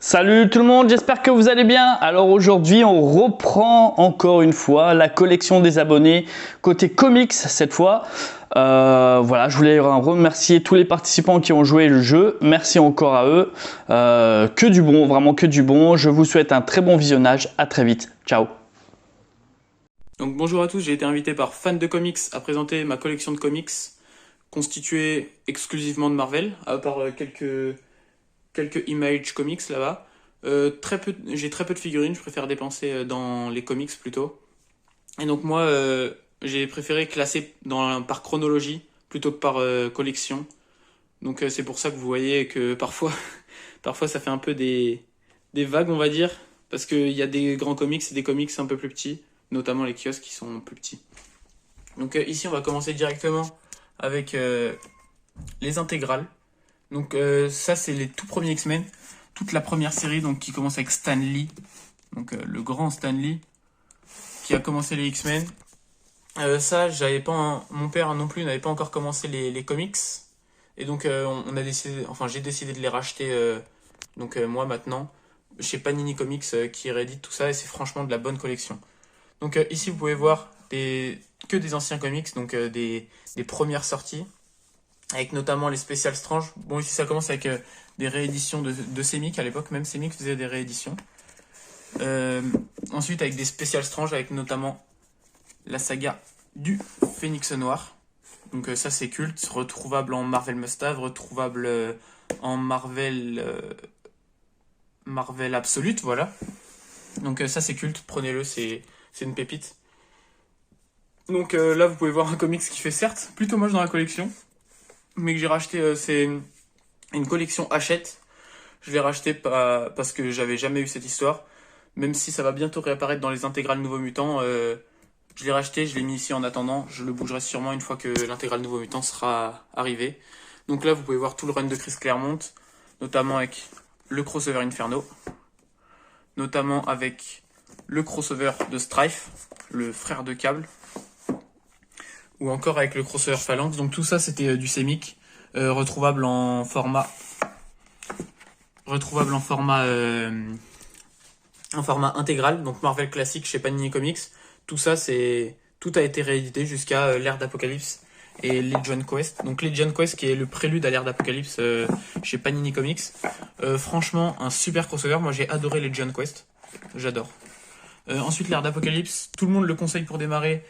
Salut tout le monde, j'espère que vous allez bien. Alors aujourd'hui, on reprend encore une fois la collection des abonnés côté comics cette fois. Voilà, je voulais remercier tous les participants qui ont joué le jeu. Merci encore à eux. Que du bon, vraiment que du bon. Je vous souhaite un très bon visionnage. À très vite. Ciao. Donc bonjour à tous, j'ai été invité par Fan de Comics à présenter ma collection de comics constituée exclusivement de Marvel, à part quelques Image Comics là-bas. J'ai très peu de figurines, je préfère dépenser dans les comics plutôt. Et donc moi, j'ai préféré classer par chronologie plutôt que par collection. Donc c'est pour ça que vous voyez que parfois, parfois ça fait un peu des vagues, on va dire, parce qu'il y a des grands comics et des comics un peu plus petits, notamment les kiosques qui sont plus petits. Donc ici, on va commencer directement avec les intégrales. Donc ça, c'est les tout premiers X-Men, toute la première série donc qui commence avec Stan Lee, donc le grand Stan Lee qui a commencé les X-Men. Mon père non plus n'avait pas encore commencé les comics, et donc j'ai décidé de les racheter moi maintenant chez Panini Comics qui réédite tout ça, et c'est franchement de la bonne collection. Donc ici vous pouvez voir que des anciens comics, donc des premières sorties, avec notamment les Special Strange. Bon, ici ça commence avec des rééditions de Semic à l'époque, même Semic faisait des rééditions. Ensuite avec des Special Strange, avec notamment la saga du Phénix Noir. Donc ça c'est culte, retrouvable en Marvel Must-Have, retrouvable en Marvel Absolute, voilà. Donc ça c'est culte, prenez-le, c'est une pépite. Donc là vous pouvez voir un comics qui fait certes plutôt moche dans la collection, mais que j'ai racheté, c'est une collection Hachette. Je l'ai racheté parce que j'avais jamais eu cette histoire, même si ça va bientôt réapparaître dans les intégrales Nouveaux Mutants. Je l'ai racheté, je l'ai mis ici en attendant, je le bougerai sûrement une fois que l'intégrale Nouveaux Mutants sera arrivée. Donc là vous pouvez voir tout le run de Chris Claremont, notamment avec le crossover Inferno, notamment avec le crossover de Strife, le frère de Cable, ou encore avec le crossover Phalanx. Donc tout ça c'était du Semic, retrouvable en format intégral, donc Marvel classique chez Panini Comics. Tout a été réédité jusqu'à l'ère d'Apocalypse et Legion Quest. Donc Legion Quest qui est le prélude à l'ère d'Apocalypse chez Panini Comics. Franchement un super crossover, moi j'ai adoré Legion Quest, j'adore. Ensuite l'ère d'Apocalypse, tout le monde le conseille pour démarrer.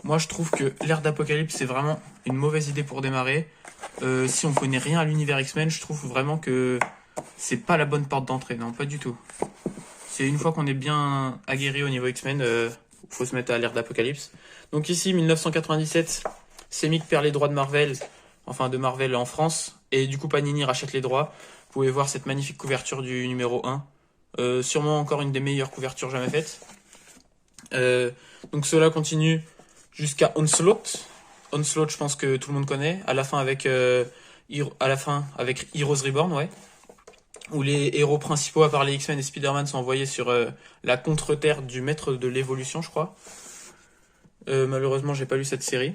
Moi je trouve que l'ère d'Apocalypse c'est vraiment une mauvaise idée pour démarrer. Si on connaît rien à l'univers X-Men, je trouve vraiment que c'est pas la bonne porte d'entrée, non pas du tout. C'est une fois qu'on est bien aguerri au niveau X-Men, faut se mettre à l'ère d'Apocalypse. Donc ici 1997, Semic perd les droits de Marvel en France, et du coup Panini rachète les droits. Vous pouvez voir cette magnifique couverture du numéro 1. Sûrement encore une des meilleures couvertures jamais faites. Donc cela continue jusqu'à Onslaught. Onslaught, je pense que tout le monde connaît. À la fin avec Heroes Reborn, ouais. Où les héros principaux, à part les X-Men et Spider-Man, sont envoyés sur la contre-terre du maître de l'évolution, je crois. Malheureusement, j'ai pas lu cette série.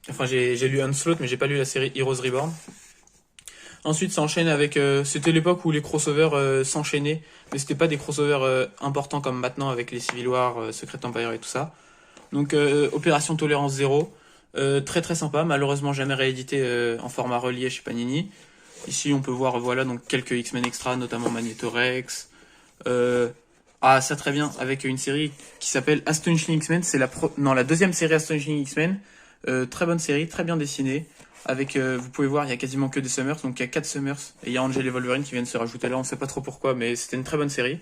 Enfin, j'ai lu Onslaught, mais j'ai pas lu la série Heroes Reborn. Ensuite, ça enchaîne avec... c'était l'époque où les crossovers s'enchaînaient, mais c'était pas des crossovers importants comme maintenant avec les Civil War, Secret Empire et tout ça. Donc, Opération Tolérance Zéro, très très sympa, malheureusement jamais réédité en format relié chez Panini. Ici, on peut voir donc quelques X-Men extra, notamment Magneto Rex. Ça très bien, avec une série qui s'appelle Astonishing X-Men. C'est la deuxième série Astonishing X-Men. Très bonne série, très bien dessinée. Avec, vous pouvez voir, il y a quasiment que des Summers, donc il y a 4 Summers. Et il y a Angel et Wolverine qui viennent se rajouter là, on sait pas trop pourquoi, mais c'était une très bonne série.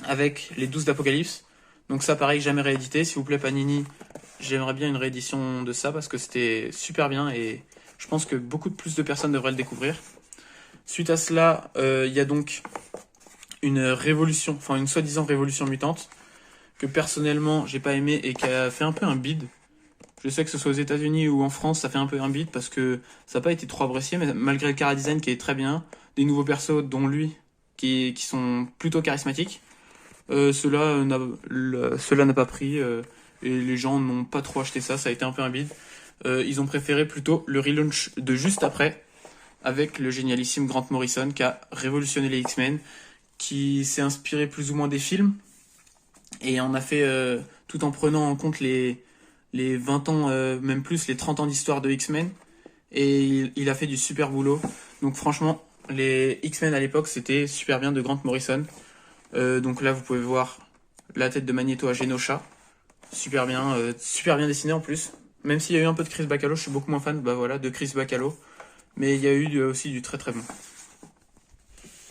Avec les 12 d'Apocalypse. Donc ça, pareil, jamais réédité. S'il vous plaît, Panini, j'aimerais bien une réédition de ça, parce que c'était super bien, et je pense que beaucoup plus de personnes devraient le découvrir. Suite à cela, il y a donc une soi-disant révolution mutante, que personnellement j'ai pas aimé et qui a fait un peu un bide. Je sais que ce soit aux États-Unis ou en France, ça fait un peu un bide parce que ça n'a pas été trop apprécié, mais malgré le chara-design qui est très bien, des nouveaux persos dont lui qui sont plutôt charismatiques, cela n'a pas pris et les gens n'ont pas trop acheté ça a été un peu un bide. Ils ont préféré plutôt le relaunch de juste après, avec le génialissime Grant Morrison qui a révolutionné les X-Men, qui s'est inspiré plus ou moins des films et en a fait tout en prenant en compte les 20 ans, même plus, les 30 ans d'histoire de X-Men. Et il a fait du super boulot. Donc franchement, les X-Men à l'époque, c'était super bien de Grant Morrison. Donc là, vous pouvez voir la tête de Magneto à Genosha. Super bien dessiné en plus. Même s'il y a eu un peu de Chris Bachalo, je suis beaucoup moins fan de Chris Bachalo. Mais il y a eu aussi du très très bon.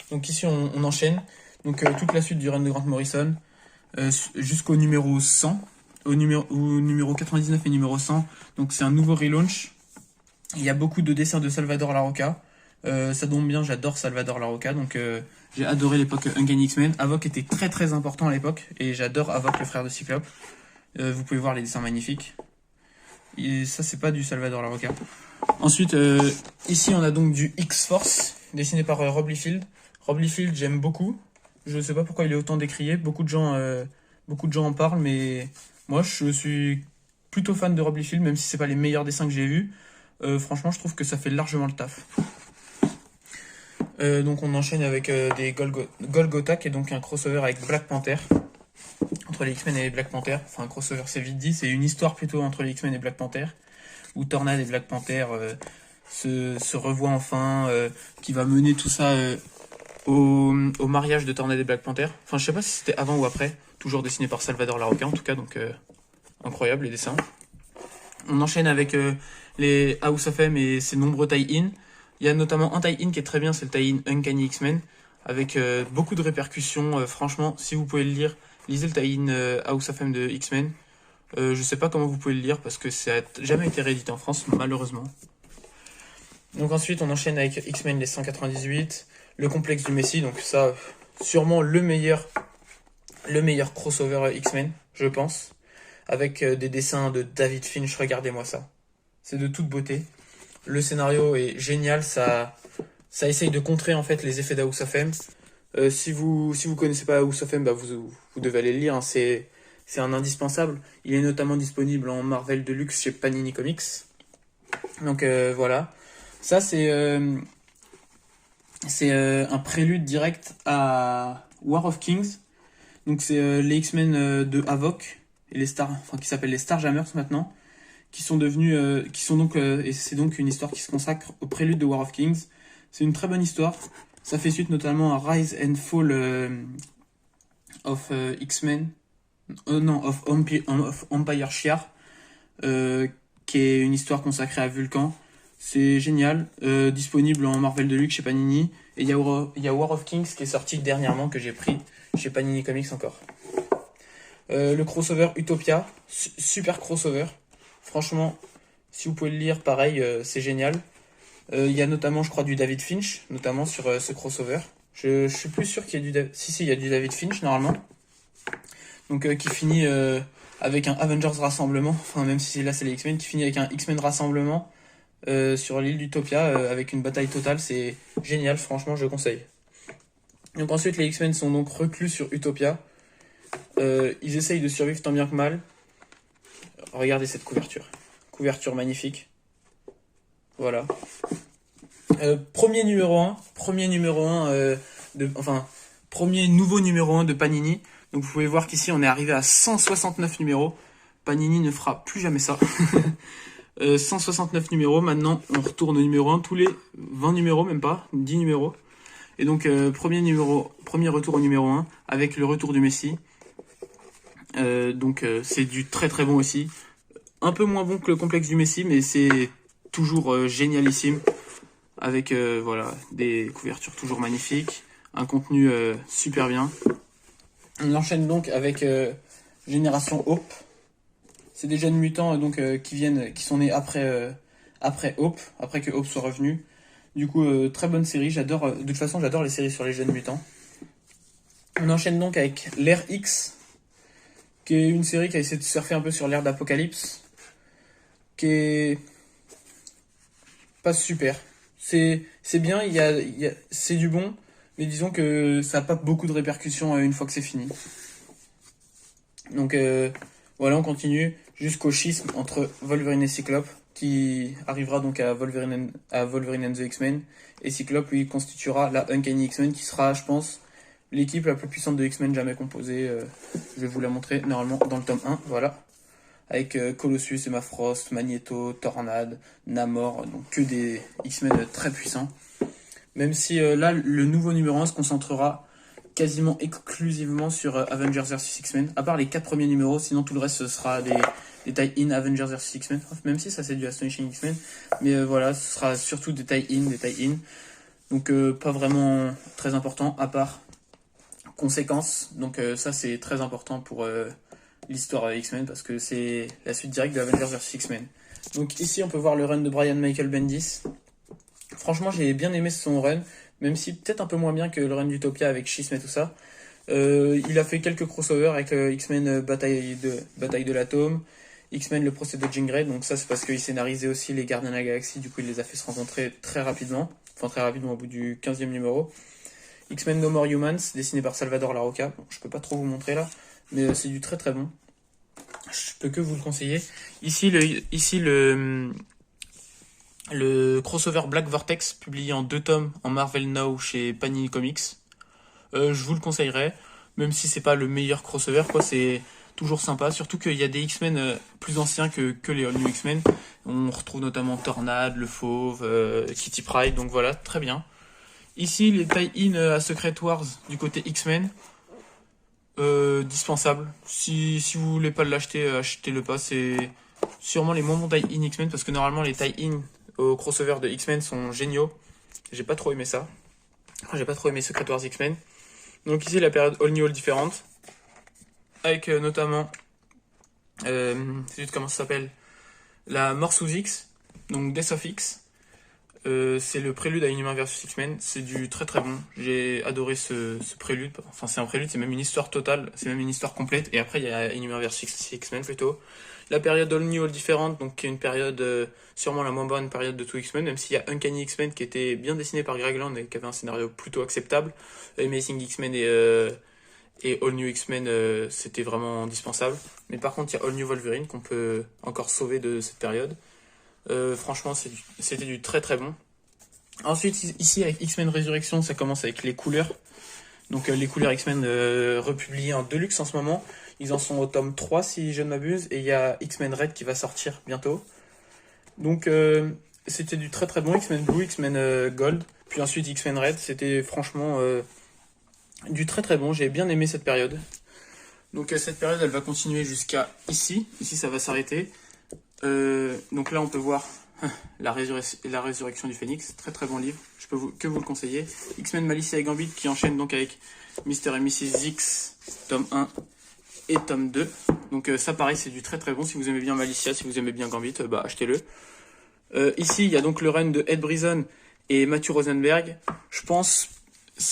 Donc ici, on enchaîne. Donc toute la suite du run de Grant Morrison jusqu'au numéro 100. Au numéro 99 et numéro 100. Donc c'est un nouveau relaunch. Il y a beaucoup de dessins de Salvador Larroca. Ça tombe bien, j'adore Salvador Larroca. Donc j'ai adoré l'époque Uncanny X-Men. Havok était très très important à l'époque. Et j'adore Havok, le frère de Cyclope. Vous pouvez voir les dessins magnifiques. Et ça, c'est pas du Salvador Larroca. Ensuite, ici, on a donc du X-Force, dessiné par Rob Liefeld. Rob Liefeld, j'aime beaucoup. Je sais pas pourquoi il est autant décrié. Beaucoup de gens en parlent, mais moi, je suis plutôt fan de Rob Liefeld, même si c'est pas les meilleurs dessins que j'ai vus. Franchement, je trouve que ça fait largement le taf. Donc, on enchaîne avec des Golgotha, qui est donc un crossover avec Black Panther. Entre les X-Men et les Black Panther. Enfin, un crossover, c'est vite dit. C'est une histoire plutôt entre les X-Men et Black Panther. Où Tornade et Black Panther se revoient enfin. Qui va mener tout ça au mariage de Tornade et Black Panther. Enfin, je sais pas si c'était avant ou après. Toujours dessiné par Salvador Larroca, en tout cas. Donc, incroyable les dessins. On enchaîne avec les House of M et ses nombreux tie-in. Il y a notamment un tie-in qui est très bien. C'est le tie-in Uncanny X-Men. Avec beaucoup de répercussions. Franchement, si vous pouvez le lire, lisez le tie-in House of M de X-Men. Je sais pas comment vous pouvez le lire parce que ça n'a jamais été réédité en France, malheureusement. Donc ensuite, on enchaîne avec X-Men les 198, le complexe du Messie. Donc ça, sûrement le meilleur crossover X-Men, je pense. Avec des dessins de David Finch, regardez-moi ça. C'est de toute beauté. Le scénario est génial, ça essaye de contrer en fait les effets d'House of M. Si vous connaissez pas House of M, vous devez aller le lire, hein, c'est un indispensable. Il est notamment disponible en Marvel Deluxe chez Panini Comics. Donc voilà. Ça c'est un prélude direct à War of Kings. Donc c'est les X-Men de Havok et qui s'appellent les Starjammers maintenant, et c'est donc une histoire qui se consacre au prélude de War of Kings. C'est une très bonne histoire. Ça fait suite notamment à Rise and Fall of X-Men. Of Empire Shi'ar, qui est une histoire consacrée à Vulcan. C'est génial, disponible en Marvel Deluxe chez Panini. Et il y a War of Kings qui est sorti dernièrement, que j'ai pris chez Panini Comics encore. Le crossover Utopia, super crossover. Franchement, si vous pouvez le lire, pareil, c'est génial. Il y a notamment, je crois, du David Finch, notamment sur ce crossover. Je suis plus sûr qu'il y a il y a du David Finch, normalement. Donc qui finit avec un Avengers rassemblement, enfin même si là c'est les X-Men, qui finit avec un X-Men rassemblement sur l'île d'Utopia avec une bataille totale. C'est génial, franchement je conseille. Donc ensuite les X-Men sont donc reclus sur Utopia. Ils essayent de survivre tant bien que mal. Regardez cette couverture magnifique. Voilà. Premier nouveau numéro 1 de Panini. Donc vous pouvez voir qu'ici on est arrivé à 169 numéros. Panini ne fera plus jamais ça. 169 numéros. Maintenant on retourne au numéro 1 tous les 20 numéros, même pas, 10 numéros. Et donc premier retour au numéro 1 avec le retour du Messie. Donc c'est du très très bon aussi. Un peu moins bon que le complexe du Messie, mais c'est toujours génialissime. Avec des couvertures toujours magnifiques. Un contenu super bien. On enchaîne donc avec Génération Hope. C'est des jeunes mutants qui sont nés après Hope, après que Hope soit revenu. Du coup, très bonne série. De toute façon, j'adore les séries sur les jeunes mutants. On enchaîne donc avec l'ère X, qui est une série qui a essayé de surfer un peu sur l'ère d'Apocalypse, qui est pas super. C'est bien, c'est du bon, mais disons que ça n'a pas beaucoup de répercussions une fois que c'est fini. Donc voilà, on continue jusqu'au schisme entre Wolverine et Cyclope, qui arrivera donc à Wolverine and the X-Men. Et Cyclope, lui, constituera la Uncanny X-Men, qui sera, je pense, l'équipe la plus puissante de X-Men jamais composée. Je vais vous la montrer normalement dans le tome 1, voilà. Avec Colossus, Emma Frost, Magneto, Tornade, Namor, donc que des X-Men très puissants. Même si là, le nouveau numéro 1 se concentrera quasiment exclusivement sur Avengers vs X-Men, à part les 4 premiers numéros, sinon tout le reste ce sera des tie-in Avengers vs X-Men, même si ça c'est du Astonishing X-Men, mais voilà, ce sera surtout des tie-in, donc pas vraiment très important, à part Conséquences, donc ça c'est très important pour l'histoire X-Men, parce que c'est la suite directe de Avengers vs X-Men. Donc ici on peut voir le run de Brian Michael Bendis. Franchement j'ai bien aimé son run, même si peut-être un peu moins bien que le run d'Utopia avec Schism et tout ça. Il a fait quelques crossovers avec X-Men Bataille de l'Atome, X-Men le procès de Jean Grey, donc ça c'est parce qu'il scénarisait aussi les Gardiens de la Galaxie, du coup il les a fait se rencontrer très rapidement au bout du 15e numéro. X-Men No More Humans, dessiné par Salvador Larroca, bon, je peux pas trop vous montrer là, mais c'est du très très bon. Je peux que vous le conseiller. Ici le crossover Black Vortex, publié en 2 tomes en Marvel Now chez Panini Comics. Je vous le conseillerais, même si c'est pas le meilleur crossover, quoi, c'est toujours sympa, surtout qu'il y a des X-Men plus anciens que les All New X-Men. On retrouve notamment Tornade, le Fauve, Kitty Pryde, donc voilà, très bien. Ici, les tie-in à Secret Wars du côté X-Men, dispensable. Si vous voulez pas l'acheter, achetez-le pas, c'est sûrement les moins bons tie-in X-Men, parce que normalement les tie-in au crossover de X-Men sont géniaux. J'ai pas trop aimé ça. J'ai pas trop aimé Secret Wars X-Men. Donc ici la période All New All différente, avec notamment, comment ça s'appelle, la mort sous X, donc Death of X. C'est le prélude à Inhuman vs X-Men, c'est du très très bon. J'ai adoré ce prélude. Enfin c'est un prélude, c'est même une histoire totale, c'est même une histoire complète. Et après il y a Inhuman vs X-Men plutôt. La période All New All différente, donc qui est une période sûrement la moins bonne période de tout X-Men, même s'il y a Uncanny X-Men qui était bien dessiné par Greg Land et qui avait un scénario plutôt acceptable. Amazing X-Men et All New X-Men, c'était vraiment indispensable. Mais par contre il y a All New Wolverine qu'on peut encore sauver de cette période. Franchement c'était du très très bon. Ensuite ici avec X-Men Résurrection, ça commence avec les couleurs. Donc les couleurs X-Men republiées en Deluxe en ce moment. Ils en sont au tome 3 si je ne m'abuse. Et il y a X-Men Red qui va sortir bientôt. Donc c'était du très très bon. X-Men Blue, X-Men Gold. Puis ensuite X-Men Red. C'était franchement du très très bon. J'ai bien aimé cette période. Donc cette période elle va continuer jusqu'à ici. Ici ça va s'arrêter. Donc là on peut voir la résurrection du Phénix, très très bon livre, je peux que vous le conseiller. X-Men Malicia et Gambit qui enchaîne donc avec Mr. et Mrs. X, tome 1 et tome 2. Donc ça pareil c'est du très très bon, si vous aimez bien Malicia, si vous aimez bien Gambit, bah achetez-le. Ici il y a donc le run de Ed Brisson et Matthew Rosenberg. Je pense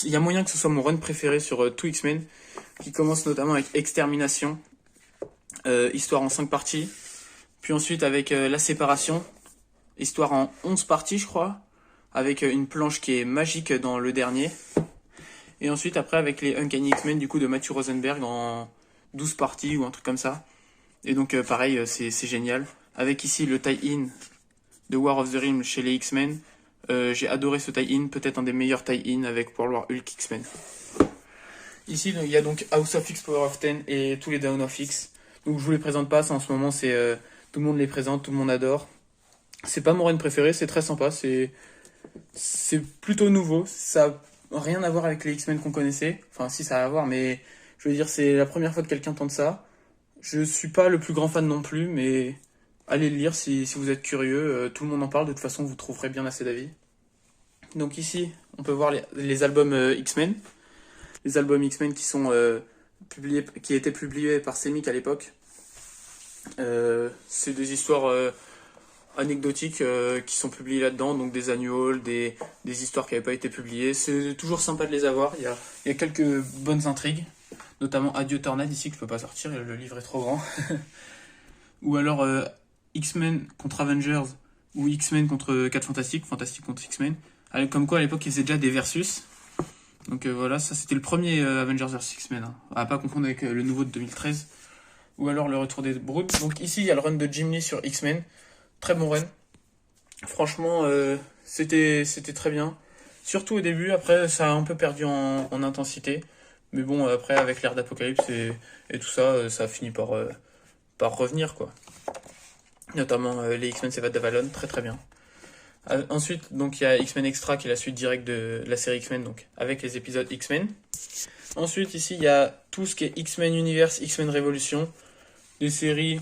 il y a moyen que ce soit mon run préféré sur tout X-Men, qui commence notamment avec Extermination, histoire en 5 parties. Puis ensuite avec La Séparation, histoire en 11 parties je crois, avec une planche qui est magique dans le dernier. Et ensuite après avec les Uncanny X-Men du coup de Matthew Rosenberg en 12 parties ou un truc comme ça. Et donc pareil c'est génial. Avec ici le tie-in de War of the Realm chez les X-Men. J'ai adoré ce tie-in, peut-être un des meilleurs tie-in avec World War Hulk X-Men. Ici il y a donc House of X, Power of Ten et tous les Down of X. Donc je vous les présente pas, ça en ce moment c'est... tout le monde les présente, tout le monde adore. C'est pas mon run préféré, c'est très sympa, c'est plutôt nouveau, ça n'a rien à voir avec les X-Men qu'on connaissait. Enfin si ça a à voir, mais je veux dire c'est la première fois que quelqu'un tente ça. Je suis pas le plus grand fan non plus, mais allez le lire si vous êtes curieux, tout le monde en parle, de toute façon vous trouverez bien assez d'avis. Donc ici on peut voir les albums X-Men. Les albums X-Men qui sont qui étaient publiés par Semic à l'époque. C'est des histoires anecdotiques qui sont publiées là-dedans, donc des annuals, des histoires qui n'avaient pas été publiées. C'est toujours sympa de les avoir, il y a quelques bonnes intrigues, notamment Adieu Tornade ici que je peux pas sortir, le livre est trop grand. Ou alors X-Men contre Avengers, ou X-Men contre 4 Fantastiques, Fantastique contre X-Men. Comme quoi à l'époque ils faisaient déjà des versus. Donc voilà, ça c'était le premier Avengers vs X-Men, hein. À pas confondre avec le nouveau de 2013. Ou alors le retour des Brutes. Donc ici il y a le run de Jim Lee sur X-Men. très bon run. Franchement, c'était très bien. Surtout au début, après ça a un peu perdu en intensité. Mais bon, après avec l'ère d'Apocalypse et tout ça, ça a fini par revenir, quoi. Notamment les X-Men Sevad d'Avalon, très très bien. Ensuite, donc il y a X-Men Extra qui est la suite directe de la série X-Men, donc avec les épisodes X-Men. Ensuite, ici, il y a tout ce qui est X-Men Universe, X-Men Révolution, des séries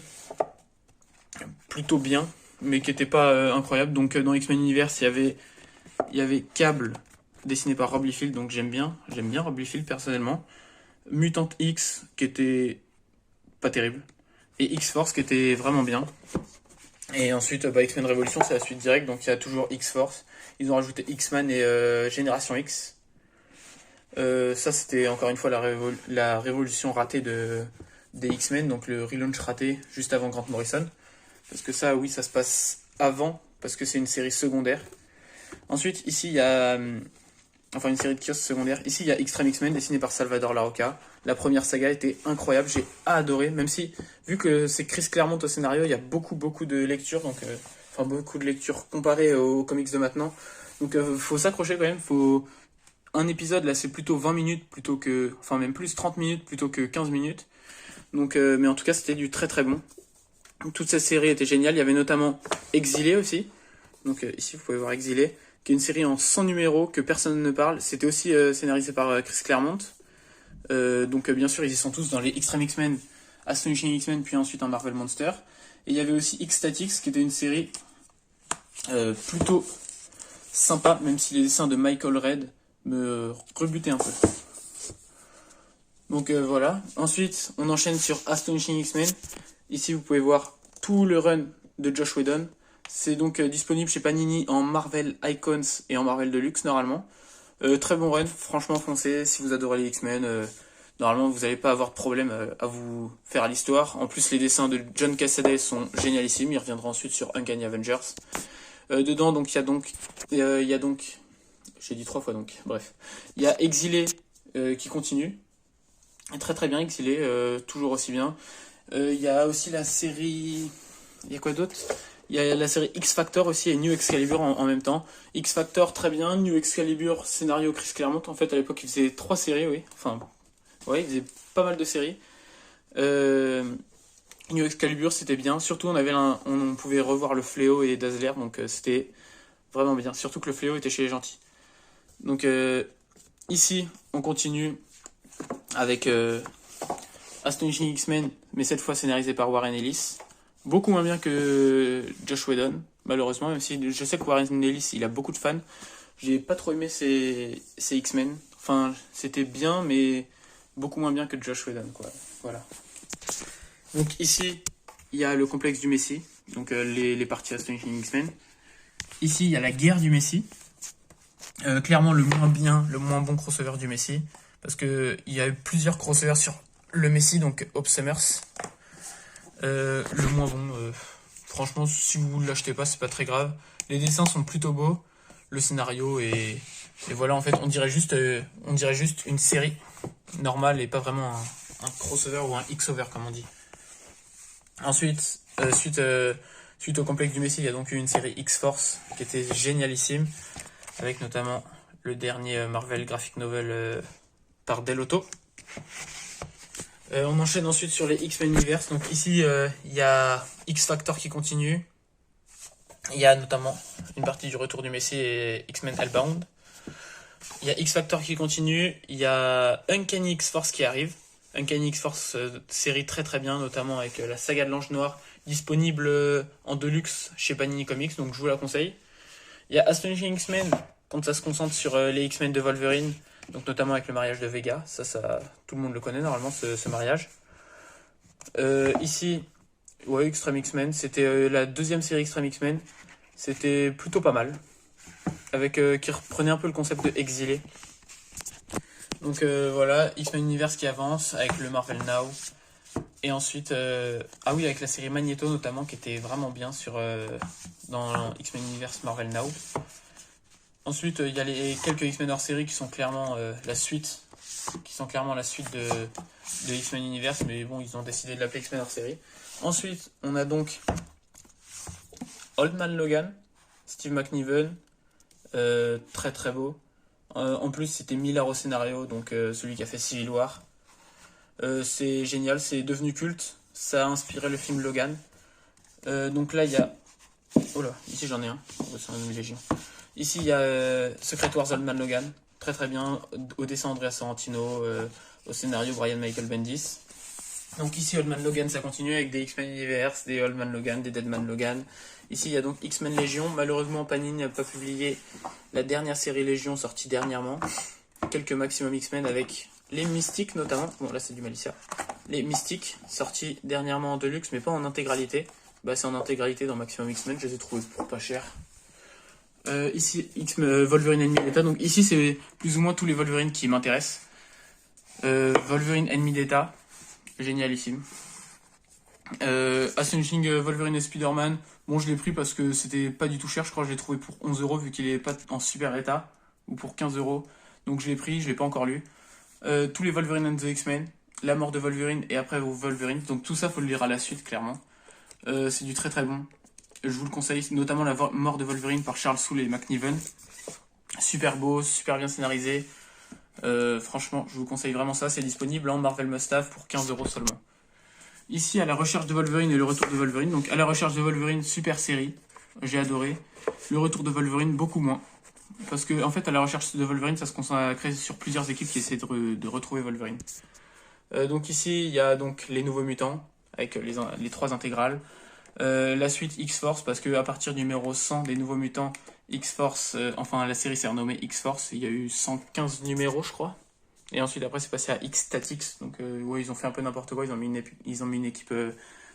plutôt bien, mais qui n'étaient pas incroyables. Donc dans X-Men Universe, il y avait Cable, dessiné par Rob Liefeld, donc j'aime bien Rob Liefeld personnellement. Mutant X, qui était pas terrible, et X-Force, qui était vraiment bien. Et ensuite, X-Men Révolution, c'est la suite directe, donc il y a toujours X-Force. Ils ont rajouté X-Man et Génération X. Ça, c'était encore une fois la révolution ratée des X-Men, donc le relaunch raté juste avant Grant Morrison. Parce que ça, oui, ça se passe avant, parce que c'est une série secondaire. Ensuite, ici, il y a... Enfin, une série de kiosques secondaires. Ici, il y a Extreme X-Men, dessiné par Salvador Larroca. La première saga était incroyable, j'ai adoré, même si, vu que c'est Chris Claremont au scénario, il y a beaucoup de lectures, donc... Enfin, beaucoup de lectures comparées aux comics de maintenant. Donc, faut s'accrocher quand même, Un épisode, là, c'est plutôt 20 minutes, plutôt que... Enfin, même plus 30 minutes, plutôt que 15 minutes. Donc, mais en tout cas, c'était du très très bon. Toute cette série était géniale. Il y avait notamment Exilé aussi. Donc ici, vous pouvez voir Exilé, qui est une série en 100 numéros que personne ne parle. C'était aussi scénarisé par Chris Claremont. Donc bien sûr, ils y sont tous dans les Extreme X-Men, Astonishing X-Men, puis ensuite un Marvel Monster. Et il y avait aussi X-Statix, qui était une série plutôt sympa, même si les dessins de Michael Red me rebutaient un peu. Donc voilà. Ensuite, on enchaîne sur Astonishing X-Men. Ici, vous pouvez voir tout le run de Josh Whedon. C'est donc disponible chez Panini en Marvel Icons et en Marvel Deluxe, normalement. Très bon run, franchement foncez. Si vous adorez les X-Men, normalement, vous n'allez pas avoir de problème à vous faire à l'histoire. En plus, les dessins de John Cassaday sont génialissimes. Il reviendra ensuite sur Uncanny Avengers. Dedans, donc, il y a donc... J'ai dit 3 fois, donc, bref. Il y a Exilé qui continue. Très très bien, Exilé, toujours aussi bien. Il y a aussi la série... Il y a quoi d'autre? Il y a la série X-Factor aussi et New Excalibur en même temps. X-Factor, très bien. New Excalibur, scénario Chris Claremont. En fait, à l'époque, il faisait 3 séries, oui. Enfin, ouais, il faisait pas mal de séries. New Excalibur, c'était bien. Surtout, on pouvait revoir le Fléau et Dazzler, donc c'était vraiment bien. Surtout que le Fléau était chez les gentils. Donc, ici, on continue avec... Astonishing X-Men, mais cette fois scénarisé par Warren Ellis. Beaucoup moins bien que Josh Whedon, malheureusement, même si je sais que Warren Ellis, il a beaucoup de fans. J'ai pas trop aimé ces X-Men. Enfin, c'était bien, mais beaucoup moins bien que Josh Whedon, quoi. Voilà. Donc ici, il y a le complexe du Messie, donc les parties Astonishing X-Men. Ici, il y a la guerre du Messie. Clairement, le moins bon crossover du Messie, parce que il y a eu plusieurs crossovers sur le Messie, donc Hope Summers. Le moins bon, franchement, si vous ne l'achetez pas, c'est pas très grave. Les dessins sont plutôt beaux, le scénario et voilà, en fait, on dirait juste une série normale et pas vraiment un crossover ou un X-over comme on dit. Ensuite, suite au complexe du Messie, il y a donc eu une série X-Force qui était génialissime, avec notamment le dernier Marvel Graphic Novel par Del Auto. On enchaîne ensuite sur les X-Men Universe. Donc ici, il y a X-Factor qui continue. Il y a notamment une partie du Retour du Messie et X-Men Hellbound. Il y a X-Factor qui continue. Il y a Uncanny X-Force qui arrive. Uncanny X-Force, série très très bien, notamment avec la saga de l'Ange Noir, disponible en Deluxe chez Panini Comics, donc je vous la conseille. Il y a Astonishing X-Men, quand ça se concentre sur les X-Men de Wolverine, donc notamment avec le mariage de Vega, ça tout le monde le connaît normalement, ce mariage. Ici, ouais, Extreme X-Men, c'était la deuxième série Extreme X-Men, c'était plutôt pas mal, avec qui reprenait un peu le concept de Exilé. Donc voilà, X-Men Universe qui avance avec le Marvel Now. Et ensuite, avec la série Magneto notamment, qui était vraiment bien dans X-Men Universe Marvel Now. Ensuite, il y a les quelques X-Men hors série qui sont clairement la suite de X-Men Universe, mais bon, ils ont décidé de l'appeler X-Men hors série. Ensuite, on a donc Old Man Logan, Steve McNiven, très très beau. En plus, c'était Miller au scénario, donc celui qui a fait Civil War. C'est génial, c'est devenu culte. Ça a inspiré le film Logan. Donc là, il y a... Oh là, ici j'en ai un. Oh, c'est un Légion. Ici, il y a Secret Wars Old Man Logan. Très très bien. Au dessin, Andrea Sorrentino. Au scénario, Brian Michael Bendis. Donc ici, Old Man Logan, ça continue avec des X-Men Universe, des Old Man Logan, des Dead Man Logan. Ici, il y a donc X-Men Légion. Malheureusement, Panini n'a pas publié la dernière série Légion sortie dernièrement. Quelques Maximum X-Men avec les Mystiques notamment. Bon, là, c'est du Malicia. Les Mystiques, sortis dernièrement en Deluxe, mais pas en intégralité. Bah, c'est en intégralité dans Maximum X-Men. Je les ai trouvés pour pas cher. Ici, Wolverine Ennemi d'État. Donc ici, c'est plus ou moins tous les Wolverine qui m'intéressent. Wolverine Ennemi d'État. Génialissime. Astonishing Wolverine et Spider-Man. Bon, je l'ai pris parce que c'était pas du tout cher. Je crois que je l'ai trouvé pour 11€ vu qu'il est pas en super état. Ou pour 15€. Donc je l'ai pris, je l'ai pas encore lu. Tous les Wolverine and the X-Men. La mort de Wolverine et après Wolverine. Donc tout ça, faut le lire à la suite, clairement. C'est du très très bon. Je vous le conseille, notamment la mort de Wolverine par Charles Soule et McNiven. Super beau, super bien scénarisé. Franchement, je vous conseille vraiment ça. C'est disponible en Marvel Must-Have pour 15€ seulement. Ici, à la recherche de Wolverine et le retour de Wolverine. Donc, à la recherche de Wolverine, super série. J'ai adoré. Le retour de Wolverine, beaucoup moins. Parce que, en fait, à la recherche de Wolverine, ça se consacre sur plusieurs équipes qui essaient de retrouver Wolverine. Donc ici, il y a donc les nouveaux mutants, avec les 3 intégrales. La suite X-Force, parce que à partir du numéro 100 des nouveaux mutants, X-Force, enfin la série s'est renommée X-Force, il y a eu 115 numéros je crois, et ensuite après c'est passé à X-Statix, donc ouais, ils ont fait un peu n'importe quoi, ils ont mis une équipe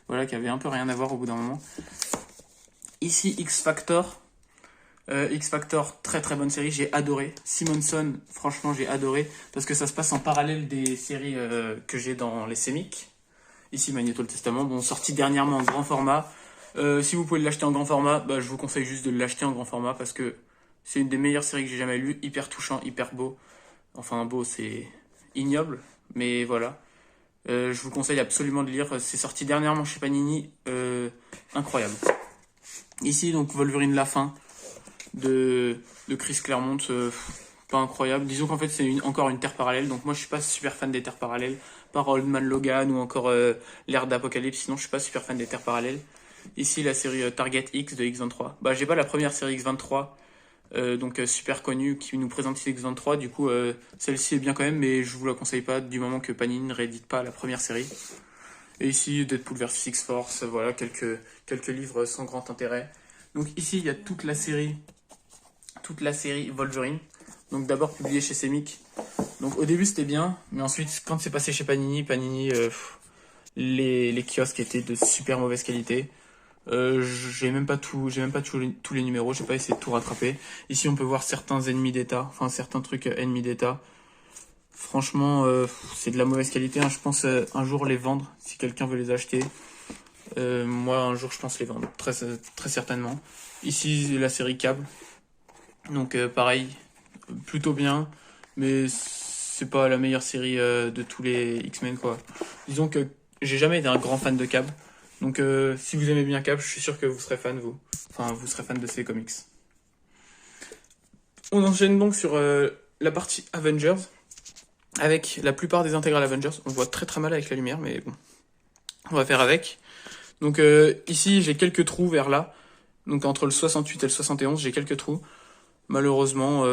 voilà, qui avait un peu rien à voir au bout d'un moment. Ici X-Factor, X-Factor, très très bonne série, j'ai adoré. Simonson, franchement j'ai adoré, parce que ça se passe en parallèle des séries que j'ai dans les Sémiques. Ici Magneto le Testament, bon, sorti dernièrement en grand format. Si vous pouvez l'acheter en grand format, bah, je vous conseille juste de l'acheter en grand format parce que c'est une des meilleures séries que j'ai jamais lues, hyper touchant, hyper beau. Enfin beau, c'est ignoble, mais voilà. Je vous conseille absolument de lire, c'est sorti dernièrement chez Panini, incroyable. Ici donc Wolverine la fin de Chris Claremont, pas incroyable. Disons qu'en fait c'est encore une terre parallèle, donc moi je suis pas super fan des terres parallèles, par Old Man Logan ou encore l'ère d'Apocalypse, sinon je suis pas super fan des terres parallèles. Ici la série Target X de X23. Bah j'ai pas la première série X23, donc super connue, qui nous présente ici X23, du coup celle-ci est bien quand même, mais je vous la conseille pas du moment que Panini ne réédite pas la première série. Et ici Deadpool vs X-Force, voilà quelques livres sans grand intérêt. Donc ici il y a toute la série Wolverine. Donc d'abord publié chez Semic. Donc au début c'était bien, mais ensuite quand c'est passé chez Panini, les kiosques étaient de super mauvaise qualité. J'ai même pas tous les numéros, j'ai pas essayé de tout rattraper. Ici on peut voir certains ennemis d'État, enfin certains trucs ennemis d'État. Franchement c'est de la mauvaise qualité, hein. Je pense un jour les vendre si quelqu'un veut les acheter. Moi un jour je pense les vendre, très, très certainement. Ici la série Cable. Donc pareil, plutôt bien, mais c'est pas la meilleure série de tous les X-Men quoi. Disons que j'ai jamais été un grand fan de Cab, donc si vous aimez bien Cab, je suis sûr que vous serez fan vous serez fan de ces comics. On enchaîne donc sur la partie Avengers, avec la plupart des intégrales Avengers. On voit très très mal avec la lumière, mais bon, on va faire avec. Donc ici j'ai quelques trous vers là, donc entre le 68 et le 71 j'ai quelques trous. Malheureusement,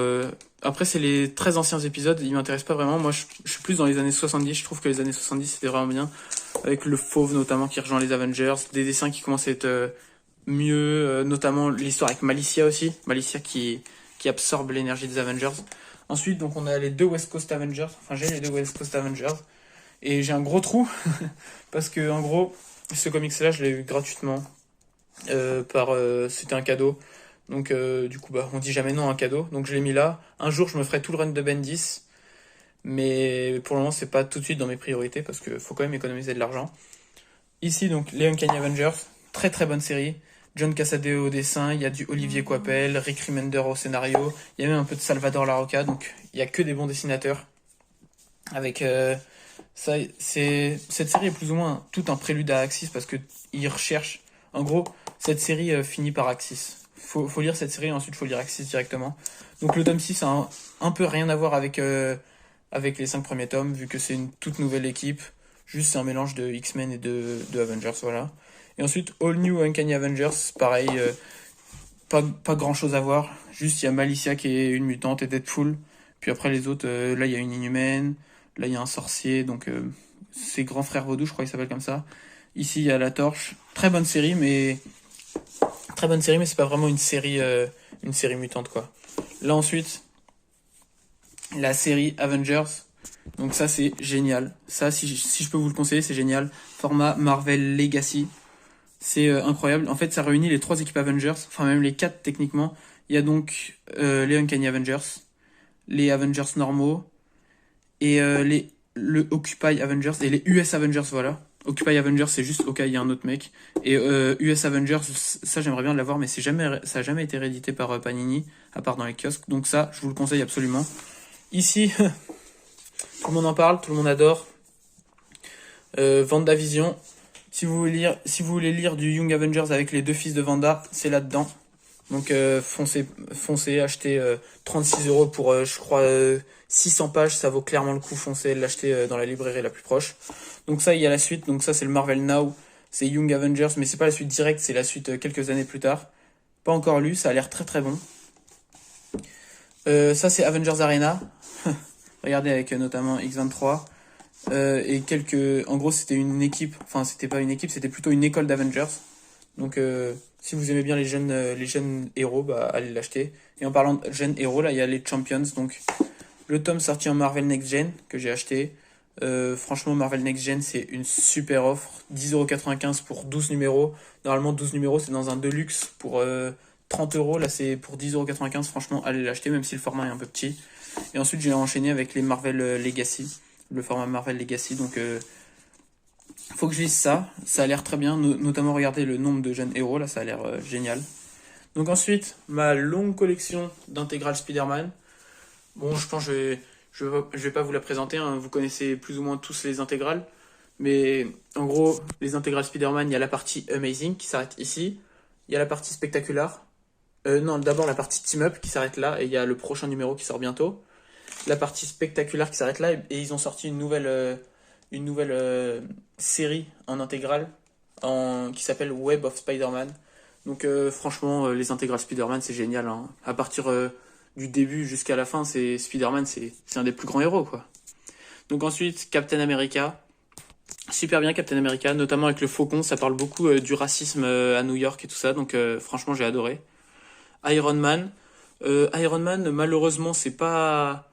après c'est les très anciens épisodes, ils m'intéressent pas vraiment. Moi je suis plus dans les années 70, je trouve que les années 70 c'était vraiment bien, avec le Fauve notamment qui rejoint les Avengers, des dessins qui commencent à être mieux, notamment l'histoire avec Malicia aussi, Malicia qui absorbe l'énergie des Avengers. Ensuite donc on a les 2 West Coast Avengers, enfin j'ai les 2 West Coast Avengers, et j'ai un gros trou, parce que en gros, ce comics là je l'ai eu gratuitement, c'était un cadeau. Donc du coup bah on dit jamais non à un cadeau, donc je l'ai mis là. Un jour je me ferai tout le run de Bendis, mais pour le moment c'est pas tout de suite dans mes priorités parce que faut quand même économiser de l'argent. Ici donc les Uncanny Avengers, très très bonne série. John Cassaday au dessin, il y a du Olivier Coipel, Rick Remender au scénario, il y a même un peu de Salvador Larroca, donc il y a que des bons dessinateurs. Avec cette série est plus ou moins tout un prélude à Axis parce que ils recherchent. En gros, cette série finit par Axis. Faut lire cette série et ensuite faut lire Axis directement. Donc le tome 6 a un peu rien à voir avec les 5 premiers tomes, vu que c'est une toute nouvelle équipe. Juste c'est un mélange de X-Men et de Avengers, voilà. Et ensuite All New Uncanny Avengers, pareil, pas grand chose à voir. Juste il y a Malicia qui est une mutante et Deadpool. Puis après les autres, là il y a une Inhumaine, là il y a un sorcier, donc c'est Grand Frère Vaudou, je crois qu'il s'appelle comme ça. Ici il y a la Torche. Très bonne série, mais c'est pas vraiment une série mutante quoi. Là ensuite, la série Avengers. Donc ça c'est génial. Ça si je peux vous le conseiller, c'est génial. Format Marvel Legacy. C'est incroyable. En fait, ça réunit les 3 équipes Avengers, enfin même les 4 techniquement. Il y a donc les Uncanny Avengers, les Avengers normaux et le Occupy Avengers et les US Avengers, voilà. Occupy Avengers, c'est juste au cas il y a un autre mec. Et US Avengers, ça j'aimerais bien l'avoir, mais ça a jamais été réédité par Panini, à part dans les kiosques. Donc ça, je vous le conseille absolument. Ici, tout le monde en parle, tout le monde adore. WandaVision. Si vous voulez lire du Young Avengers avec les 2 fils de Wanda, c'est là-dedans. Donc foncez, achetez 36 € pour, je crois, 600 pages, ça vaut clairement le coup. Foncez l'acheter dans la librairie la plus proche. Donc ça, il y a la suite. Donc ça, c'est le Marvel Now. C'est Young Avengers, mais c'est pas la suite directe, c'est la suite quelques années plus tard. Pas encore lu, ça a l'air très très bon. Ça, c'est Avengers Arena. Regardez avec notamment X23. Et en gros, c'était une équipe. Enfin, c'était pas une équipe, c'était plutôt une école d'Avengers. Donc, si vous aimez bien les jeunes héros, bah, allez l'acheter. Et en parlant de jeunes héros, là, il y a les Champions. Donc, le tome sorti en Marvel Next Gen que j'ai acheté. Franchement, Marvel Next Gen, c'est une super offre. 10,95 € pour 12 numéros. Normalement, 12 numéros, c'est dans un Deluxe pour 30 €. Là, c'est pour 10,95 €. Franchement, allez l'acheter, même si le format est un peu petit. Et ensuite, j'ai enchaîné avec les Marvel Legacy. Le format Marvel Legacy. Donc, faut que je lise ça. Ça a l'air très bien. Notamment, regardez le nombre de jeunes héros. Là, ça a l'air génial. Donc, ensuite, ma longue collection d'intégrales Spider-Man. Bon, je pense que je vais pas vous la présenter, hein. Vous connaissez plus ou moins tous les intégrales. Mais en gros, les intégrales Spider-Man, il y a la partie Amazing qui s'arrête ici. Il y a la partie Spectacular. Non, d'abord la partie Team Up qui s'arrête là. Et il y a le prochain numéro qui sort bientôt. La partie Spectacular qui s'arrête là. Et ils ont sorti une nouvelle série en intégrale qui s'appelle Web of Spider-Man. Donc franchement, les intégrales Spider-Man, c'est génial, hein. À partir du début jusqu'à la fin, Spider-Man, c'est un des plus grands héros, quoi. Donc ensuite, Captain America. Super bien Captain America, notamment avec le Faucon, ça parle beaucoup du racisme à New York et tout ça, donc franchement j'ai adoré. Iron Man. Iron Man, malheureusement, c'est pas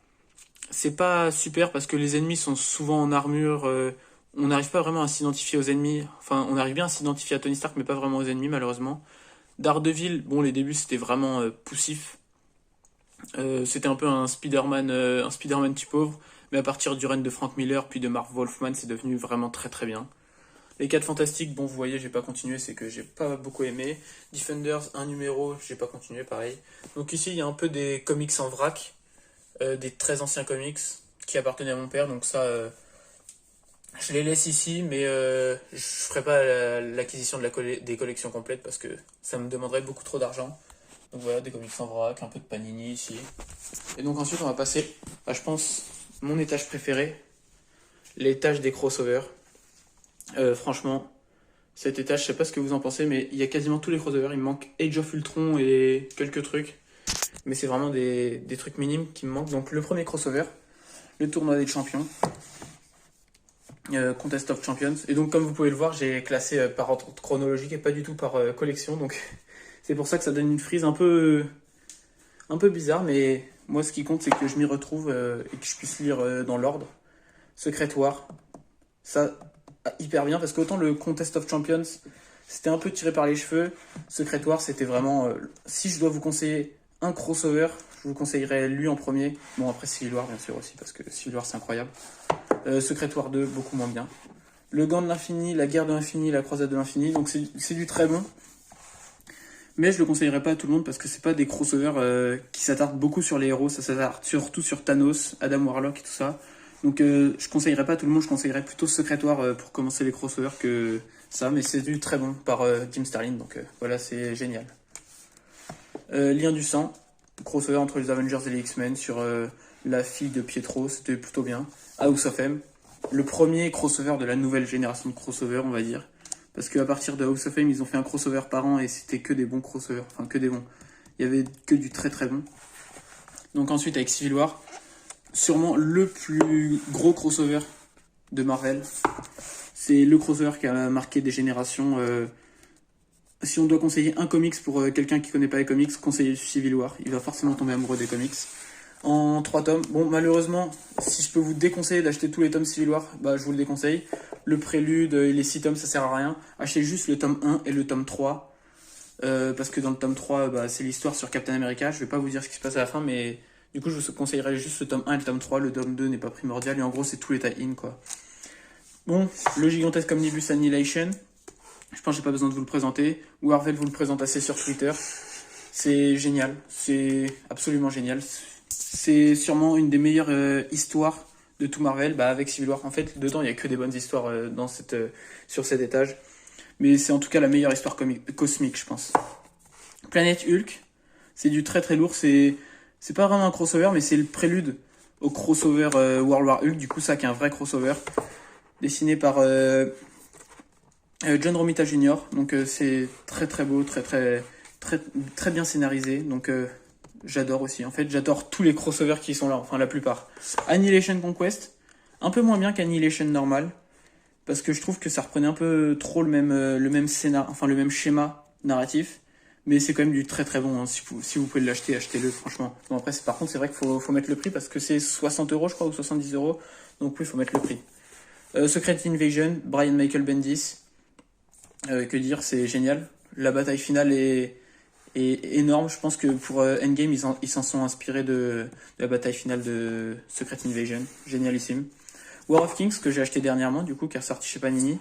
super parce que les ennemis sont souvent en armure. On n'arrive pas vraiment à s'identifier aux ennemis. Enfin, on arrive bien à s'identifier à Tony Stark, mais pas vraiment aux ennemis, malheureusement. Daredevil, bon, les débuts c'était vraiment poussif. C'était un peu un Spider-Man petit pauvre, mais à partir du run de Frank Miller puis de Marv Wolfman, c'est devenu vraiment très très bien. Les 4 Fantastiques, bon, vous voyez, j'ai pas continué, c'est que j'ai pas beaucoup aimé. Defenders, un numéro, j'ai pas continué, pareil. Donc ici, il y a un peu des comics en vrac, des très anciens comics qui appartenaient à mon père, donc ça, je les laisse ici, mais je ferai pas l'acquisition des collections complètes parce que ça me demanderait beaucoup trop d'argent. Donc voilà, des comics en vrac, un peu de Panini ici. Et donc ensuite, on va passer à, je pense, mon étage préféré, l'étage des crossovers. Franchement, cet étage, je sais pas ce que vous en pensez, mais il y a quasiment tous les crossovers. Il me manque Age of Ultron et quelques trucs. Mais c'est vraiment des trucs minimes qui me manquent. Donc le premier crossover, le tournoi des champions. Contest of Champions. Et donc comme vous pouvez le voir, j'ai classé par ordre chronologique et pas du tout par collection. Donc c'est pour ça que ça donne une frise un peu bizarre. Mais moi, ce qui compte, c'est que je m'y retrouve et que je puisse lire dans l'ordre. Secret War. Ça... hyper bien parce qu'autant le Contest of Champions c'était un peu tiré par les cheveux, Secret War c'était vraiment si je dois vous conseiller un crossover, je vous conseillerais lui en premier. Bon, après Civil War bien sûr aussi parce que Civil War c'est incroyable. Secret War 2 beaucoup moins bien. Le Gant de l'Infini, la Guerre de l'Infini, la Croisade de l'Infini, donc c'est du très bon, mais je le conseillerais pas à tout le monde parce que c'est pas des crossovers qui s'attardent beaucoup sur les héros. Ça s'attarde surtout sur Thanos, Adam Warlock et tout ça. Donc je conseillerais pas à tout le monde, je conseillerais plutôt Secret War pour commencer les crossovers que ça, mais c'est du très bon par Jim Starlin, donc voilà, c'est génial. Lien du sang, crossover entre les Avengers et les X-Men sur la fille de Pietro, c'était plutôt bien. House of M, le premier crossover de la nouvelle génération de crossover, on va dire. Parce qu'à partir de House of M, ils ont fait un crossover par an et c'était que des bons crossovers, enfin que des bons. Il y avait que du très très bon. Donc ensuite avec Civil War, sûrement le plus gros crossover de Marvel. C'est le crossover qui a marqué des générations. Si on doit conseiller un comics pour quelqu'un qui connaît pas les comics, conseillez Civil War. Il va forcément tomber amoureux des comics. En 3 tomes. Bon, malheureusement, si je peux vous déconseiller d'acheter tous les tomes Civil War, bah je vous le déconseille. Le prélude et les 6 tomes, ça sert à rien. Achetez juste le tome 1 et le tome 3. Parce que dans le tome 3, bah, c'est l'histoire sur Captain America. Je vais pas vous dire ce qui se passe à la fin, mais du coup, je vous conseillerais juste le tome 1 et le tome 3. Le tome 2 n'est pas primordial. Et en gros, c'est tous les tie-in, quoi. Bon, le gigantesque Omnibus Annihilation. Je pense que j'ai pas besoin de vous le présenter. Marvel vous le présente assez sur Twitter. C'est génial. C'est absolument génial. C'est sûrement une des meilleures histoires de tout Marvel, bah, avec Civil War. En fait, dedans, il n'y a que des bonnes histoires sur cet étage. Mais c'est en tout cas la meilleure histoire cosmique, je pense. Planète Hulk, c'est du très très lourd. C'est pas vraiment un crossover, mais c'est le prélude au crossover World War Hulk. Du coup, ça qui est un vrai crossover. Dessiné par John Romita Jr. Donc c'est très très beau, très bien scénarisé. Donc j'adore aussi. En fait, j'adore tous les crossovers qui sont là, enfin la plupart. Annihilation Conquest, un peu moins bien qu'Annihilation normal, parce que je trouve que ça reprenait un peu trop le même scénar, enfin le même schéma narratif. Mais c'est quand même du très très bon. Hein. Si vous pouvez l'acheter, achetez-le, franchement. Bon, après, par contre, c'est vrai qu'il faut mettre le prix parce que c'est 60 euros, je crois, ou 70 euros. Donc oui, il faut mettre le prix. Secret Invasion, Brian Michael Bendis. Que dire, c'est génial. La bataille finale est énorme. Je pense que pour Endgame, ils s'en sont inspirés de la bataille finale de Secret Invasion. Génialissime. War of Kings, que j'ai acheté dernièrement, du coup, qui est ressorti chez Panini.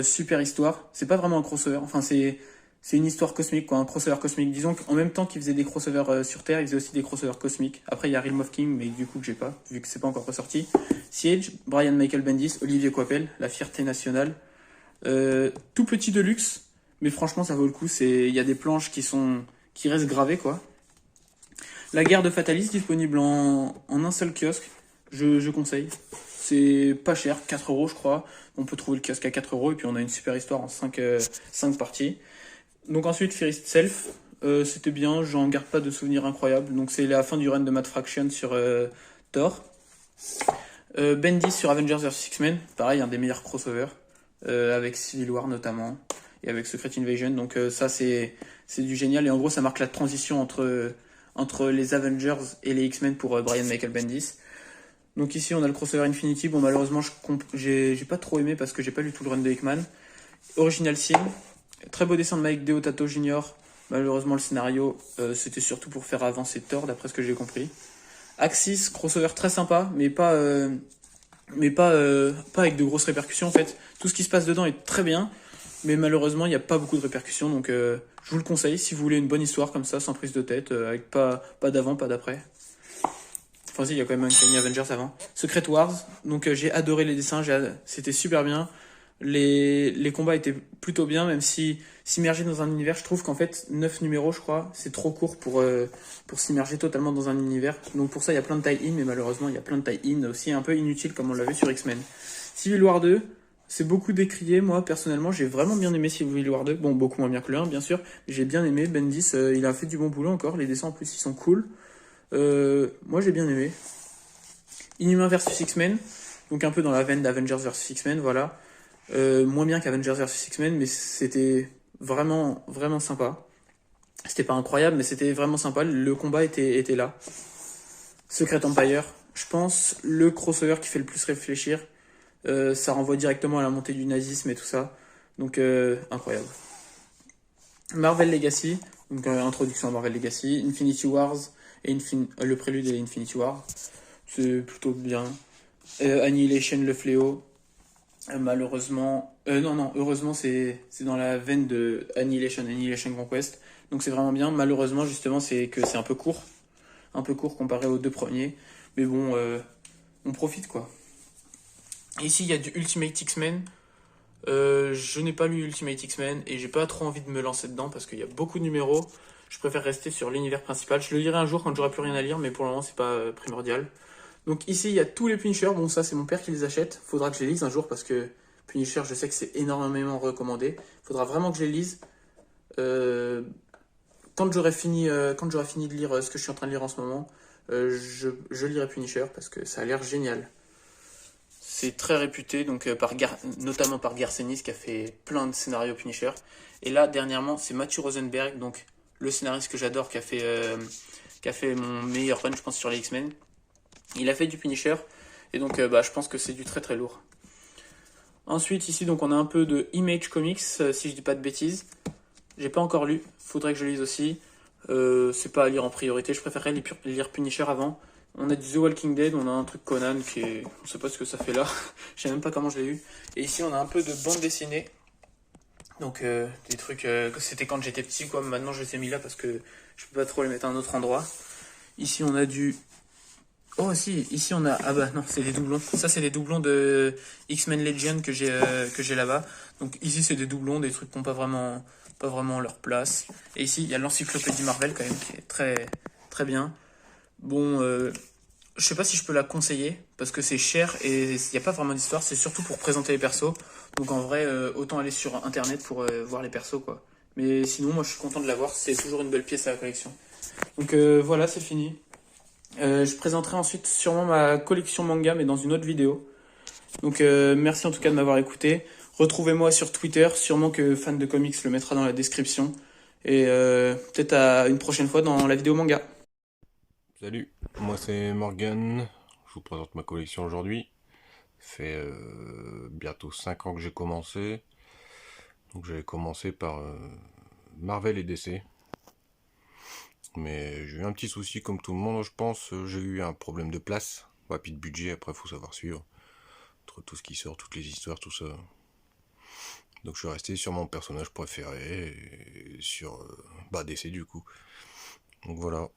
Super histoire. C'est pas vraiment un crossover. Enfin, c'est une histoire cosmique, quoi. Un crossover cosmique. Disons qu'en même temps qu'il faisait des crossovers sur Terre, il faisait aussi des crossovers cosmiques. Après, il y a Realm of King, mais du coup, que j'ai pas, vu que c'est pas encore ressorti. Siege, Brian Michael Bendis, Olivier Coipel, La fierté nationale. Tout petit de luxe, mais franchement ça vaut le coup. Il y a des planches qui restent gravées, quoi. La guerre de Fatalis, disponible en un seul kiosque, je conseille. C'est pas cher, 4 euros je crois. On peut trouver le kiosque à 4 euros et puis on a une super histoire en 5 parties. Donc ensuite Fear Itself, c'était bien, j'en garde pas de souvenirs incroyables. Donc c'est la fin du run de Matt Fraction sur Thor. Bendis sur Avengers vs X-Men, pareil, un des meilleurs crossovers. Avec Civil War notamment et avec Secret Invasion, donc ça c'est du génial et en gros ça marque la transition entre les Avengers et les X-Men pour Brian Michael Bendis. Donc ici on a le crossover Infinity. Bon, malheureusement j'ai pas trop aimé parce que j'ai pas lu tout le run de Hickman. Original Sin, très beau dessin de Mike Deodato Jr. Malheureusement le scénario c'était surtout pour faire avancer Thor d'après ce que j'ai compris. Axis, crossover très sympa mais pas avec de grosses répercussions en fait. Tout ce qui se passe dedans est très bien, mais malheureusement il n'y a pas beaucoup de répercussions, donc je vous le conseille si vous voulez une bonne histoire comme ça, sans prise de tête, avec pas d'avant, pas d'après. Enfin si, il y a quand même un Avengers avant. Secret Wars, donc j'ai adoré les dessins, c'était super bien. Les combats étaient plutôt bien, même si s'immerger dans un univers, je trouve qu'en fait 9 numéros je crois, c'est trop court pour s'immerger totalement dans un univers. Donc pour ça il y a plein de tie-in, mais malheureusement il y a plein de tie-in aussi un peu inutiles comme on l'a vu sur X-Men. Civil War 2, c'est beaucoup décrié, moi personnellement j'ai vraiment bien aimé Civil War 2, bon beaucoup moins bien que le 1 bien sûr, mais j'ai bien aimé, Bendis il a fait du bon boulot encore, les dessins en plus ils sont cool. Moi j'ai bien aimé. Inhumain vs X-Men, donc un peu dans la veine d'Avengers vs X-Men, voilà. Moins bien qu'Avengers vs X-Men, mais c'était vraiment vraiment sympa. C'était pas incroyable, mais c'était vraiment sympa. Le combat était là. Secret Empire, je pense le crossover qui fait le plus réfléchir. Ça renvoie directement à la montée du nazisme et tout ça. Donc incroyable. Marvel Legacy, donc introduction à Marvel Legacy, Infinity Wars et le prélude et Infinity War. C'est plutôt bien. Annihilation, le fléau. Malheureusement, heureusement c'est dans la veine de Annihilation Conquest, donc c'est vraiment bien. Malheureusement justement c'est que c'est un peu court comparé aux deux premiers, mais bon on profite quoi. Ici, il y a du Ultimate X-Men. Je n'ai pas lu Ultimate X-Men et j'ai pas trop envie de me lancer dedans parce qu'il y a beaucoup de numéros. Je préfère rester sur l'univers principal. Je le lirai un jour quand j'aurai plus rien à lire, mais pour le moment, c'est pas primordial. Donc ici, il y a tous les Punisher. Bon, ça, c'est mon père qui les achète. Faudra que je les lise un jour parce que Punisher, je sais que c'est énormément recommandé. Faudra vraiment que je les lise. Euh, quand j'aurai fini de lire ce que je suis en train de lire en ce moment, je lirai Punisher parce que ça a l'air génial. C'est très réputé, donc notamment par Garcenis qui a fait plein de scénarios Punisher. Et là, dernièrement, c'est Matthew Rosenberg, donc le scénariste que j'adore, qui a fait mon meilleur run, je pense, sur les X-Men. Il a fait du Punisher, et donc je pense que c'est du très très lourd. Ensuite, ici, donc on a un peu de Image Comics, si je dis pas de bêtises. J'ai pas encore lu, faudrait que je lise aussi. C'est pas à lire en priorité, je préférerais lire Punisher avant. On a du The Walking Dead, on a un truc Conan qui est... On sait pas ce que ça fait là, je sais même pas comment je l'ai eu. Et ici on a un peu de bande dessinée. Donc des trucs que c'était quand j'étais petit quoi, maintenant je les ai mis là parce que je peux pas trop les mettre à un autre endroit. Ici on a du... Oh si, ici on a... Ah bah non, c'est des doublons. Ça c'est des doublons de X-Men Legion que j'ai là-bas. Donc ici c'est des doublons, des trucs qui n'ont pas vraiment leur place. Et ici il y a l'encyclopédie Marvel quand même qui est très très bien. Bon, je sais pas si je peux la conseiller parce que c'est cher et il n'y a pas vraiment d'histoire. C'est surtout pour présenter les persos. Donc en vrai, autant aller sur internet pour voir les persos quoi. Mais sinon, moi je suis content de l'avoir. C'est toujours une belle pièce à la collection. Donc voilà, c'est fini. Je présenterai ensuite sûrement ma collection manga, mais dans une autre vidéo. Donc merci en tout cas de m'avoir écouté. Retrouvez-moi sur Twitter, sûrement que Fan de Comics le mettra dans la description. Et peut-être à une prochaine fois dans la vidéo manga. Salut, moi c'est Morgan, je vous présente ma collection aujourd'hui. Ça fait bientôt 5 ans que j'ai commencé. Donc j'avais commencé par Marvel et DC. Mais j'ai eu un petit souci comme tout le monde je pense, j'ai eu un problème de place, puis de budget, après faut savoir suivre. Entre tout ce qui sort, toutes les histoires, tout ça. Donc je suis resté sur mon personnage préféré, et sur DC du coup. Donc voilà.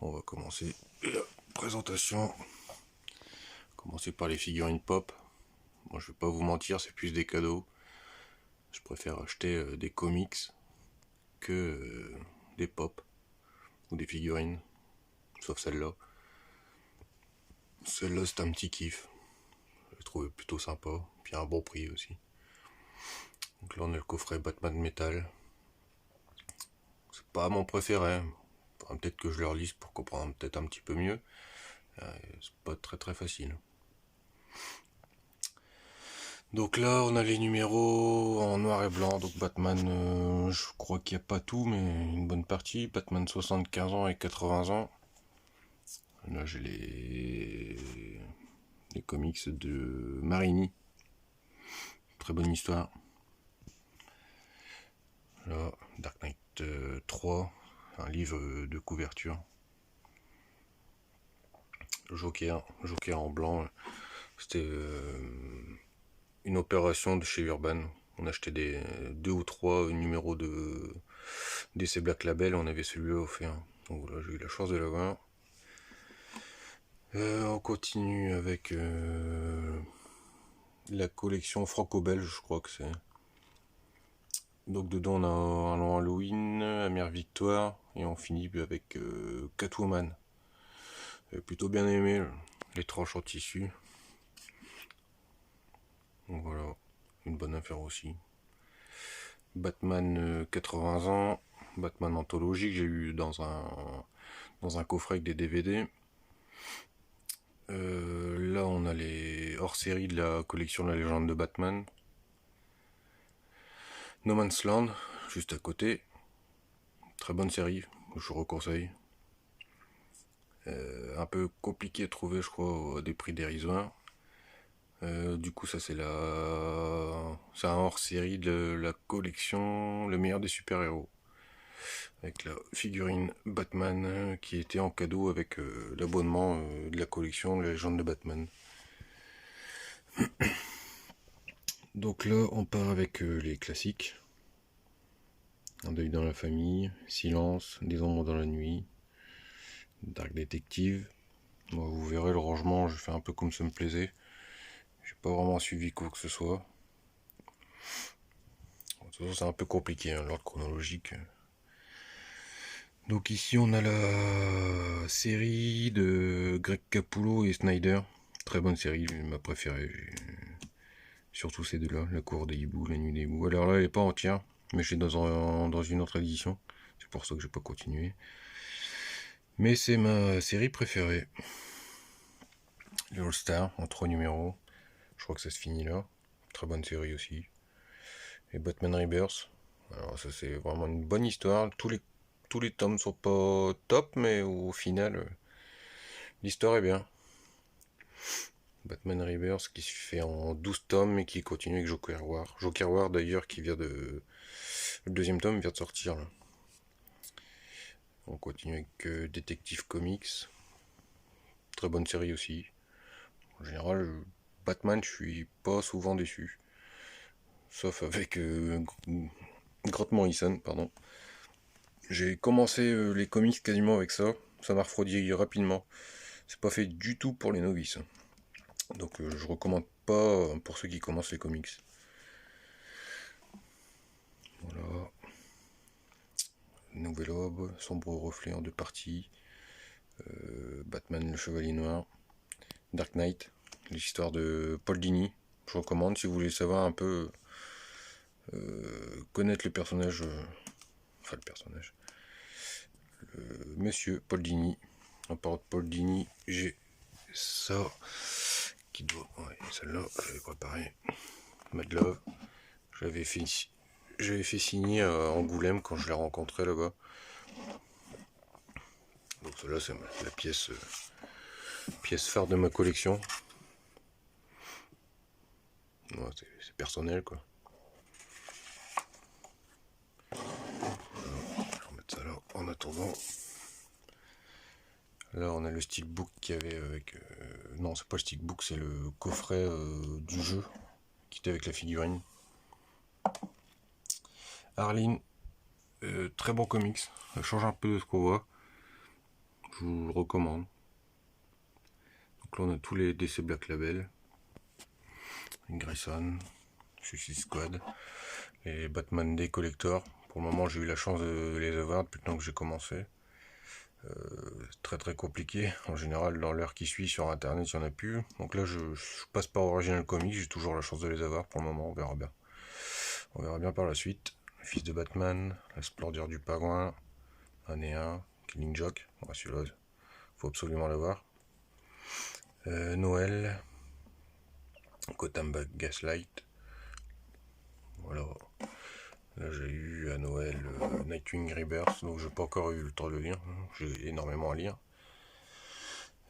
On va commencer la présentation. Commencer par les figurines pop. Moi je vais pas vous mentir, c'est plus des cadeaux. Je préfère acheter des comics que des pop ou des figurines. Sauf celle-là. Celle-là c'est un petit kiff. Je l'ai trouvé plutôt sympa. Puis à un bon prix aussi. Donc là on a le coffret Batman Metal. C'est pas mon préféré. Faudra peut-être que je le relise pour comprendre peut-être un petit peu mieux. C'est pas très très facile. Donc là, on a les numéros en noir et blanc. Donc Batman, je crois qu'il n'y a pas tout, mais une bonne partie. Batman 75 ans et 80 ans. Là, j'ai les comics de Marini. Très bonne histoire. Là, Dark Knight 3, un livre de couverture. Joker en blanc. C'était une opération de chez Urban. On achetait deux ou trois numéros de DC Black Label, on avait celui-là offert. Donc voilà, j'ai eu la chance de l'avoir. On continue avec la collection franco-belge, je crois que c'est. Donc dedans on a un long Halloween, Amère Victoire, et on finit avec Catwoman. J'ai plutôt bien aimé les tranches en tissu. Donc voilà, une bonne affaire aussi. Batman 80 ans, Batman anthologie que j'ai eu dans un coffret avec des DVD. Là on a les hors-série de la collection de la légende de Batman. No Man's Land, juste à côté. Très bonne série, je vous conseille. Un peu compliqué à trouver je crois à des prix dérisoires. Du coup ça c'est un hors-série de la collection Le meilleur des super-héros. Avec la figurine Batman qui était en cadeau avec l'abonnement de la collection La légende de Batman. Donc là on part avec les classiques. Un deuil dans la famille, Silence, Des ombres dans la nuit, Dark Detective, Bon, vous verrez le rangement, je fais un peu comme ça me plaisait. J'ai pas vraiment suivi quoi que ce soit. De toute façon, c'est un peu compliqué, hein, l'ordre chronologique. Donc ici on a la série de Greg Capullo et Snyder. Très bonne série, ma préférée. Surtout ces deux-là, La Cour des hiboux, La Nuit des hiboux. Alors là elle est pas entière, mais je l'ai dans une autre édition. C'est pour ça que j'ai pas continué. Mais c'est ma série préférée. Les All-Star en 3 numéros. Je crois que ça se finit là. Très bonne série aussi. Et Batman Rebirth. Alors ça c'est vraiment une bonne histoire. Tous les tomes sont pas top, mais au final, l'histoire est bien. Batman Rebirth qui se fait en 12 tomes et qui continue avec Joker War. Joker War d'ailleurs qui vient de... Le deuxième tome vient de sortir là. On continue avec Detective Comics. Très bonne série aussi. En général, Batman, je suis pas souvent déçu. Sauf avec Grant Morrison, pardon. J'ai commencé les comics quasiment avec ça. Ça m'a refroidi rapidement. C'est pas fait du tout pour les novices. Donc je recommande pas pour ceux qui commencent les comics. Voilà. Nouvel Aube, Sombre Reflet en 2 parties. Batman le Chevalier Noir. Dark Knight, l'histoire de Paul Dini. Je recommande si vous voulez savoir un peu connaître le personnage. Enfin le personnage. Monsieur Paul Dini. En parlant de Paul Dini, j'ai ça qui doit. Ouais, celle-là, j'avais préparé. Mad Love. J'avais fait signer à Angoulême quand je l'ai rencontré là-bas. Donc celle-là, c'est la pièce phare de ma collection. Ouais, c'est personnel quoi. Alors, je vais remettre ça là en attendant. Là, on a le steelbook qu'il y avait avec. Non, c'est pas le steelbook, c'est le coffret du jeu qui était avec la figurine. Arline, très bon comics. Ça change un peu de ce qu'on voit. Je vous le recommande. Donc là, on a tous les DC Black Label. Grayson, Suicide Squad, les Batman Day Collector. Pour le moment, j'ai eu la chance de les avoir depuis le temps que j'ai commencé. Très très compliqué. En général, dans l'heure qui suit sur internet, il n'y en a plus. Donc là, je passe par Original Comics. J'ai toujours la chance de les avoir. Pour le moment, on verra bien. On verra bien par la suite. Le fils de Batman, la splendeur du pingouin, Année 1, Killing Joke. Ouais, celui-là, faut absolument l'avoir. Noël, Gotham Gaslight. Voilà. Là j'ai eu à Noël Nightwing Rebirth, donc j'ai pas encore eu le temps de lire, j'ai énormément à lire.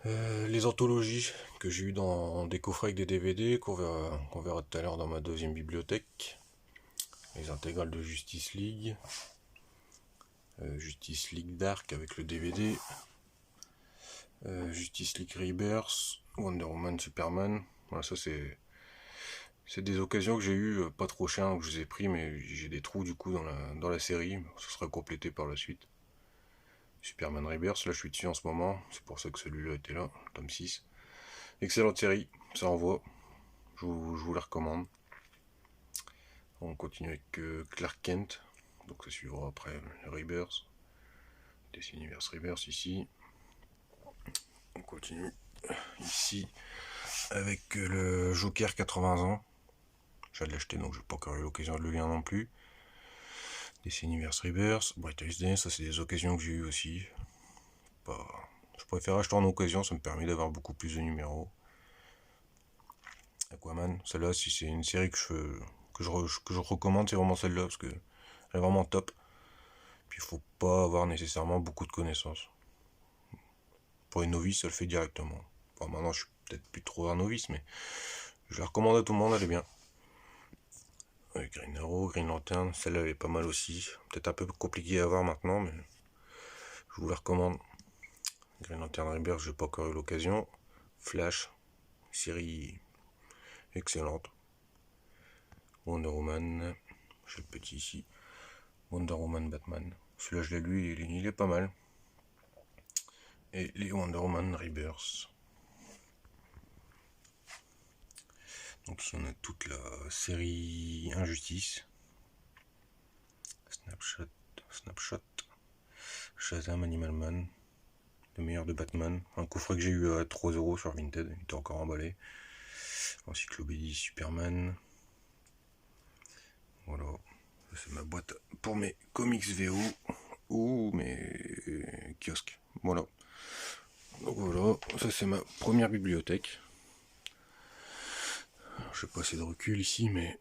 Les anthologies que j'ai eu dans des coffrets avec des DVD, qu'on verra tout à l'heure dans ma deuxième bibliothèque. Les intégrales de Justice League. Justice League Dark avec le DVD. Justice League Rebirth, Wonder Woman, Superman. Voilà, ça c'est des occasions que j'ai eues, pas trop chères, donc je les ai pris, mais j'ai des trous du coup dans la série. Ça sera complété par la suite. Superman Rebirth, là je suis dessus en ce moment. C'est pour ça que celui-là était là, tome 6. Excellente série, ça envoie. Je vous la recommande. On continue avec Clark Kent. Donc ça suivra après le Rebirth. DC Universe Rebirth ici. On continue ici avec le Joker 80 ans. Je viens de l'acheter donc j'ai pas encore eu l'occasion de le lire non plus. DC Universe Rebirth, Brightest Day, ça c'est des occasions que j'ai eu aussi. Je préfère acheter en occasion, ça me permet d'avoir beaucoup plus de numéros. Aquaman, celle-là si c'est une série que je recommande, c'est vraiment celle-là parce que elle est vraiment top. Puis il faut pas avoir nécessairement beaucoup de connaissances. Pour une novice, ça le fait directement. Bon, maintenant je suis peut-être plus trop un novice, mais je la recommande à tout le monde, elle est bien. Green Arrow, Green Lantern, celle-là elle est pas mal aussi. Peut-être un peu compliqué à avoir maintenant, mais je vous la recommande. Green Lantern Rebirth, j'ai pas encore eu l'occasion. Flash, série excellente. Wonder Woman, j'ai le petit ici. Wonder Woman Batman. Celui-là je l'ai lu, il est pas mal. Et les Wonder Woman Rebirth. Donc ici on a toute la série Injustice, Snapshot, Shazam, Animal Man, le meilleur de Batman, un coffret que j'ai eu à 3€ sur Vinted, il était encore emballé. Encyclopédie Superman. Voilà, c'est ma boîte pour mes comics VO ou mes kiosques. Voilà. Donc voilà, ça c'est ma première bibliothèque. Alors, je n'ai pas assez de recul ici, mais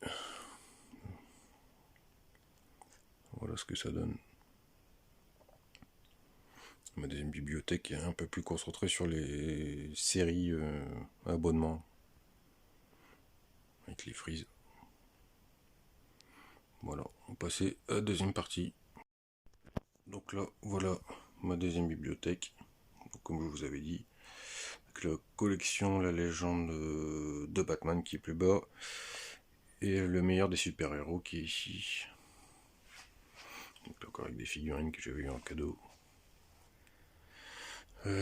voilà ce que ça donne. Ma deuxième bibliothèque est un peu plus concentrée sur les séries abonnements avec les frises. Voilà, on va passer à la deuxième partie. Donc là, voilà ma deuxième bibliothèque. Donc, comme je vous avais dit, avec la collection La Légende de Batman qui est plus bas et le meilleur des super-héros qui est ici. Donc encore avec des figurines que j'avais eu en cadeau.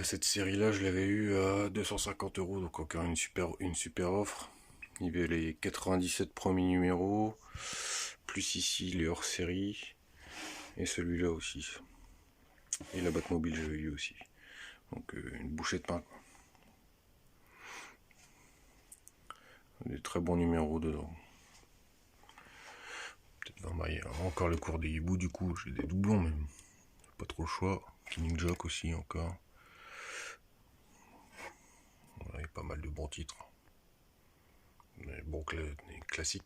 Cette série-là, je l'avais eu à 250€, donc encore une super offre. Il y avait les 97 premiers numéros, plus ici les hors-série, et celui-là aussi. Et la Batmobile, j'avais eu aussi. Donc une bouchée de pain. Des très bons numéros dedans. Peut-être dans encore le cours des hiboux, du coup, j'ai des doublons, mais pas trop le choix. Killing Joke aussi, encore. Voilà, il y a pas mal de bons titres. Mais bon, les classiques.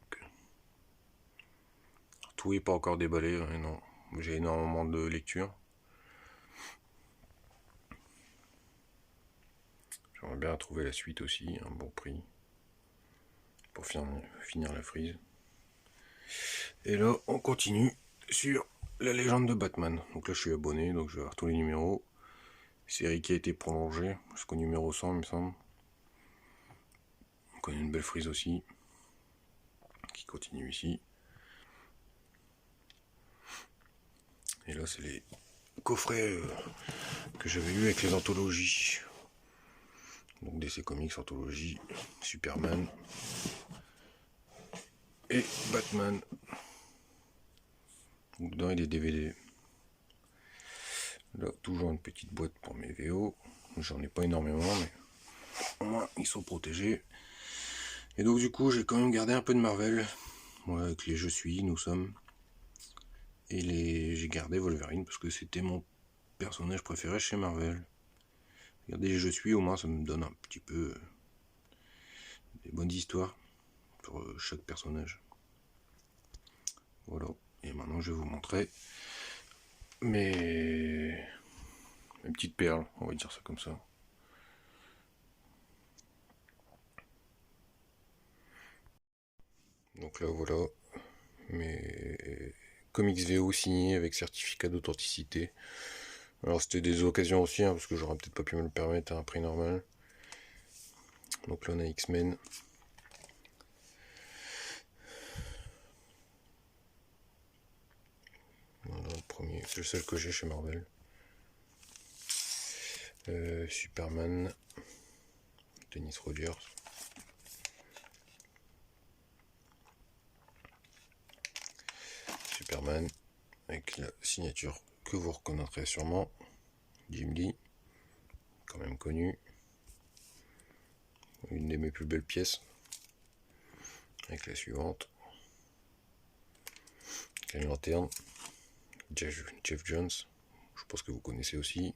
Tout n'est pas encore déballé, hein, non. J'ai énormément de lectures. J'aimerais bien trouver la suite aussi, un bon prix. Pour finir la frise. Et là, on continue sur La Légende de Batman. Donc là, je suis abonné, donc je vais avoir tous les numéros. Série qui a été prolongée jusqu'au numéro 100, il me semble. Donc on a une belle frise aussi, qui continue ici. Et là, c'est les coffrets que j'avais eu avec les anthologies. Donc DC Comics, anthologie, Superman et Batman. Donc dedans, il y a des DVD. Là, toujours une petite boîte pour mes VO. J'en ai pas énormément, mais au moins, ils sont protégés. Et donc, du coup, j'ai quand même gardé un peu de Marvel. Voilà, avec les Je suis, nous sommes. Et j'ai gardé Wolverine parce que c'était mon personnage préféré chez Marvel. Regardez les Je suis, au moins, ça me donne un petit peu des bonnes histoires pour chaque personnage. Voilà. Et maintenant, je vais vous montrer mes petites perles, on va dire ça comme ça. Donc là, voilà mes comics VO signés avec certificat d'authenticité. Alors c'était des occasions aussi, hein, parce que j'aurais peut-être pas pu me le permettre à un prix normal. Donc là on a X-Men. Voilà, le premier, c'est le seul que j'ai chez Marvel. Superman, Dennis Rogers. Superman, avec la signature que vous reconnaîtrez sûrement. Jim Lee, quand même connu. Une de mes plus belles pièces. Avec la suivante. Green Lantern. Jeff Jones. Je pense que vous connaissez aussi.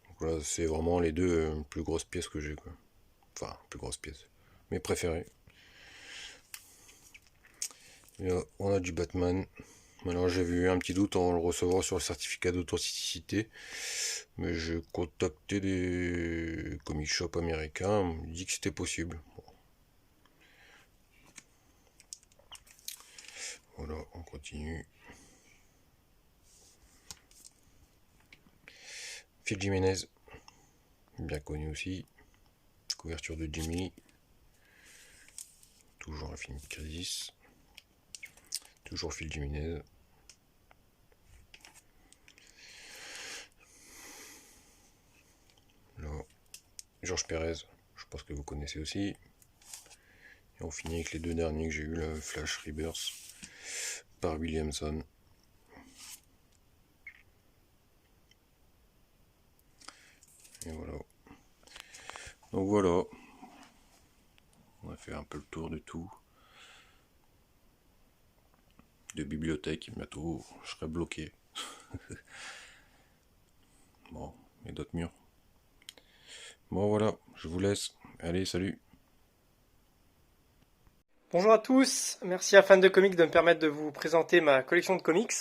Donc voilà, c'est vraiment les deux plus grosses pièces que j'ai, quoi. Enfin, plus grosses pièces. Mes préférées. Et là, on a du Batman. Alors j'avais eu un petit doute en le recevant sur le certificat d'authenticité, mais j'ai contacté des comic shops américains, on me dit que c'était possible. Bon. Voilà, on continue. Phil Jiménez, bien connu aussi. Couverture de Jimmy. Toujours Infinite Crisis. Toujours Phil Jiménez. Là, Georges Pérez, je pense que vous connaissez aussi. Et on finit avec les 2 derniers que j'ai eu, le Flash Rebirth par Williamson. Et voilà. Donc voilà. On a fait un peu le tour de tout. De bibliothèque, bientôt je serai bloqué. Bon, et d'autres murs. Bon voilà, je vous laisse. Allez, salut. Bonjour à tous, merci à Fan de Comics de me permettre de vous présenter ma collection de comics.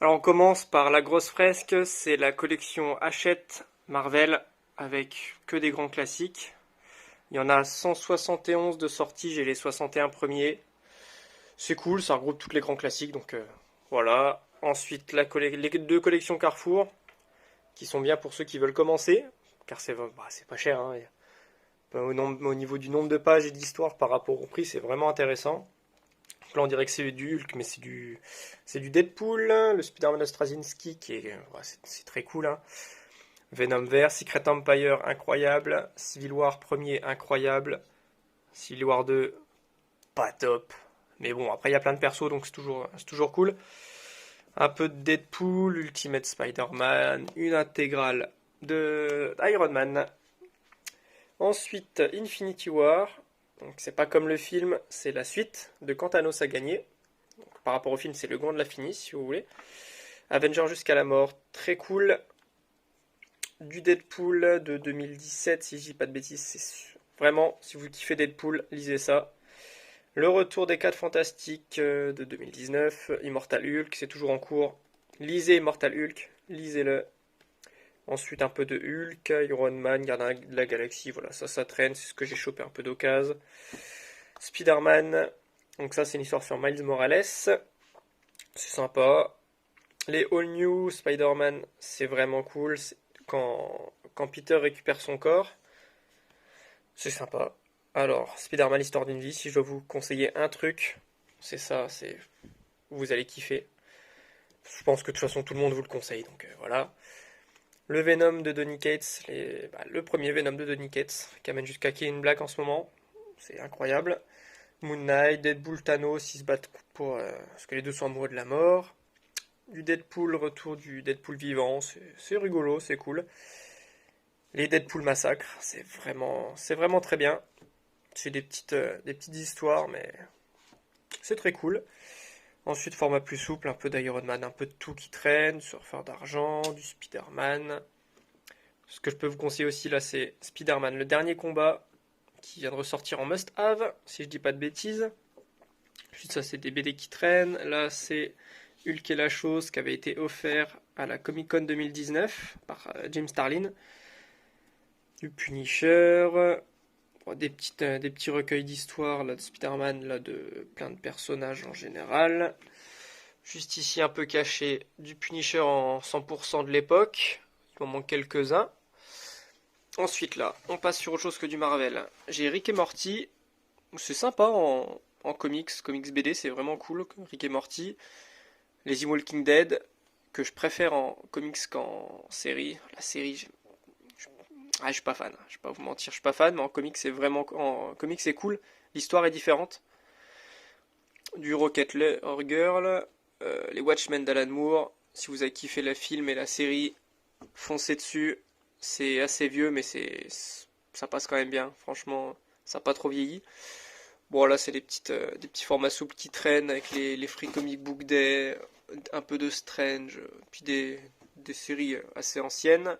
Alors on commence par la grosse fresque, c'est la collection Hachette Marvel avec que des grands classiques. Il y en a 171 de sortie, j'ai les 61 premiers. C'est cool, ça regroupe tous les grands classiques, donc voilà. Ensuite les 2 collections Carrefour, qui sont bien pour ceux qui veulent commencer, car c'est pas cher, hein. Au niveau du nombre de pages et d'histoire par rapport au prix, c'est vraiment intéressant. Donc là, on dirait que c'est du Hulk, mais c'est du Deadpool, le Spider-Man de Straczynski, c'est très cool, hein. Venom vert, Secret Empire, incroyable. Civil War premier, incroyable. Civil War 2, pas top. Mais bon, après, il y a plein de persos, donc c'est toujours cool. Un peu de Deadpool, Ultimate Spider-Man, une intégrale de Iron Man. Ensuite, Infinity War. Donc, c'est pas comme le film, c'est la suite de Quand Thanos a gagné. Donc, par rapport au film, c'est le gant de la finie, si vous voulez. Avengers jusqu'à la mort, très cool. Du Deadpool de 2017, si je dis pas de bêtises, c'est vraiment, si vous kiffez Deadpool, lisez ça. Le retour des 4 Fantastiques de 2019, Immortal Hulk, c'est toujours en cours. Lisez Immortal Hulk, lisez-le. Ensuite un peu de Hulk, Iron Man, Gardien de la Galaxie, voilà, ça traîne, c'est ce que j'ai chopé un peu d'occasion. Spider-Man, donc ça c'est une histoire sur Miles Morales, c'est sympa. Les All New Spider-Man, c'est vraiment cool, quand Peter récupère son corps, c'est sympa. Alors, Spider-Man, l'histoire d'une vie, si je dois vous conseiller un truc, c'est ça, vous allez kiffer. Je pense que de toute façon tout le monde vous le conseille, donc voilà. Le Venom de Donny Cates, le premier Venom de Donny Cates, qui amène jusqu'à Kane Black en ce moment, c'est incroyable. Moon Knight, Deadpool, Thanos, ils se battent parce que les deux sont amoureux de la mort. Du Deadpool, retour du Deadpool vivant, c'est rigolo, c'est cool. Les Deadpool massacres, c'est vraiment très bien. C'est des petites histoires, mais c'est très cool. Ensuite, format plus souple, un peu d'Iron Man, un peu de tout qui traîne, Surfeur d'argent, du Spider-Man. Ce que je peux vous conseiller aussi là, c'est Spider-Man, le dernier combat, qui vient de ressortir en must-have, si je dis pas de bêtises. Ensuite, ça, c'est des BD qui traînent. Là, c'est Hulk et la chose, qui avait été offert à la Comic-Con 2019 par James Starlin. Du Punisher. Des petits recueils d'histoires là, de Spider-Man, là, de plein de personnages en général. Juste ici un peu caché du Punisher en 100% de l'époque. Il m'en manque quelques-uns. Ensuite là, on passe sur autre chose que du Marvel. J'ai Rick et Morty. C'est sympa en comics BD, c'est vraiment cool. Rick et Morty. Les The Walking Dead, que je préfère en comics qu'en série. La série, je suis pas fan, je vais pas vous mentir, je suis pas fan, mais en comics c'est cool, l'histoire est différente. Du Rocket Girl, les Watchmen d'Alan Moore, si vous avez kiffé le film et la série, foncez dessus, c'est assez vieux mais ça passe quand même bien, franchement, ça n'a pas trop vieilli. Bon là c'est des petits formats souples qui traînent avec les Free Comic Book Day, un peu de Strange, puis des séries assez anciennes.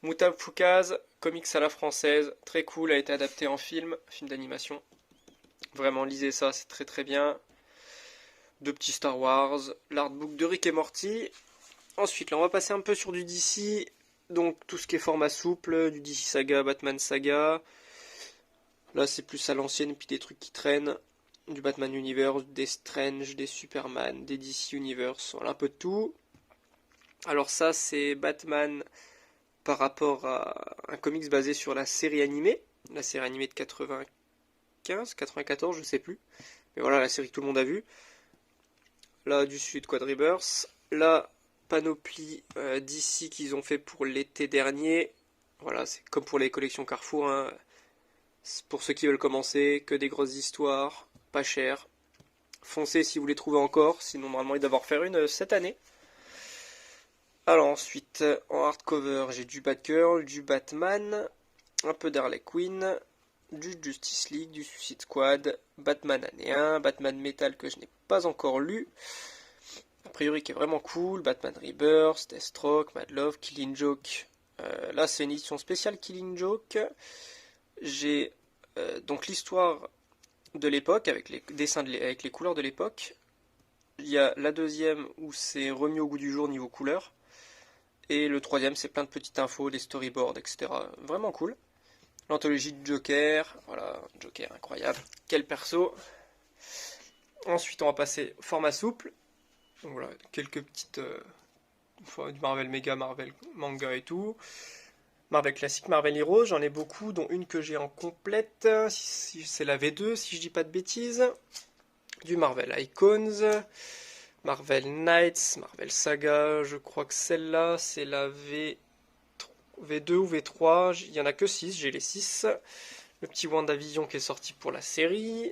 Moutab Foukaz, comics à la française, très cool, a été adapté en film d'animation. Vraiment, lisez ça, c'est très très bien. 2 petits Star Wars, l'artbook de Rick et Morty. Ensuite, là, on va passer un peu sur du DC. Donc, tout ce qui est format souple, du DC Saga, Batman Saga. Là, c'est plus à l'ancienne, puis des trucs qui traînent. Du Batman Universe, des Strange, des Superman, des DC Universe, voilà, un peu de tout. Alors ça, c'est Batman par rapport à un comics basé sur la série animée de 95, 94, je sais plus. Mais voilà, la série que tout le monde a vue. Là, du Sud Quadriverse. Là, panoplie DC qu'ils ont fait pour l'été dernier. Voilà, c'est comme pour les collections Carrefour, hein. Pour ceux qui veulent commencer, que des grosses histoires, pas cher. Foncez si vous les trouvez encore, sinon normalement il doit en faire une cette année. Alors ensuite, en hardcover, j'ai du Batgirl, du Batman, un peu d'Harley Quinn, du Justice League, du Suicide Squad, Batman année 1, Batman Metal que je n'ai pas encore lu, a priori qui est vraiment cool, Batman Rebirth, Deathstroke, Mad Love, Killing Joke. Là c'est une édition spéciale Killing Joke. J'ai donc l'histoire de l'époque avec les dessins avec les couleurs de l'époque. Il y a la deuxième où c'est remis au goût du jour niveau couleur. Et le troisième c'est plein de petites infos, des storyboards, etc. Vraiment cool. L'anthologie de Joker, voilà, Joker incroyable. Quel perso. Ensuite on va passer au format souple. Donc voilà, quelques petites du Marvel Mega, Marvel Manga et tout. Marvel classique, Marvel Heroes, j'en ai beaucoup, dont une que j'ai en complète, c'est la V2 si je dis pas de bêtises. Du Marvel Icons, Marvel Knights, Marvel Saga, je crois que celle-là c'est la V2 ou V3, il y en a que 6, j'ai les 6. Le petit WandaVision qui est sorti pour la série.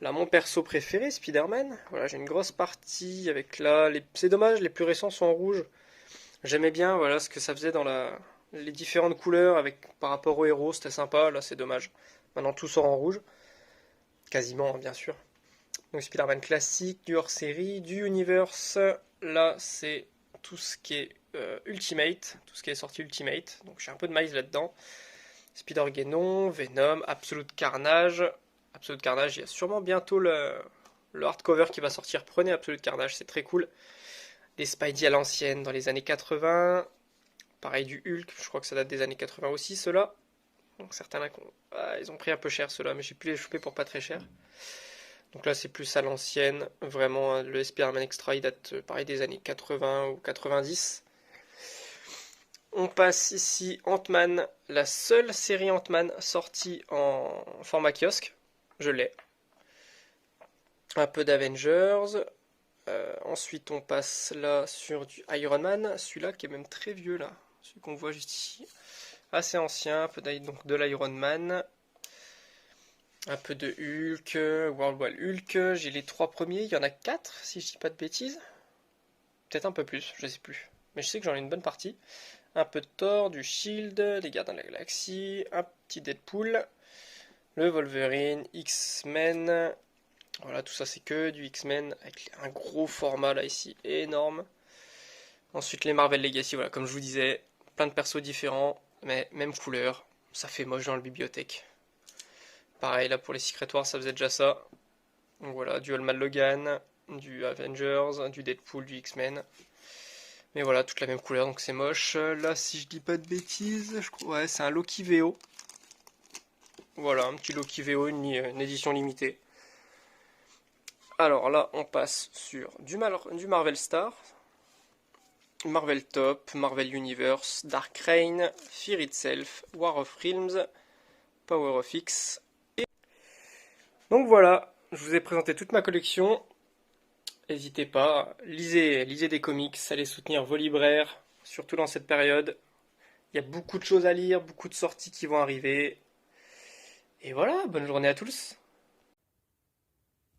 Là mon perso préféré, Spider-Man, voilà j'ai une grosse partie avec là, c'est dommage, les plus récents sont en rouge. J'aimais bien voilà ce que ça faisait dans les différentes couleurs par rapport aux héros, c'était sympa, là c'est dommage. Maintenant tout sort en rouge, quasiment bien sûr. Donc Spider-Man classique, du hors-série, du Universe, là c'est tout ce qui est Ultimate, tout ce qui est sorti Ultimate, donc j'ai un peu de maïs là-dedans. Spider-Geddon, Venom, Absolute Carnage, il y a sûrement bientôt le hardcover qui va sortir, prenez Absolute Carnage, c'est très cool. Des Spidey à l'ancienne dans les années 80, pareil du Hulk, je crois que ça date des années 80 aussi, ceux-là. Donc certains là, ils ont pris un peu cher ceux-là, mais j'ai pu les choper pour pas très cher. Donc là c'est plus à l'ancienne, vraiment le Spider-Man Extra il date pareil des années 80 ou 90. On passe ici Ant-Man, la seule série Ant-Man sortie en format kiosque, je l'ai. Un peu d'Avengers. Ensuite on passe là sur du Iron Man, celui-là qui est même très vieux là, celui qu'on voit juste ici. Assez ancien, un peu donc de l'Iron Man. Un peu de Hulk, World War Hulk, j'ai les 3 premiers, il y en a 4 si je dis pas de bêtises. Peut-être un peu plus, je sais plus. Mais je sais que j'en ai une bonne partie. Un peu de Thor, du Shield, des Gardiens de la Galaxie, un petit Deadpool, le Wolverine, X-Men. Voilà, tout ça c'est que du X-Men avec un gros format là ici, énorme. Ensuite les Marvel Legacy, voilà, comme je vous disais, plein de persos différents, mais même couleur. Ça fait moche dans la bibliothèque. Pareil là pour les Secret Wars, ça faisait déjà ça. Donc voilà, du Hulk Logan, du Avengers, du Deadpool, du X-Men. Mais voilà, toute la même couleur, donc c'est moche. Là, si je dis pas de bêtises, je crois, ouais, c'est un Loki VO. Voilà, un petit Loki VO, une édition limitée. Alors là, on passe sur du Marvel Star, Marvel Top, Marvel Universe, Dark Reign, Fear Itself, War of Realms, Power of X. Donc voilà, je vous ai présenté toute ma collection. N'hésitez pas, lisez des comics, allez soutenir vos libraires, surtout dans cette période. Il y a beaucoup de choses à lire, beaucoup de sorties qui vont arriver. Et voilà, bonne journée à tous.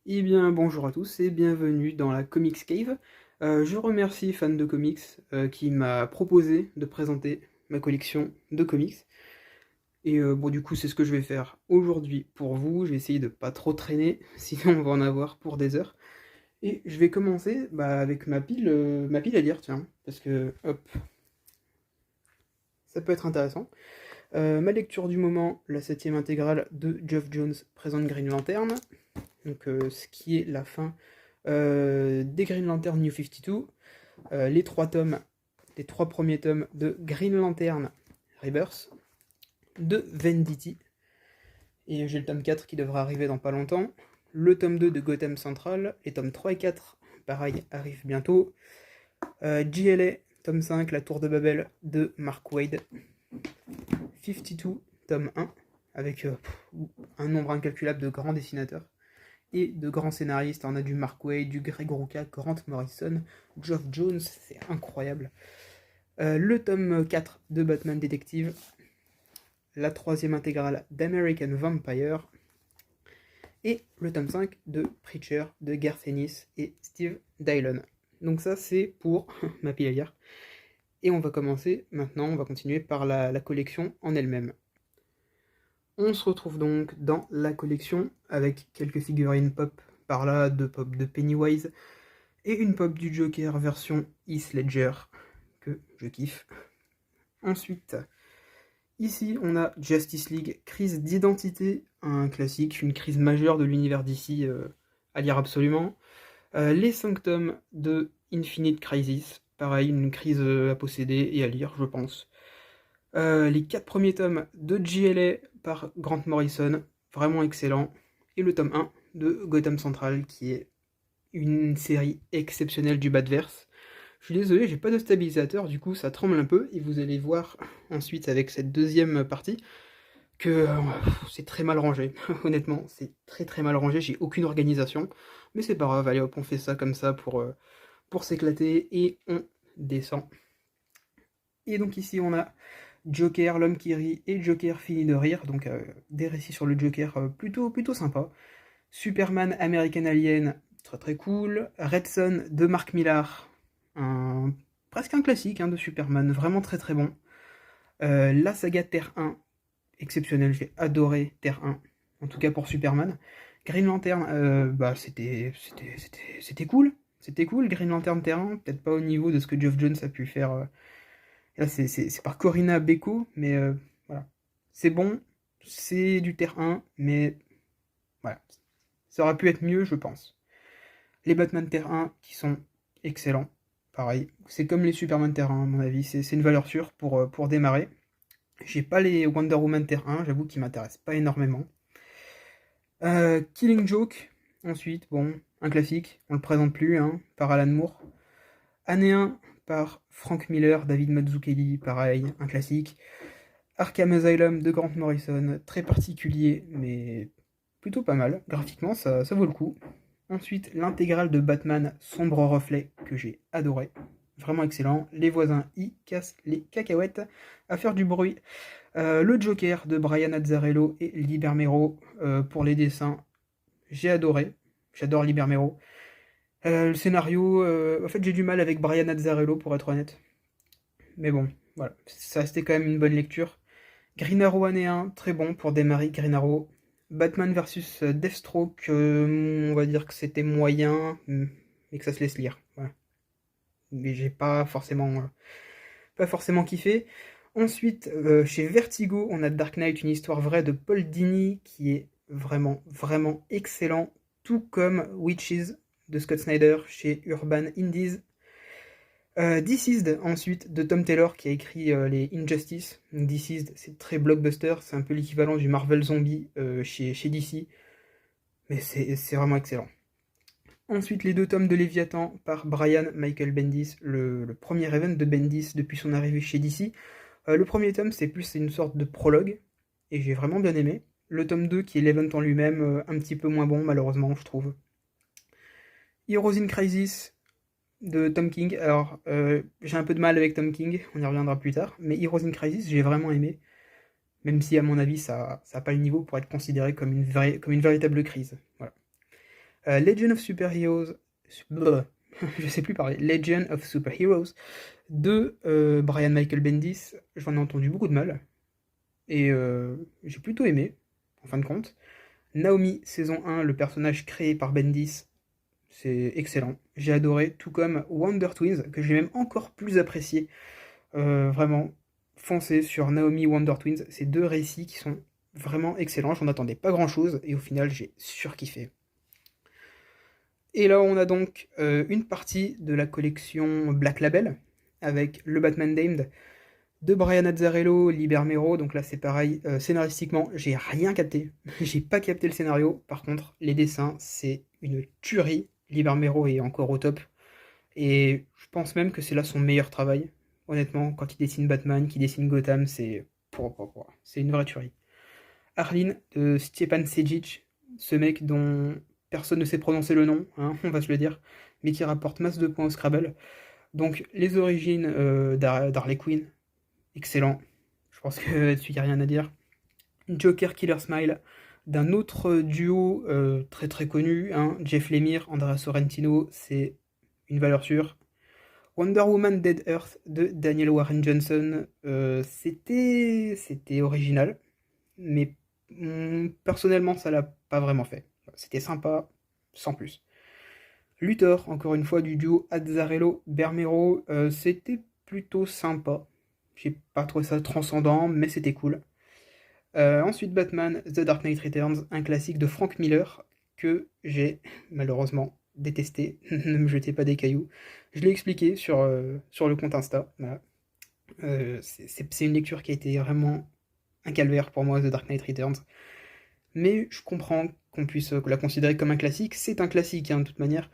Eh bien, bonjour à tous et bienvenue dans la Comics Cave. Je remercie Fan de Comics qui m'a proposé de présenter ma collection de comics. Et bon, du coup, c'est ce que je vais faire aujourd'hui pour vous. Je vais essayer de pas trop traîner, sinon on va en avoir pour des heures. Et je vais commencer avec ma pile à lire, tiens, parce que, hop, ça peut être intéressant. Ma lecture du moment, la 7ème intégrale de Geoff Johns présente Green Lantern, donc ce qui est la fin des Green Lantern New 52, les 3 premiers tomes de Green Lantern Rebirth, de Venditti, et j'ai le tome 4 qui devrait arriver dans pas longtemps. Le tome 2 de Gotham Central, les tomes 3 et 4, pareil, arrivent bientôt. JLA, tome 5, La Tour de Babel, de Mark Waid. 52, tome 1, avec un nombre incalculable de grands dessinateurs et de grands scénaristes. On a du Mark Waid, du Greg Rucka, Grant Morrison, Geoff Johns, c'est incroyable. Le tome 4 de Batman Detective. la 3e intégrale d'American Vampire et le tome 5 de Preacher de Garth Ennis et Steve Dillon. Donc ça c'est pour ma pile à lire. Et on va commencer maintenant, on va continuer par la collection en elle-même. On se retrouve donc dans la collection avec quelques figurines pop par là, 2 pop de Pennywise et une pop du Joker version Heath Ledger que je kiffe. Ensuite, ici on a Justice League, crise d'identité, un classique, une crise majeure de l'univers DC à lire absolument. Les 5 tomes de Infinite Crisis, pareil, une crise à posséder et à lire, je pense. Les 4 premiers tomes de GLA par Grant Morrison, vraiment excellent. Et le tome 1 de Gotham Central, qui est une série exceptionnelle du Batverse. Je suis désolé, j'ai pas de stabilisateur, du coup ça tremble un peu, et vous allez voir ensuite avec cette deuxième partie que c'est très mal rangé. Honnêtement, c'est très très mal rangé, j'ai aucune organisation, mais c'est pas grave, allez hop, on fait ça comme ça pour s'éclater, et on descend. Et donc ici on a Joker, l'homme qui rit, et Joker fini de rire, donc des récits sur le Joker plutôt sympa. Superman American Alien, très très cool. Red Son de Mark Millar, presque un classique de Superman, vraiment très très bon. La saga Terre 1, exceptionnelle, j'ai adoré Terre 1, en tout cas pour Superman. Green Lantern, c'était cool, Green Lantern Terre 1, peut-être pas au niveau de ce que Geoff Johns a pu faire. Là c'est par Corinna Bechko, mais voilà. C'est bon, c'est du Terre 1, mais voilà. Ça aurait pu être mieux, je pense. Les Batman Terre 1 qui sont excellents, pareil. C'est comme les Superman Terre 1 à mon avis, c'est une valeur sûre pour démarrer. J'ai pas les Wonder Woman Terre 1, j'avoue qu'ils m'intéressent pas énormément. Killing Joke, ensuite, bon, un classique, on le présente plus, par Alan Moore. Année 1 par Frank Miller, David Mazzucchelli, pareil, un classique. Arkham Asylum de Grant Morrison, très particulier, mais plutôt pas mal. Graphiquement, ça vaut le coup. Ensuite, l'intégrale de Batman Sombre Reflet, que j'ai adoré. Vraiment excellent. Les voisins y cassent les cacahuètes à faire du bruit. Le Joker de Brian Azzarello et Libermero pour les dessins. J'ai adoré. J'adore Libermero. Le scénario, en fait, j'ai du mal avec Brian Azzarello, pour être honnête. Mais bon, voilà. Ça restait quand même une bonne lecture. Green Arrow année 1, très bon pour démarrer Green Arrow. Batman vs Deathstroke, on va dire que c'était moyen, mais que ça se laisse lire. Voilà. Mais j'ai pas forcément kiffé. Ensuite, chez Vertigo, on a Dark Knight, une histoire vraie de Paul Dini, qui est vraiment, vraiment excellent, tout comme Witches de Scott Snyder chez Urban Indies. Deceased, ensuite, de Tom Taylor, qui a écrit les Injustice. Donc, Deceased, c'est très blockbuster, c'est un peu l'équivalent du Marvel Zombie chez DC, mais c'est vraiment excellent. Ensuite, les 2 tomes de Léviathan par Brian Michael Bendis, le premier event de Bendis depuis son arrivée chez DC. Le premier tome, c'est une sorte de prologue, et j'ai vraiment bien aimé. Le tome 2, qui est l'event en lui-même, un petit peu moins bon, malheureusement, je trouve. Heroes in Crisis de Tom King. Alors, j'ai un peu de mal avec Tom King, on y reviendra plus tard, mais Heroes in Crisis, j'ai vraiment aimé, même si, à mon avis, ça n'a pas le niveau pour être considéré comme une véritable crise. Voilà. Legend of Superheroes, je sais plus parler, Legend of Superheroes de Brian Michael Bendis, j'en ai entendu beaucoup de mal, et j'ai plutôt aimé, en fin de compte. Naomi, saison 1, le personnage créé par Bendis, c'est excellent, j'ai adoré, tout comme Wonder Twins, que j'ai même encore plus apprécié. Vraiment, foncez sur Naomi Wonder Twins, ces 2 récits qui sont vraiment excellents, j'en attendais pas grand chose, et au final j'ai surkiffé. Et là on a donc une partie de la collection Black Label, avec le Batman Damned de Brian Azzarello, Libermero, donc là c'est pareil, scénaristiquement j'ai rien capté, j'ai pas capté le scénario, par contre les dessins c'est une tuerie, Libermero est encore au top, et je pense même que c'est là son meilleur travail, honnêtement, quand il dessine Batman, qu'il dessine Gotham, c'est une vraie tuerie. Arline de Stjepan Sejic, ce mec dont personne ne sait prononcer le nom, on va se le dire, mais qui rapporte masse de points au Scrabble. Donc les origines d'Harley Quinn, excellent. Je pense que là-dessus il n'y a rien à dire. Joker Killer Smile d'un autre duo très très connu, hein, Jeff Lemire, Andrea Sorrentino, c'est une valeur sûre. Wonder Woman Dead Earth de Daniel Warren Johnson, c'était original, mais personnellement ça l'a pas vraiment fait. C'était sympa, sans plus. Luthor, encore une fois du duo Azzarello Bermero, c'était plutôt sympa. J'ai pas trouvé ça transcendant, mais c'était cool. Ensuite Batman The Dark Knight Returns, un classique de Frank Miller que j'ai malheureusement détesté. Ne me jetez pas des cailloux. Je l'ai expliqué sur le compte Insta. Voilà. C'est une lecture qui a été vraiment un calvaire pour moi, The Dark Knight Returns. Mais je comprends qu'on puisse la considérer comme un classique. C'est un classique, hein, de toute manière.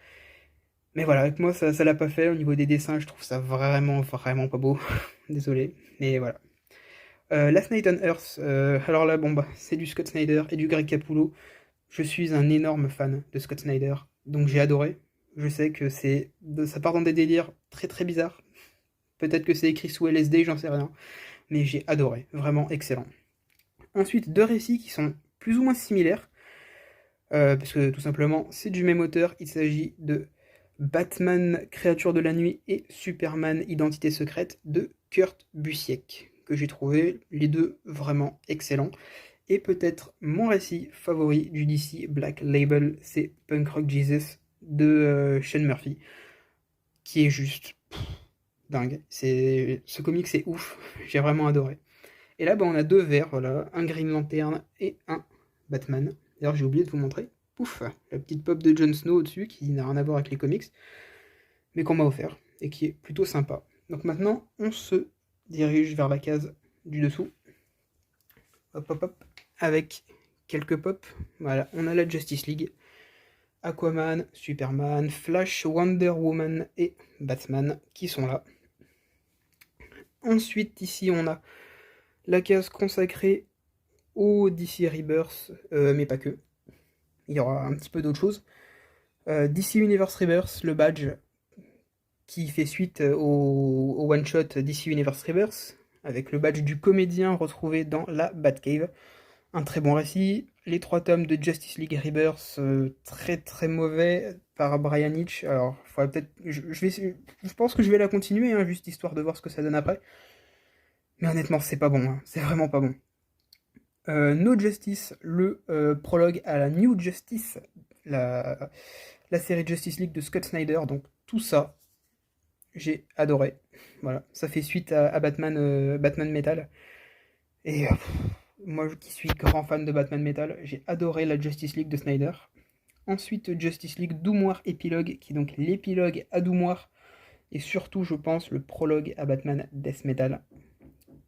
Mais voilà, avec moi, ça l'a pas fait. Au niveau des dessins, je trouve ça vraiment, vraiment pas beau. Désolé. Mais voilà. Last Night on Earth. Alors là, bon, bah, c'est du Scott Snyder et du Greg Capullo. Je suis un énorme fan de Scott Snyder. Donc j'ai adoré. Je sais que ça part dans des délires très très bizarres. Peut-être que c'est écrit sous LSD, j'en sais rien. Mais j'ai adoré. Vraiment excellent. Ensuite, deux récits qui sont plus ou moins similaires. Parce que tout simplement, c'est du même auteur. Il s'agit de Batman, Créature de la Nuit et Superman, Identité Secrète de Kurt Busiek, que j'ai trouvé les deux vraiment excellents. Et peut-être mon récit favori du DC Black Label, c'est Punk Rock Jesus de Sean Murphy, qui est juste dingue. Ce comic, c'est ouf, j'ai vraiment adoré. Et là, bah, on a deux vers, voilà, un Green Lantern et un Batman. D'ailleurs, j'ai oublié de vous montrer. Pouf, la petite pop de Jon Snow au-dessus, qui n'a rien à voir avec les comics, mais qu'on m'a offert, et qui est plutôt sympa. Donc maintenant, on se dirige vers la case du dessous. Hop, hop, hop. Avec quelques pops. Voilà, on a la Justice League. Aquaman, Superman, Flash, Wonder Woman et Batman qui sont là. Ensuite, ici, on a la case consacrée au DC Rebirth, mais pas que. Il y aura un petit peu d'autres choses. DC Universe Rebirth, le badge qui fait suite au one-shot DC Universe Rebirth, avec le badge du comédien retrouvé dans la Batcave. Un très bon récit. Les 3 tomes de Justice League Rebirth, très très mauvais, par Brian Hitch. Alors, faudrait peut-être. Je pense que je vais la continuer, hein, juste histoire de voir ce que ça donne après. Mais honnêtement, c'est pas bon, hein, c'est vraiment pas bon. No Justice, le prologue à la New Justice, la série Justice League de Scott Snyder, donc tout ça, j'ai adoré. Voilà, ça fait suite à Batman, Batman Metal. Et moi qui suis grand fan de Batman Metal, j'ai adoré la Justice League de Snyder. Ensuite, Justice League Doomoir Épilogue, qui est donc l'épilogue à Doomoir, et surtout, je pense, le prologue à Batman Death Metal,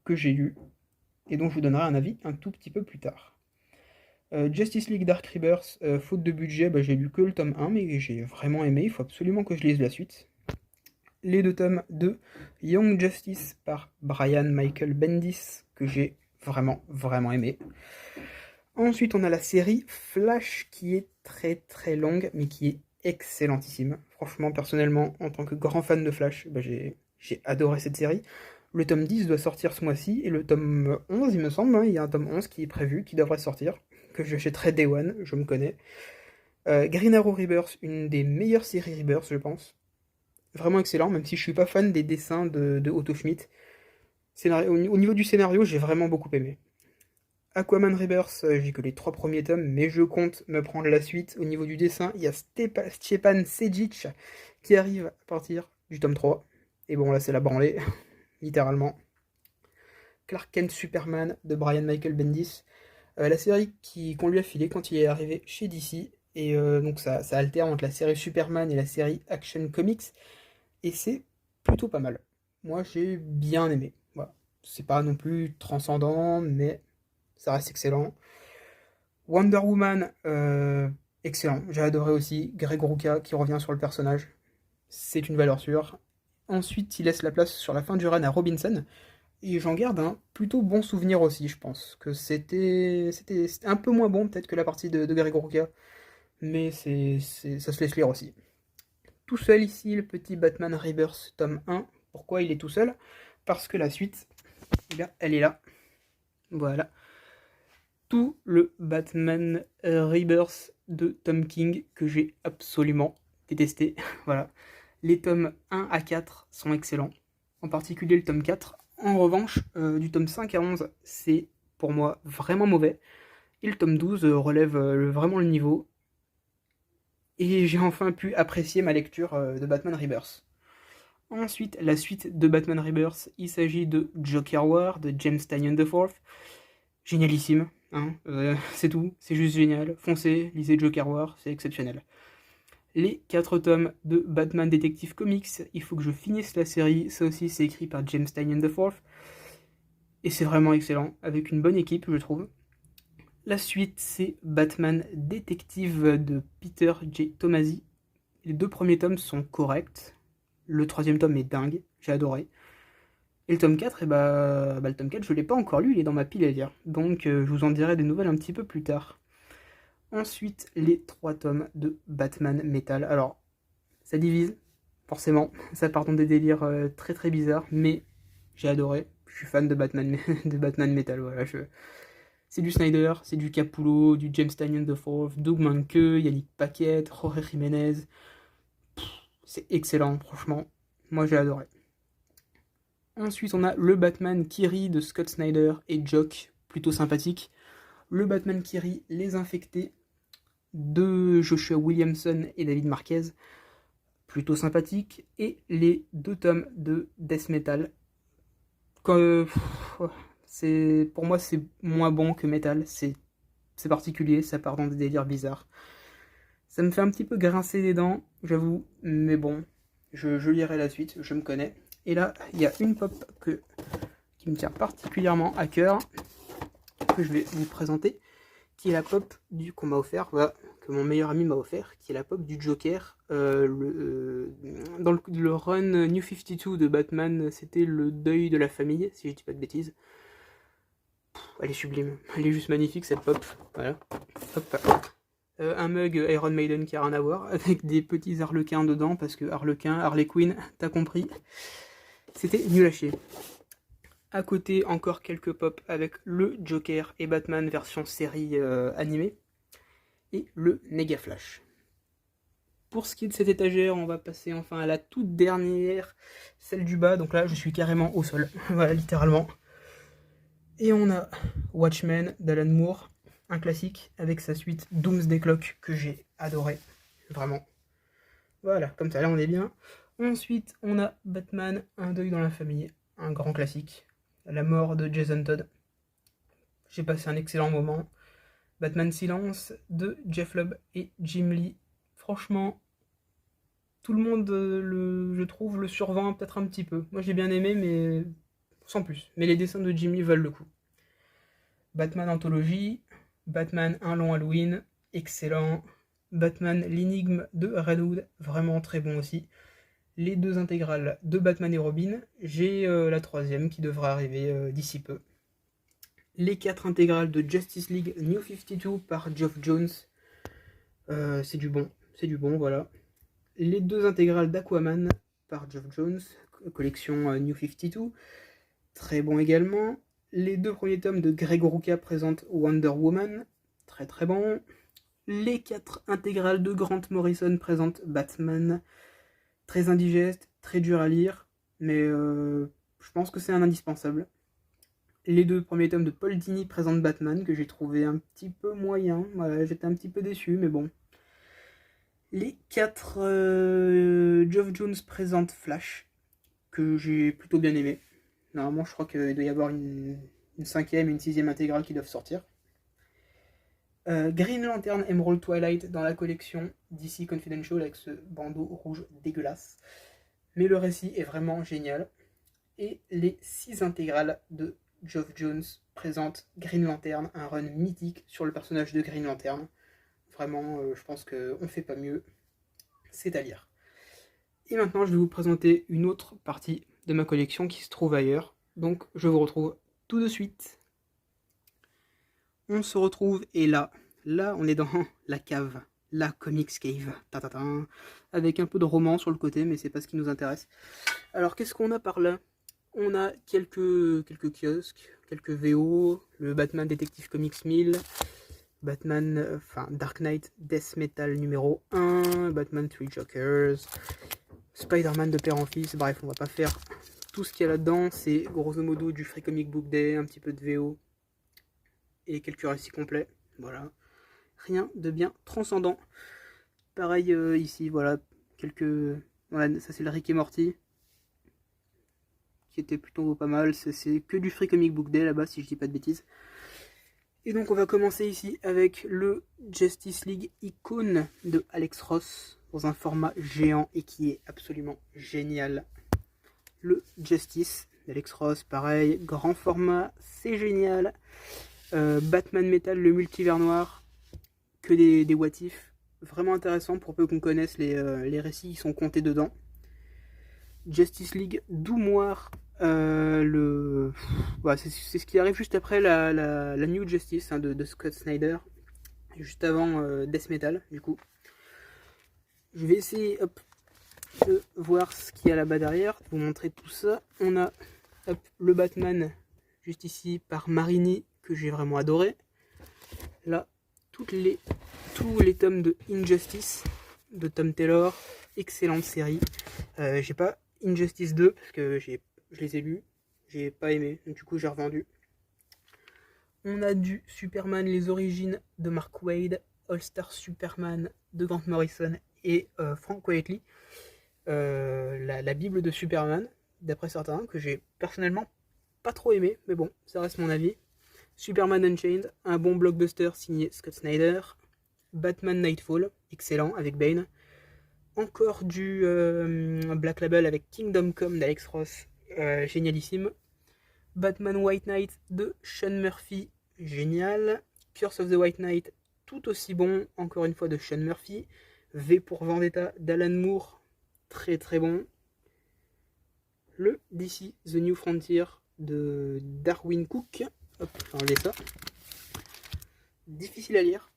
que j'ai lu, et dont je vous donnerai un avis un tout petit peu plus tard. Justice League Dark Rebirth, faute de budget, j'ai lu que le tome 1, mais j'ai vraiment aimé, il faut absolument que je lise la suite. Les 2 tomes de Young Justice par Brian Michael Bendis, que j'ai vraiment, vraiment aimé. Ensuite, on a la série Flash, qui est très très longue, mais qui est excellentissime. Franchement, personnellement, en tant que grand fan de Flash, j'ai adoré cette série. Le tome 10 doit sortir ce mois-ci, et le tome 11, il me semble, hein, il y a un tome 11 qui est prévu, qui devrait sortir, que j'achèterai Day One, je me connais. Green Arrow Rebirth, une des meilleures séries Rebirth, je pense. Vraiment excellent, même si je suis pas fan des dessins de Otto Schmidt. Au niveau du scénario, j'ai vraiment beaucoup aimé. Aquaman Rebirth, j'ai que les 3 premiers tomes, mais je compte me prendre la suite. Au niveau du dessin, il y a Stjepan Sejic qui arrive à partir du tome 3. Et bon, là, c'est la branlée, littéralement. Clark Kent Superman de Brian Michael Bendis. La série qu'on lui a filée quand il est arrivé chez DC. Et donc, ça alterne entre la série Superman et la série Action Comics. Et c'est plutôt pas mal. Moi, j'ai bien aimé. Voilà. C'est pas non plus transcendant, mais ça reste excellent. Wonder Woman, excellent. J'ai adoré aussi. Greg Rucka qui revient sur le personnage. C'est une valeur sûre. Ensuite, il laisse la place sur la fin du run à Robinson. Et j'en garde un plutôt bon souvenir aussi, je pense. Que c'était un peu moins bon peut-être que la partie de Greg Rucka. Mais ça se laisse lire aussi. Tout seul ici, le petit Batman Rebirth tome 1. Pourquoi il est tout seul? Parce que la suite, eh bien, elle est là. Voilà. tout le Batman Rebirth de Tom King que j'ai absolument détesté. Voilà. Les tomes 1 à 4 sont excellents, en particulier le tome 4. En revanche, du tome 5 à 11, c'est pour moi vraiment mauvais. Et le tome 12 relève vraiment le niveau. Et j'ai enfin pu apprécier ma lecture de Batman Rebirth. Ensuite, la suite de Batman Rebirth, il s'agit de Joker War de James Tynion IV. Génialissime, hein, c'est tout, c'est juste génial. Foncez, lisez Joker War, c'est exceptionnel. Les 4 tomes de Batman Detective Comics, il faut que je finisse la série, ça aussi c'est écrit par James Tynion IV. Et c'est vraiment excellent, avec une bonne équipe je trouve. La suite c'est Batman Detective de Peter J. Tomasi. Les 2 premiers tomes sont corrects, le 3e tome est dingue, j'ai adoré. Et le tome 4, le tome 4 je l'ai pas encore lu, il est dans ma pile à lire. Donc je vous en dirai des nouvelles un petit peu plus tard. Ensuite, les 3 tomes de Batman Metal. Alors, ça divise, forcément. Ça part dans des délires très très bizarres, mais j'ai adoré. Je suis fan de Batman, de Batman Metal. Voilà, c'est du Snyder, c'est du Capullo, du James Tynion IV, Doug Mahnke, Yannick Paquet, Jorge Jiménez. C'est excellent, franchement. Moi, j'ai adoré. Ensuite, on a le Batman Kiri de Scott Snyder et Jock, plutôt sympathique. Le Batman Kiri, Les Infectés, de Joshua Williamson et David Marquez, plutôt sympathique. Et les 2 tomes de Death Metal. Pour moi, c'est moins bon que Metal. C'est particulier, ça part dans des délires bizarres. Ça me fait un petit peu grincer les dents, j'avoue, mais bon, je lirai la suite, je me connais. Et là, il y a une pop qui me tient particulièrement à cœur, que je vais vous présenter, qui est la pop qu'on m'a offert, voilà, que mon meilleur ami m'a offert, qui est la pop du Joker. Dans le run New 52 de Batman, c'était le deuil de la famille, si je dis pas de bêtises. Elle est sublime, elle est juste magnifique cette pop. Voilà. Hop. Un mug Iron Maiden qui a rien à voir, avec des petits harlequins dedans, parce que Harley Quinn, t'as compris. C'était nul à chier. À côté, encore quelques pop avec le Joker et Batman version série animée. Et le Nega Flash. Pour ce qui est de cette étagère, on va passer enfin à la toute dernière, celle du bas. Donc là, je suis carrément au sol. Voilà, littéralement. Et on a Watchmen d'Alan Moore, un classique, avec sa suite Doomsday Clock, que j'ai adoré. Vraiment. Voilà, comme ça, là, on est bien. Ensuite, on a Batman, Un deuil dans la famille, un grand classique. La mort de Jason Todd. J'ai passé un excellent moment. Batman Silence de Jeff Lubb et Jim Lee. Franchement, tout le monde, je trouve, le survend peut-être un petit peu. Moi, j'ai bien aimé, mais sans plus. Mais les dessins de Jim Lee valent le coup. Batman Anthologie, Batman Un long Halloween, excellent. Batman L'énigme de Redwood, vraiment très bon aussi. Les 2 intégrales de Batman et Robin, j'ai la 3e qui devrait arriver d'ici peu. Les 4 intégrales de Justice League New 52 par Geoff Jones, c'est du bon, voilà. Les 2 intégrales d'Aquaman par Geoff Jones, collection New 52, très bon également. Les 2 premiers tomes de Greg Rucka présentent Wonder Woman, très très bon. Les 4 intégrales de Grant Morrison présentent Batman, très indigeste, très dur à lire, mais je pense que c'est un indispensable. Les 2 premiers tomes de Paul Dini présentent Batman, que j'ai trouvé un petit peu moyen, voilà, j'étais un petit peu déçu, mais bon. Les 4 Geoff Jones présentent Flash, que j'ai plutôt bien aimé. Normalement, je crois qu'il doit y avoir une 5e et une 6e intégrale qui doivent sortir. Green Lantern Emerald Twilight dans la collection DC Confidential avec ce bandeau rouge dégueulasse. Mais le récit est vraiment génial. Et les 6 intégrales de Geoff Jones présentent Green Lantern, un run mythique sur le personnage de Green Lantern. Vraiment, je pense qu'on ne fait pas mieux. C'est à lire. Et maintenant, je vais vous présenter une autre partie de ma collection qui se trouve ailleurs. Donc, je vous retrouve tout de suite. On se retrouve et là, on est dans la cave, la Comics Cave, avec un peu de roman sur le côté, mais c'est pas ce qui nous intéresse. Alors qu'est-ce qu'on a par là? On a quelques kiosques, quelques VO, le Batman Detective Comics 1000, Batman, Dark Knight Death Metal numéro 1, Batman Three Jokers, Spider-Man de père en fils, bref, on va pas faire tout ce qu'il y a là-dedans, c'est grosso modo du Free Comic Book Day, un petit peu de VO et quelques récits complets, voilà. Rien de bien transcendant. Pareil ici, voilà, voilà, ça c'est le Rick et Morty, qui était plutôt pas mal, c'est que du Free Comic Book Day là-bas, si je dis pas de bêtises. Et donc on va commencer ici avec le Justice League Icon de Alex Ross, dans un format géant et qui est absolument génial. Le Justice d'Alex Ross, pareil, grand format, c'est génial. Batman Metal, le multivers noir, que des what if, vraiment intéressant pour peu qu'on connaisse les récits qui sont comptés dedans. Justice League Doumoire, voilà, c'est ce qui arrive juste après la New Justice de Scott Snyder, juste avant Death Metal du coup. Je vais essayer de voir ce qu'il y a là-bas derrière, de vous montrer tout ça. On a le Batman juste ici par Marini que j'ai vraiment adoré. Là, tous les tomes de Injustice de Tom Taylor, excellente série. J'ai pas Injustice 2 parce que je les ai lus, j'ai pas aimé, donc du coup j'ai revendu. On a du Superman les origines de Mark Waid, All Star Superman de Grant Morrison et Frank Quitely, la Bible de Superman d'après certains, que j'ai personnellement pas trop aimé, mais bon, ça reste mon avis. Superman Unchained, un bon blockbuster signé Scott Snyder. Batman Nightfall, excellent avec Bane. Encore du Black Label avec Kingdom Come d'Alex Ross, génialissime. Batman White Knight de Sean Murphy, génial. Curse of the White Knight, tout aussi bon, encore une fois de Sean Murphy. V pour Vendetta d'Alan Moore, très très bon. Le DC The New Frontier de Darwin Cook, hop, je vais enlever ça. Difficile à lire,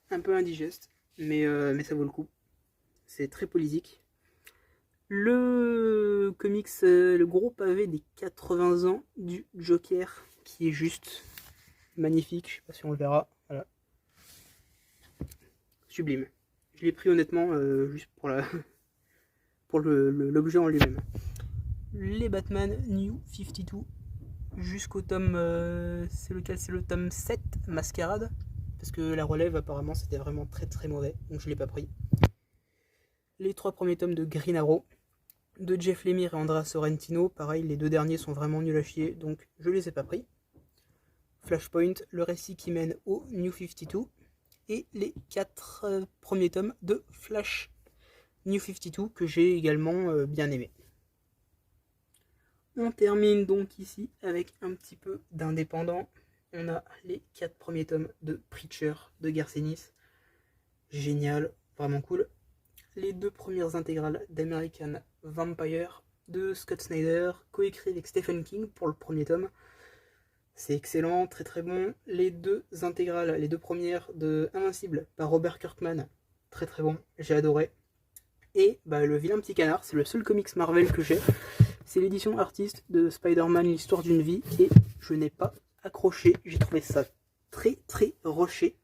un peu indigeste, mais ça vaut le coup. C'est très politique. Le comics, le gros pavé des 80 ans du Joker, qui est juste magnifique. Je sais pas si on le verra. Voilà. Sublime. Je l'ai pris honnêtement juste pour l'objet en lui-même. Les Batman New 52 jusqu'au tome, c'est lequel? C'est le tome 7, Mascarade, parce que la relève apparemment c'était vraiment très très mauvais, donc je l'ai pas pris. Les 3 premiers tomes de Green Arrow, de Jeff Lemire et Andrea Sorrentino, pareil, les 2 derniers sont vraiment nuls à chier, donc je les ai pas pris. Flashpoint, le récit qui mène au New 52, et les 4 premiers tomes de Flash New 52 que j'ai également bien aimé. On termine donc ici avec un petit peu d'indépendant. On a les 4 premiers tomes de Preacher de Garcenis. Génial, vraiment cool. Les 2 premières intégrales d'American Vampire de Scott Snyder, coécrit avec Stephen King pour le premier tome. C'est excellent, très très bon. Les 2 intégrales, les 2 premières de Invincible par Robert Kirkman, très très bon, j'ai adoré. Et le vilain petit canard, c'est le seul comics Marvel que j'ai. C'est l'édition artiste de Spider-Man, l'histoire d'une vie, et je n'ai pas accroché. J'ai trouvé ça très très rushé.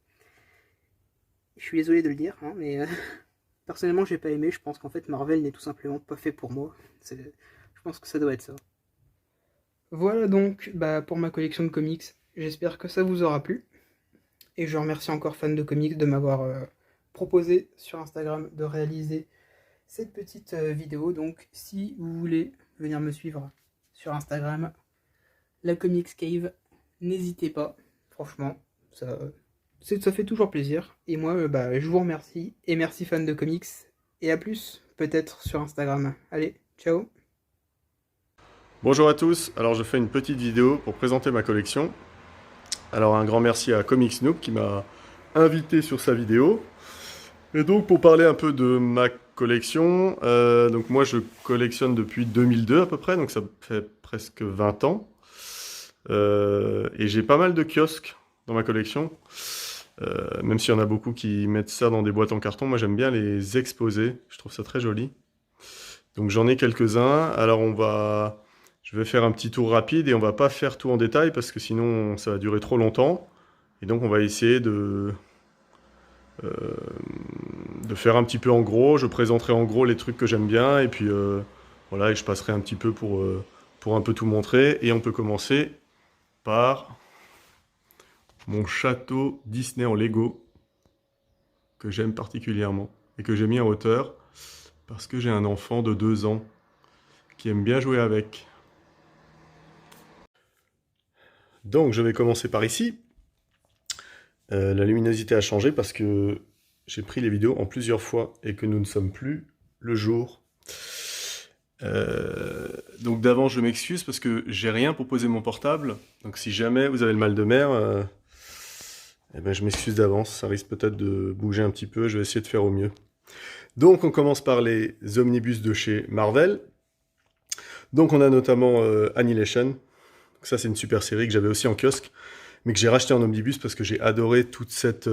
Je suis désolé de le dire, hein, mais personnellement j'ai pas aimé. Je pense qu'en fait Marvel n'est tout simplement pas fait pour moi. Je pense que ça doit être ça. Voilà donc pour ma collection de comics. J'espère que ça vous aura plu. Et je remercie encore Fan de Comics de m'avoir proposé sur Instagram de réaliser cette petite vidéo. Donc si vous voulez venir me suivre sur Instagram, la Comics Cave, n'hésitez pas, franchement, ça fait toujours plaisir. Et moi, je vous remercie, et merci Fan de Comics, et à plus, peut-être sur Instagram. Allez, ciao. Bonjour à tous, alors je fais une petite vidéo pour présenter ma collection. Alors un grand merci à Comics Noob qui m'a invité sur sa vidéo. Et donc pour parler un peu de ma collection, donc moi je collectionne depuis 2002 à peu près, donc ça fait presque 20 ans. Et j'ai pas mal de kiosques dans ma collection, même s'il y en a beaucoup qui mettent ça dans des boîtes en carton, moi j'aime bien les exposer, je trouve ça très joli. Donc j'en ai quelques-uns, alors Je vais faire un petit tour rapide et on va pas faire tout en détail parce que sinon ça va durer trop longtemps. Et donc on va essayer euh, de faire un petit peu en gros. Je présenterai en gros les trucs que j'aime bien et puis voilà, et je passerai un petit peu pour un peu tout montrer. Et on peut commencer par mon château Disney en Lego que j'aime particulièrement et que j'ai mis en hauteur parce que j'ai un enfant de 2 ans qui aime bien jouer avec. Donc je vais commencer par ici. La luminosité a changé parce que j'ai pris les vidéos en plusieurs fois et que nous ne sommes plus le jour. Donc d'avant je m'excuse parce que j'ai rien pour poser mon portable. Donc si jamais vous avez le mal de mer, eh ben, je m'excuse d'avance. Ça risque peut-être de bouger un petit peu. Je vais essayer de faire au mieux. Donc on commence par les omnibus de chez Marvel. Donc on a notamment Annihilation. Ça c'est une super série que j'avais aussi en kiosque, mais que j'ai racheté en omnibus parce que j'ai adoré toute cette...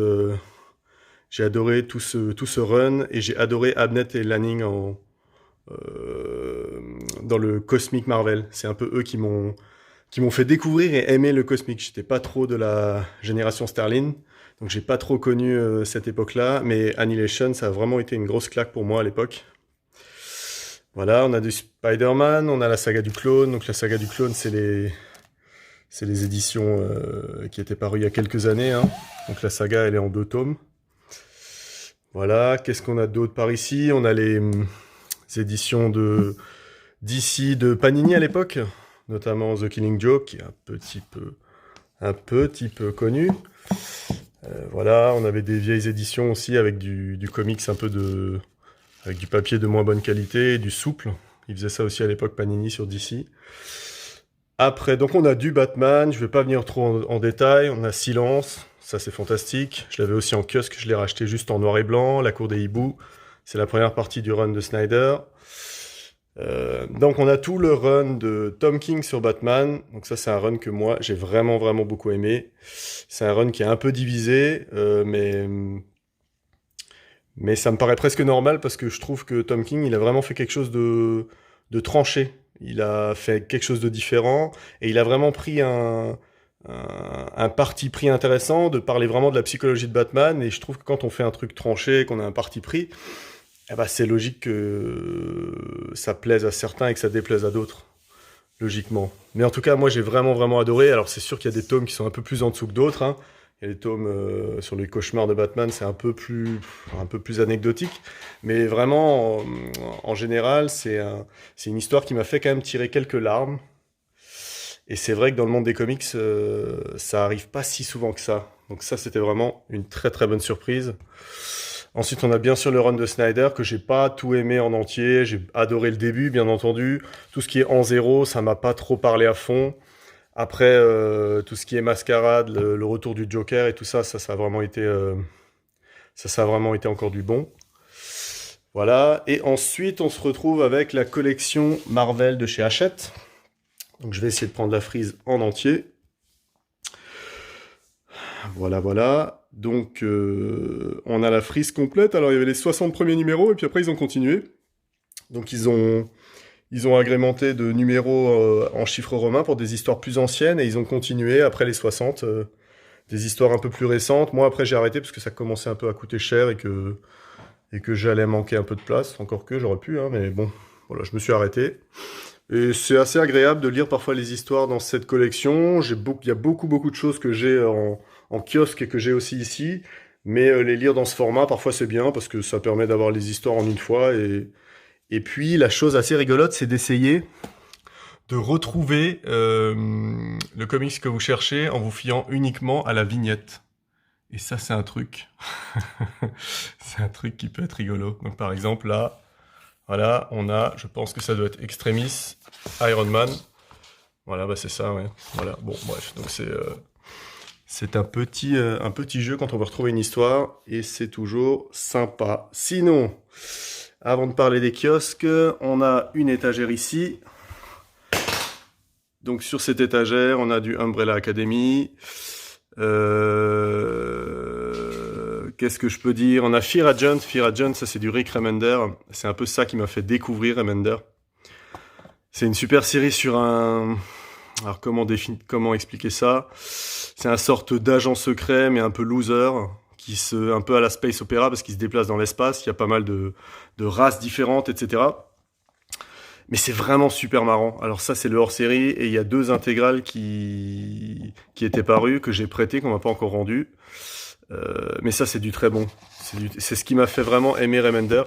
j'ai adoré tout ce run, et j'ai adoré Abnett et Lanning dans le Cosmic Marvel. C'est un peu eux qui m'ont fait découvrir et aimer le Cosmic. J'étais pas trop de la génération Sterling, donc j'ai pas trop connu cette époque-là, mais Annihilation, ça a vraiment été une grosse claque pour moi à l'époque. Voilà, on a du Spider-Man, on a la saga du clone. Donc la saga du clone, c'est les éditions qui étaient parues il y a quelques années, hein. Donc la saga, elle est en 2 tomes. Voilà, qu'est-ce qu'on a d'autre par ici? On a les éditions de DC de Panini à l'époque, notamment The Killing Joke, qui est un petit peu connu. Voilà, on avait des vieilles éditions aussi avec du comics avec du papier de moins bonne qualité, du souple. Ils faisaient ça aussi à l'époque, Panini, sur DC. Après, donc on a du Batman, je vais pas venir trop en détail. On a Silence, ça c'est fantastique. Je l'avais aussi en kiosque, je l'ai racheté juste en noir et blanc. La Cour des Hiboux, c'est la première partie du run de Snyder. Donc on a tout le run de Tom King sur Batman. Donc ça c'est un run que moi j'ai vraiment beaucoup aimé. C'est un run qui est un peu divisé, mais ça me paraît presque normal parce que je trouve que Tom King il a vraiment fait quelque chose de tranché. Il a fait quelque chose de différent et il a vraiment pris un parti pris intéressant de parler vraiment de la psychologie de Batman. Et je trouve que quand on fait un truc tranché, qu'on a un parti pris, eh ben c'est logique que ça plaise à certains et que ça déplaise à d'autres, logiquement. Mais en tout cas, moi j'ai vraiment adoré. Alors c'est sûr qu'il y a des tomes qui sont un peu plus en dessous que d'autres, hein. Il y a des tomes sur les cauchemars de Batman, c'est un peu plus anecdotique. Mais vraiment, en général, c'est une histoire qui m'a fait quand même tirer quelques larmes. Et c'est vrai que dans le monde des comics, ça arrive pas si souvent que ça. Donc ça, c'était vraiment une très bonne surprise. Ensuite, on a bien sûr le run de Snyder, que j'ai pas tout aimé en entier. J'ai adoré le début, bien entendu. Tout ce qui est en zéro, ça m'a pas trop parlé à fond. Après, tout ce qui est mascarade, le retour du Joker et tout ça, ça a vraiment été encore du bon. Voilà. Et ensuite, on se retrouve avec la collection Marvel de chez Hachette. Donc, je vais essayer de prendre la frise en entier. Voilà. Donc, on a la frise complète. Alors, il y avait les 60 premiers numéros, et puis après, ils ont continué. Donc, ils ont agrémenté de numéros en chiffres romains pour des histoires plus anciennes, et ils ont continué après les 60, des histoires un peu plus récentes. Moi, après, j'ai arrêté parce que ça commençait un peu à coûter cher et que j'allais manquer un peu de place. Encore que j'aurais pu, hein, mais bon, voilà, je me suis arrêté. Et c'est assez agréable de lire parfois les histoires dans cette collection. Il y a beaucoup de choses que j'ai en kiosque et que j'ai aussi ici. Mais les lire dans ce format, parfois c'est bien parce que ça permet d'avoir les histoires en une fois. Et puis la chose assez rigolote, c'est d'essayer de retrouver le comics que vous cherchez en vous fiant uniquement à la vignette. Et ça, c'est un truc. C'est un truc qui peut être rigolo. Donc par exemple, là, voilà, on a, je pense que ça doit être Extremis, Iron Man. Voilà, bah c'est ça, ouais. Voilà, bon, bref, donc c'est un petit jeu quand on veut retrouver une histoire, et c'est toujours sympa. Sinon, avant de parler des kiosques, on a une étagère ici. Donc sur cette étagère, on a du Umbrella Academy. Qu'est-ce que je peux dire? On a Fear Agent, ça c'est du Rick Remender. C'est un peu ça qui m'a fait découvrir Remender. C'est une super série sur un... Alors comment expliquer ça? C'est un sorte d'agent secret mais un peu loser, un peu à la space opéra parce qu'il se déplace dans l'espace, il y a pas mal de races différentes, etc. Mais c'est vraiment super marrant. Alors ça, c'est le hors-série, et il y a 2 intégrales qui étaient parues, que j'ai prêtées, qu'on m'a pas encore rendues. Mais ça, c'est du très bon. C'est ce qui m'a fait vraiment aimer Remender.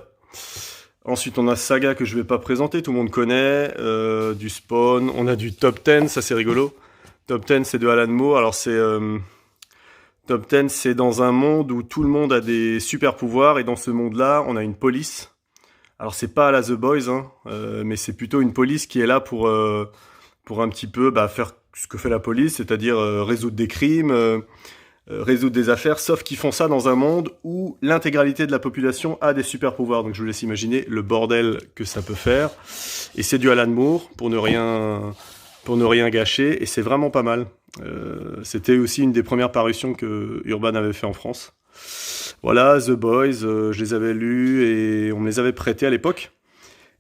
Ensuite, on a Saga, que je vais pas présenter, tout le monde connaît. Du Spawn, on a du Top 10, ça c'est rigolo. Top 10, c'est de Alan Moore. Alors Top 10, c'est dans un monde où tout le monde a des super pouvoirs, et dans ce monde-là, on a une police. Alors c'est pas à la The Boys, hein, mais c'est plutôt une police qui est là pour un petit peu faire ce que fait la police, c'est-à-dire résoudre des crimes, résoudre des affaires, sauf qu'ils font ça dans un monde où l'intégralité de la population a des super pouvoirs. Donc je vous laisse imaginer le bordel que ça peut faire. Et c'est du Alan Moore pour ne rien gâcher, et c'est vraiment pas mal. C'était aussi une des premières parutions que Urban avait fait en France. Voilà, The Boys, je les avais lus et on me les avait prêtés à l'époque.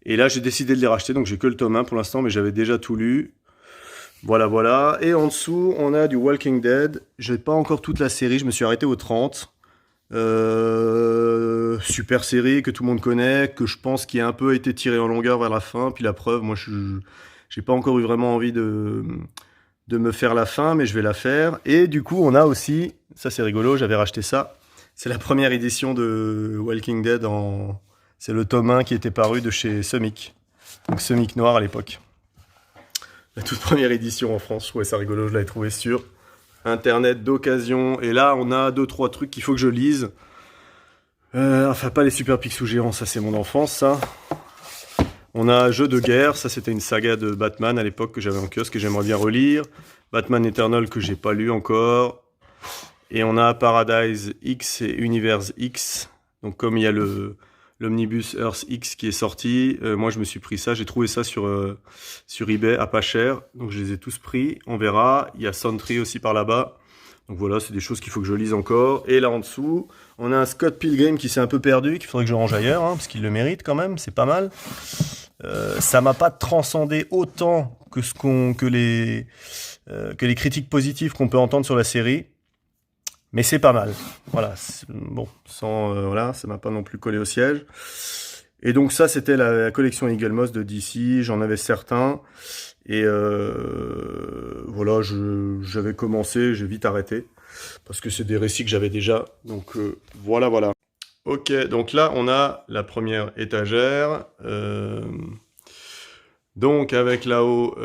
Et là, j'ai décidé de les racheter, donc j'ai que le tome 1 pour l'instant, mais j'avais déjà tout lu. Voilà. Et en dessous, on a du Walking Dead. J'ai pas encore toute la série, je me suis arrêté au 30. Super série que tout le monde connaît, que je pense qui a un peu été tirée en longueur vers la fin. Puis la preuve, moi, j'ai pas encore eu vraiment envie de me faire la fin, mais je vais la faire. Et du coup, on a aussi, ça c'est rigolo, j'avais racheté ça. C'est la première édition de Walking Dead c'est le tome 1 qui était paru de chez Semic. Donc Semic Noir à l'époque. La toute première édition en France. Ouais, c'est rigolo, je l'avais trouvé sur Internet d'occasion. Et là, on a 2-3 trucs qu'il faut que je lise. Enfin, pas les Super Picsou géants, ça c'est mon enfance, ça. On a Jeu de guerre, ça c'était une saga de Batman à l'époque que j'avais en kiosque et j'aimerais bien relire. Batman Eternal que j'ai pas lu encore. Et on a Paradise X et Universe X. Donc comme il y a l'Omnibus Earth X qui est sorti, moi je me suis pris ça. J'ai trouvé ça sur eBay à pas cher. Donc je les ai tous pris. On verra. Il y a Sentry aussi par là-bas. Donc voilà, c'est des choses qu'il faut que je lise encore. Et là en dessous, on a un Scott Pilgrim qui s'est un peu perdu, qu'il faudrait que je range ailleurs, hein, parce qu'il le mérite quand même. C'est pas mal. Ça m'a pas transcendé autant que les critiques positives qu'on peut entendre sur la série. Mais c'est pas mal. Voilà. Bon, ça m'a pas non plus collé au siège. Et donc ça, c'était la collection Eagle Moss de DC. J'en avais certains. Et voilà, j'avais commencé, j'ai vite arrêté. Parce que c'est des récits que j'avais déjà. Donc voilà. Ok, donc là, on a la première étagère. Donc avec là-haut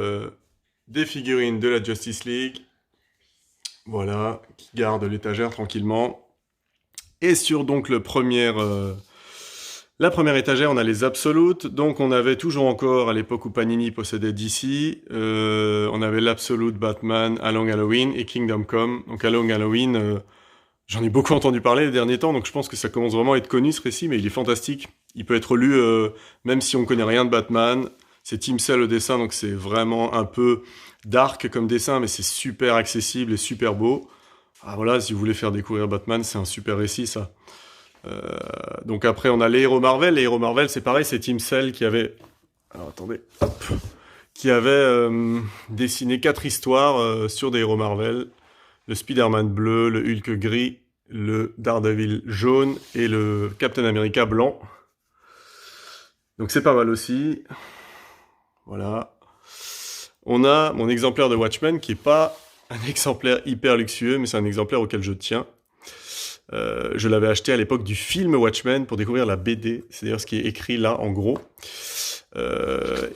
des figurines de la Justice League. Voilà, qui garde l'étagère tranquillement. Et sur donc la première étagère, on a les Absolutes. Donc on avait toujours encore, à l'époque où Panini possédait DC, on avait l'Absolute Batman, A Long Halloween et Kingdom Come. Donc A Long Halloween, j'en ai beaucoup entendu parler les derniers temps, donc je pense que ça commence vraiment à être connu ce récit, mais il est fantastique. Il peut être lu même si on connaît rien de Batman. C'est Tim Sale au dessin, donc c'est vraiment un peu dark comme dessin, mais c'est super accessible et super beau. Ah voilà, si vous voulez faire découvrir Batman, c'est un super récit, ça. Donc après, on a les héros Marvel. Les héros Marvel, c'est pareil, c'est Tim Sale qui avait... Alors attendez, hop. Qui avait dessiné 4 histoires sur des héros Marvel. Le Spider-Man bleu, le Hulk gris, le Daredevil jaune et le Captain America blanc. Donc c'est pas mal aussi. Voilà. On a mon exemplaire de Watchmen qui est pas un exemplaire hyper luxueux, mais c'est un exemplaire auquel je tiens. Je l'avais acheté à l'époque du film Watchmen pour découvrir la BD. C'est d'ailleurs ce qui est écrit là en gros.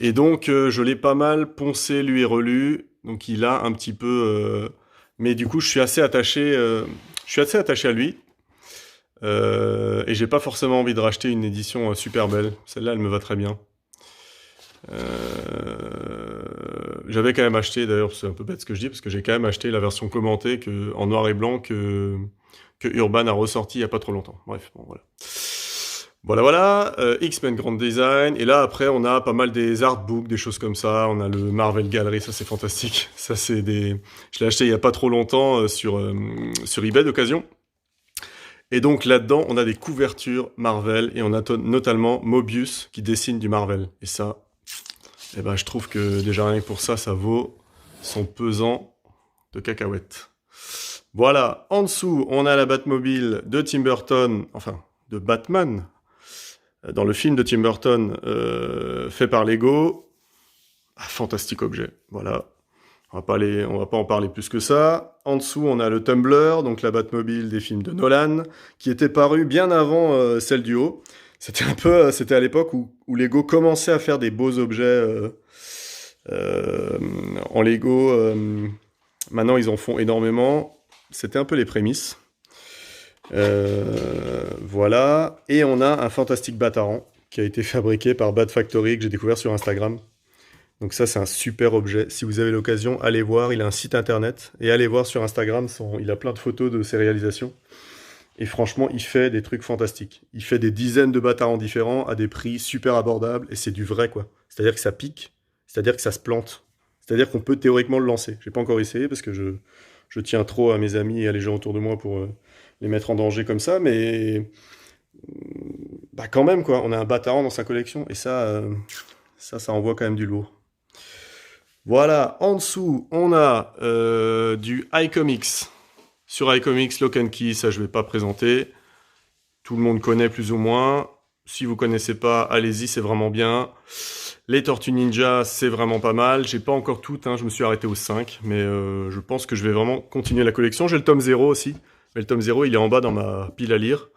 Et donc je l'ai pas mal poncé, lu et relu. Donc il a un petit peu... mais du coup je suis assez attaché à lui. Et j'ai pas forcément envie de racheter une édition super belle. Celle-là elle me va très bien. J'avais quand même acheté, d'ailleurs c'est un peu bête ce que je dis, parce que j'ai quand même acheté la version commentée en noir et blanc que Urban a ressorti il y a pas trop longtemps. Bref, bon voilà. Voilà, X-Men Grand Design, et là après on a pas mal des artbooks, des choses comme ça. On a le Marvel Gallery, ça c'est fantastique. Ça c'est je l'ai acheté il y a pas trop longtemps sur eBay d'occasion. Et donc là-dedans, on a des couvertures Marvel, et on a notamment Mobius qui dessine du Marvel. Et ça, Et ben, je trouve que déjà rien que pour ça, ça vaut son pesant de cacahuètes. Voilà, en dessous, on a la Batmobile de Tim Burton, enfin, de Batman, dans le film de Tim Burton, fait par Lego. Ah, fantastique objet, voilà. On va pas en parler plus que ça. En dessous, on a le Tumbler, donc la Batmobile des films de Nolan, qui était paru bien avant celle du haut. C'était à l'époque où Lego commençait à faire des beaux objets en Lego. Maintenant, ils en font énormément. C'était un peu les prémices. Voilà. Et on a un fantastique Bataran qui a été fabriqué par Bat Factory que j'ai découvert sur Instagram. Donc ça, c'est un super objet. Si vous avez l'occasion, allez voir. Il a un site internet. Et allez voir sur Instagram. Il a plein de photos de ses réalisations. Et franchement, il fait des trucs fantastiques. Il fait des dizaines de Batarans différents à des prix super abordables. Et c'est du vrai, quoi. C'est-à-dire que ça pique. C'est-à-dire que ça se plante. C'est-à-dire qu'on peut théoriquement le lancer. J'ai pas encore essayé parce que je tiens trop à mes amis et à les gens autour de moi pour les mettre en danger comme ça. Mais bah quand même, quoi. On a un Bataran dans sa collection. Et ça envoie quand même du lourd. Voilà, en dessous, on a du iComics. Sur iComics, Lock and Key, ça je vais pas présenter. Tout le monde connaît plus ou moins. Si vous connaissez pas, allez-y, c'est vraiment bien. Les Tortues Ninja, c'est vraiment pas mal. J'ai pas encore toutes, je me suis arrêté au 5, mais je pense que je vais vraiment continuer la collection. J'ai le tome 0 aussi, mais le tome 0, il est en bas dans ma pile à lire.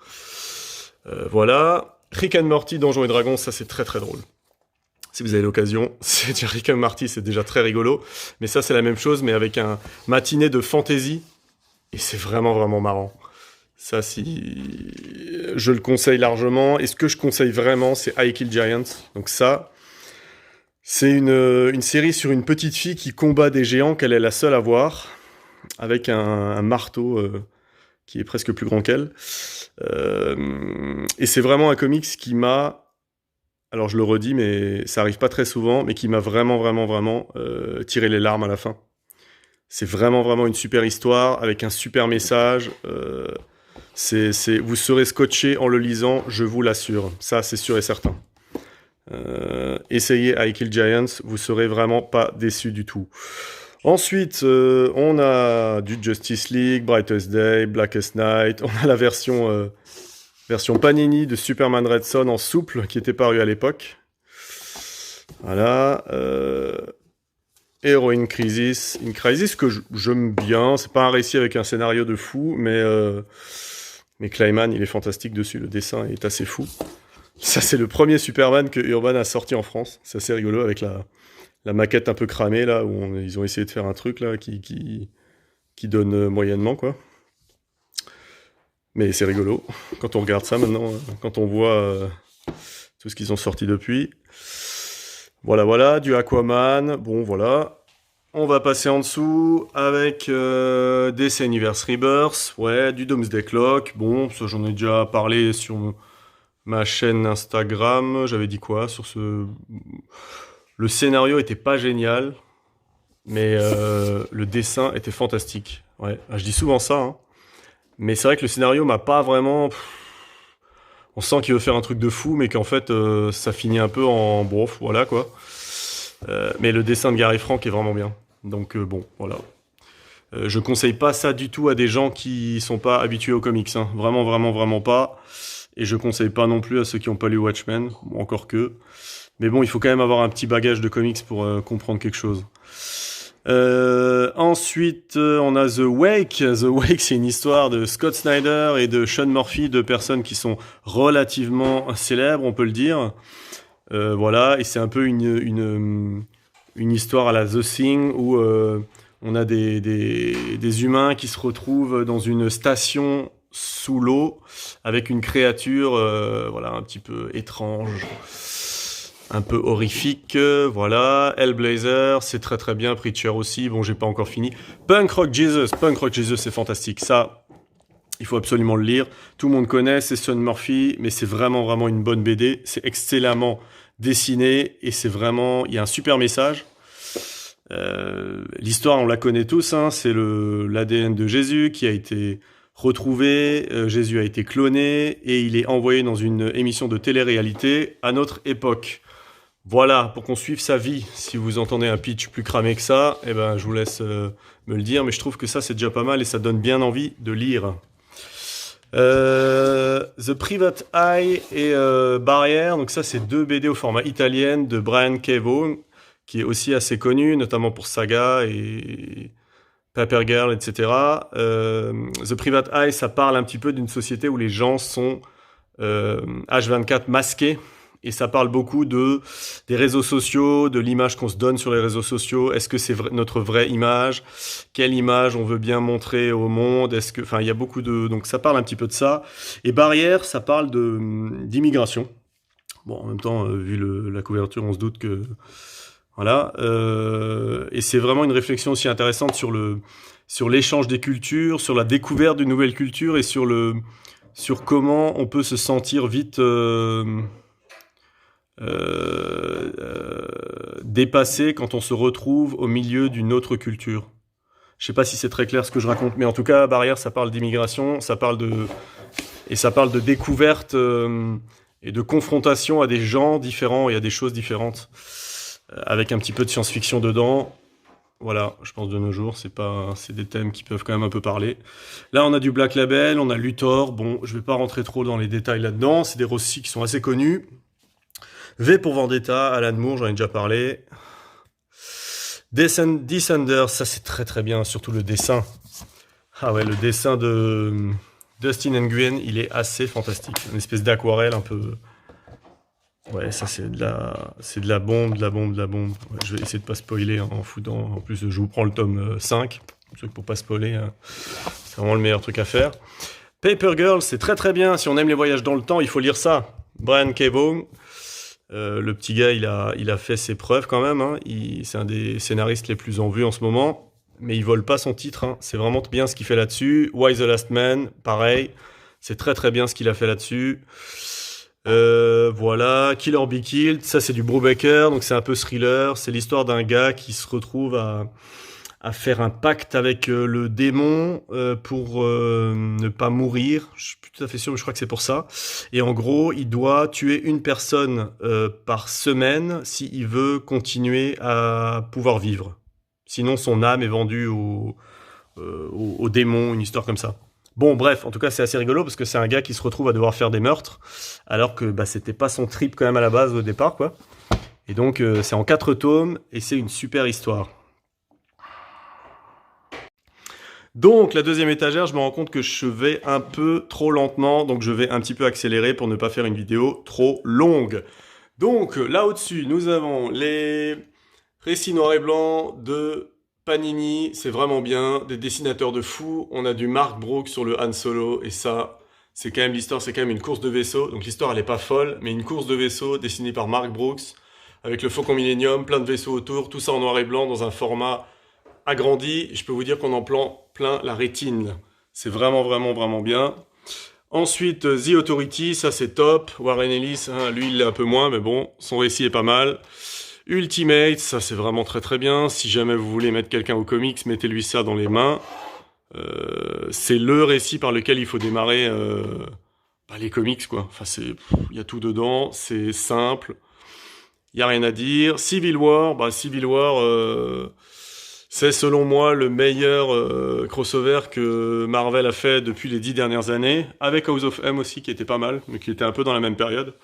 Voilà. Rick and Morty, Donjons et Dragons, ça c'est très très drôle. Si vous avez l'occasion, c'est Rick and Morty, c'est déjà très rigolo. Mais ça, c'est la même chose, mais avec un matiné de fantasy. Et c'est vraiment, vraiment marrant. Ça, je le conseille largement. Et ce que je conseille vraiment, c'est I Kill Giants. Donc ça, c'est une série sur une petite fille qui combat des géants qu'elle est la seule à voir. Avec un marteau qui est presque plus grand qu'elle. Et c'est vraiment un comics qui m'a... Alors je le redis, mais ça arrive pas très souvent, mais qui m'a vraiment, vraiment, vraiment tiré les larmes à la fin. C'est vraiment, vraiment une super histoire, avec un super message. Vous serez scotché en le lisant, je vous l'assure. Ça, c'est sûr et certain. Essayez I Kill Giants, vous serez vraiment pas déçus du tout. Ensuite, on a du Justice League, Brightest Day, Blackest Night. On a la version Panini de Superman Red Son en souple qui était paru à l'époque. Voilà. Heroine Crisis. Une Crisis que j'aime bien. C'est pas un récit avec un scénario de fou, mais Kleiman, il est fantastique dessus. Le dessin est assez fou. Ça, c'est le premier Superman que Urban a sorti en France. C'est assez rigolo avec la maquette un peu cramée, là, où ils ont essayé de faire un truc là qui donne moyennement, quoi. Mais c'est rigolo, quand on regarde ça maintenant, quand on voit tout ce qu'ils ont sorti depuis. Voilà, du Aquaman, bon voilà. On va passer en dessous avec DC Universe Rebirth, ouais, du Doomsday Clock. Bon, ça j'en ai déjà parlé sur ma chaîne Instagram. J'avais dit quoi sur ce... Le scénario était pas génial, mais le dessin était fantastique. Ouais, je dis souvent ça, mais c'est vrai que le scénario m'a pas vraiment... On sent qu'il veut faire un truc de fou, mais qu'en fait, ça finit un peu en... Bof, voilà, quoi. Mais le dessin de Gary Frank est vraiment bien. Donc, bon, voilà. Je conseille pas ça du tout à des gens qui sont pas habitués aux comics. Vraiment, vraiment, vraiment pas. Et je conseille pas non plus à ceux qui ont pas lu Watchmen. Bon, encore que. Mais bon, il faut quand même avoir un petit bagage de comics pour comprendre quelque chose. Ensuite, on a The Wake. The Wake, c'est une histoire de Scott Snyder et de Sean Murphy, deux personnes qui sont relativement célèbres, on peut le dire. Voilà, et c'est un peu une histoire à la The Thing où on a des humains qui se retrouvent dans une station sous l'eau avec une créature, voilà, un petit peu étrange. Un peu horrifique, voilà. Hellblazer, c'est très très bien. Preacher aussi, bon, j'ai pas encore fini. Punk Rock Jesus, c'est fantastique. Ça, il faut absolument le lire. Tout le monde connaît, c'est Sean Murphy, mais c'est vraiment vraiment une bonne BD. C'est excellemment dessiné et c'est vraiment, il y a un super message. L'histoire, on la connaît tous, c'est l'ADN de Jésus qui a été retrouvé. Jésus a été cloné et il est envoyé dans une émission de télé-réalité à notre époque. Voilà, pour qu'on suive sa vie. Si vous entendez un pitch plus cramé que ça, eh ben, je vous laisse me le dire, mais je trouve que ça, c'est déjà pas mal et ça donne bien envie de lire. The Private Eye et Barrière, donc ça, c'est 2 BD au format italien de Brian K. Vaughan, qui est aussi assez connu, notamment pour Saga et Paper Girl, etc. The Private Eye, ça parle un petit peu d'une société où les gens sont H24 masqués. Et ça parle beaucoup des réseaux sociaux, de l'image qu'on se donne sur les réseaux sociaux. Est-ce que c'est notre vraie image? Quelle image on veut bien montrer au monde? Enfin, il y a beaucoup donc ça parle un petit peu de ça. Et Barrière, ça parle d'immigration. Bon, en même temps, vu la couverture, on se doute que, voilà. Et c'est vraiment une réflexion aussi intéressante sur l'échange des cultures, sur la découverte d'une nouvelle culture et sur comment on peut se sentir vite, dépassé quand on se retrouve au milieu d'une autre culture. Je sais pas si c'est très clair ce que je raconte, mais en tout cas, Barrière, ça parle d'immigration, ça parle de découverte et de confrontation à des gens différents et à des choses différentes, avec un petit peu de science-fiction dedans. Voilà, je pense de nos jours, c'est des thèmes qui peuvent quand même un peu parler. Là, on a du Black Label, on a Luthor. Bon, je vais pas rentrer trop dans les détails là-dedans. C'est des récits qui sont assez connus. V pour Vendetta, Alan Moore, j'en ai déjà parlé. Descenders, ça c'est très très bien, surtout le dessin. Ah ouais, le dessin de Dustin Nguyen, il est assez fantastique. Une espèce d'aquarelle un peu... Ouais, ça c'est de la bombe. Ouais, je vais essayer de pas spoiler en foutant. En plus, je vous prends le tome 5, pour pas spoiler. Hein. C'est vraiment le meilleur truc à faire. Paper Girl, c'est très très bien. Si on aime les voyages dans le temps, il faut lire ça. Brian K. Vaughan. Le petit gars, il a fait ses preuves quand même. Hein. C'est un des scénaristes les plus en vue en ce moment. Mais il vole pas son titre. Hein. C'est vraiment bien ce qu'il fait là-dessus. Why the Last Man, pareil. C'est très très bien ce qu'il a fait là-dessus. Voilà. Killer Be Killed, ça c'est du Brubaker. Donc c'est un peu thriller. C'est l'histoire d'un gars qui se retrouve à faire un pacte avec le démon pour ne pas mourir. Je suis plus tout à fait sûr, mais je crois que c'est pour ça. Et en gros, il doit tuer une personne par semaine s'il veut continuer à pouvoir vivre. Sinon, son âme est vendue au démon, une histoire comme ça. Bon, bref, en tout cas, c'est assez rigolo parce que c'est un gars qui se retrouve à devoir faire des meurtres alors que c'était pas son trip quand même à la base au départ, quoi. Et donc, c'est en 4 tomes et c'est une super histoire. Donc, la deuxième étagère, je me rends compte que je vais un peu trop lentement, donc je vais un petit peu accélérer pour ne pas faire une vidéo trop longue. Donc, là au-dessus, nous avons les récits noir et blanc de Panini, c'est vraiment bien, des dessinateurs de fous. On a du Mark Brooks sur le Han Solo, et ça, c'est quand même l'histoire, c'est quand même une course de vaisseau. Donc l'histoire, elle est pas folle, mais une course de vaisseau dessinée par Mark Brooks, avec le Faucon Millenium, plein de vaisseaux autour, tout ça en noir et blanc, dans un format agrandi. Je peux vous dire qu'on en plein la rétine. C'est vraiment, vraiment, vraiment bien. Ensuite, The Authority, ça c'est top. Warren Ellis, hein, lui, il l'est un peu moins, mais bon, son récit est pas mal. Ultimate, ça c'est vraiment très très bien. Si jamais vous voulez mettre quelqu'un au comics, mettez-lui ça dans les mains. C'est le récit par lequel il faut démarrer les comics, quoi. Enfin, il y a tout dedans, c'est simple. Il n'y a rien à dire. Civil War, c'est selon moi le meilleur crossover que Marvel a fait depuis les 10 dernières années, avec House of M aussi qui était pas mal, mais qui était un peu dans la même période.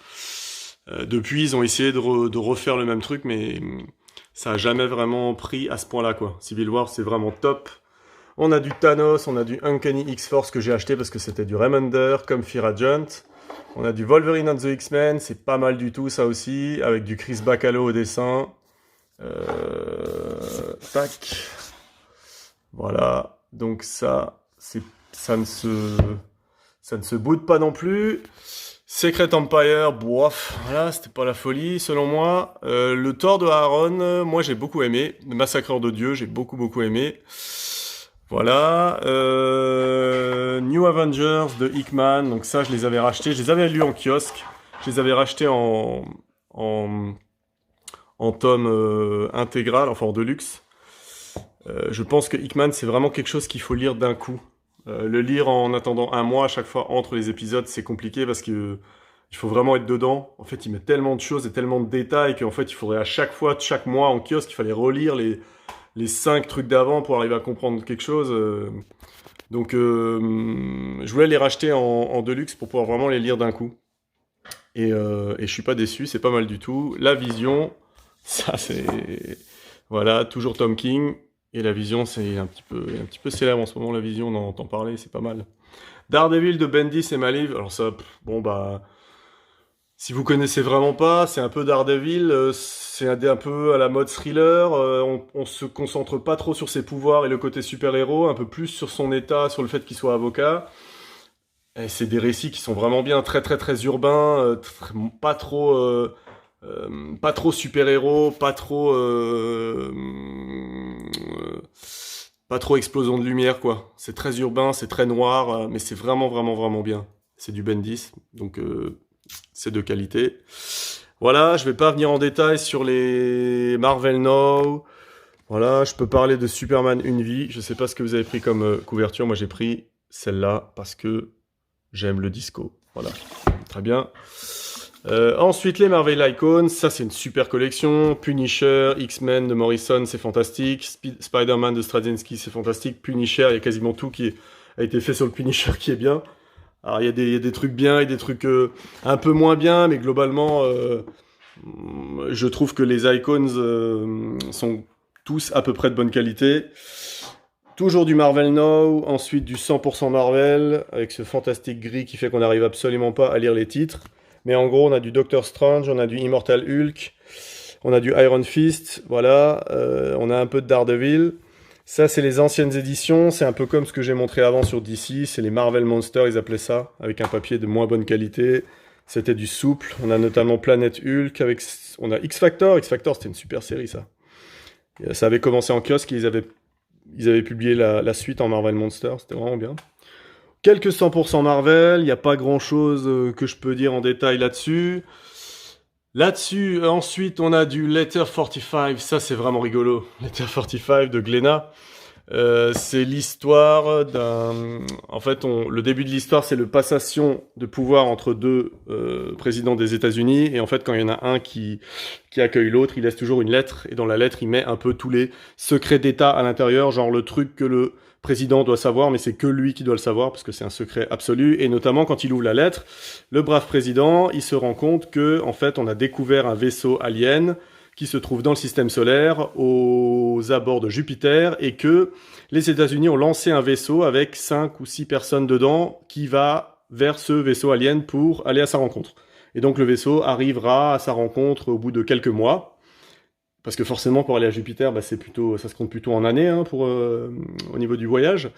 Depuis, ils ont essayé de refaire le même truc, mais ça a jamais vraiment pris à ce point-là, quoi. Civil War, c'est vraiment top. On a du Thanos, on a du Uncanny X-Force que j'ai acheté parce que c'était du Remender, comme Fear Agent. On a du Wolverine and the X-Men, c'est pas mal du tout ça aussi, avec du Chris Bacalo au dessin. Tac. Voilà. Donc ça ne se boude pas non plus. Secret Empire, bof, voilà, c'était pas la folie selon moi. Le Thor de Aaron, moi j'ai beaucoup aimé. Le Massacreur de Dieu, j'ai beaucoup aimé. Voilà. New Avengers de Hickman, donc ça je les avais rachetés. Je les avais lus en kiosque. Je les avais rachetés en tome intégral, enfin en deluxe. Je pense que Hickman, c'est vraiment quelque chose qu'il faut lire d'un coup. Le lire en attendant un mois à chaque fois entre les épisodes, c'est compliqué parce que Il faut vraiment être dedans. En fait, il met tellement de choses et tellement de détails qu'en fait, il faudrait à chaque fois, chaque mois en kiosque, il fallait relire les 5 trucs d'avant pour arriver à comprendre quelque chose. Donc, je voulais les racheter en deluxe pour pouvoir vraiment les lire d'un coup. Et je suis pas déçu, c'est pas mal du tout. La Vision, ça c'est... Voilà, toujours Tom King. Et La Vision, c'est un petit peu célèbre en ce moment, La Vision, on en entend parler, c'est pas mal. Daredevil de Bendis et Maliv, alors ça, bon bah... Si vous connaissez vraiment pas, c'est un peu Daredevil, c'est un peu à la mode thriller, on se concentre pas trop sur ses pouvoirs et le côté super-héros, un peu plus sur son état, sur le fait qu'il soit avocat. Et c'est des récits qui sont vraiment bien, très très très urbains, pas trop super-héros, pas trop explosion de lumière quoi. C'est très urbain, c'est très noir, mais c'est vraiment vraiment vraiment bien. C'est du Bendis, donc c'est de qualité. Voilà, je vais pas venir en détail sur les Marvel Now. Voilà, je peux parler de Superman Une Vie. Je sais pas ce que vous avez pris comme couverture. Moi, j'ai pris celle-là parce que j'aime le disco. Voilà, très bien. Ensuite, les Marvel Icons. Ça, c'est une super collection. Punisher, X-Men de Morrison, c'est fantastique. Spider-Man de Straczynski, c'est fantastique. Punisher, il y a quasiment tout qui a été fait sur le Punisher qui est bien. Alors, il y a des trucs bien et des trucs un peu moins bien, mais globalement, je trouve que les Icons sont tous à peu près de bonne qualité. Toujours du Marvel Now, ensuite du 100% Marvel, avec ce fantastique gris qui fait qu'on n'arrive absolument pas à lire les titres. Mais en gros, on a du Doctor Strange, on a du Immortal Hulk, on a du Iron Fist, voilà, on a un peu de Daredevil. Ça, c'est les anciennes éditions, c'est un peu comme ce que j'ai montré avant sur DC, c'est les Marvel Monsters, ils appelaient ça, avec un papier de moins bonne qualité. C'était du souple, on a notamment Planet Hulk, on a X-Factor, c'était une super série ça. Ça avait commencé en kiosque, ils avaient publié la suite en Marvel Monsters, c'était vraiment bien. Quelques 100% Marvel, il n'y a pas grand-chose que je peux dire en détail là-dessus. Ensuite, on a du Letter 45, ça c'est vraiment rigolo. Letter 45 de Glénat. C'est l'histoire d'un... En fait, le début de l'histoire, c'est le passation de pouvoir entre deux présidents des États-Unis. Et en fait, quand il y en a un qui accueille l'autre, il laisse toujours une lettre. Et dans la lettre, il met un peu tous les secrets d'État à l'intérieur, genre le truc que le président doit savoir, mais c'est que lui qui doit le savoir, parce que c'est un secret absolu. Et notamment, quand il ouvre la lettre, le brave président, il se rend compte que, en fait, on a découvert un vaisseau alien qui se trouve dans le système solaire, aux abords de Jupiter, et que les États-Unis ont lancé un vaisseau avec 5 ou 6 personnes dedans qui va vers ce vaisseau alien pour aller à sa rencontre. Et donc le vaisseau arrivera à sa rencontre au bout de quelques mois, parce que forcément pour aller à Jupiter, ça se compte plutôt en années au niveau du voyage.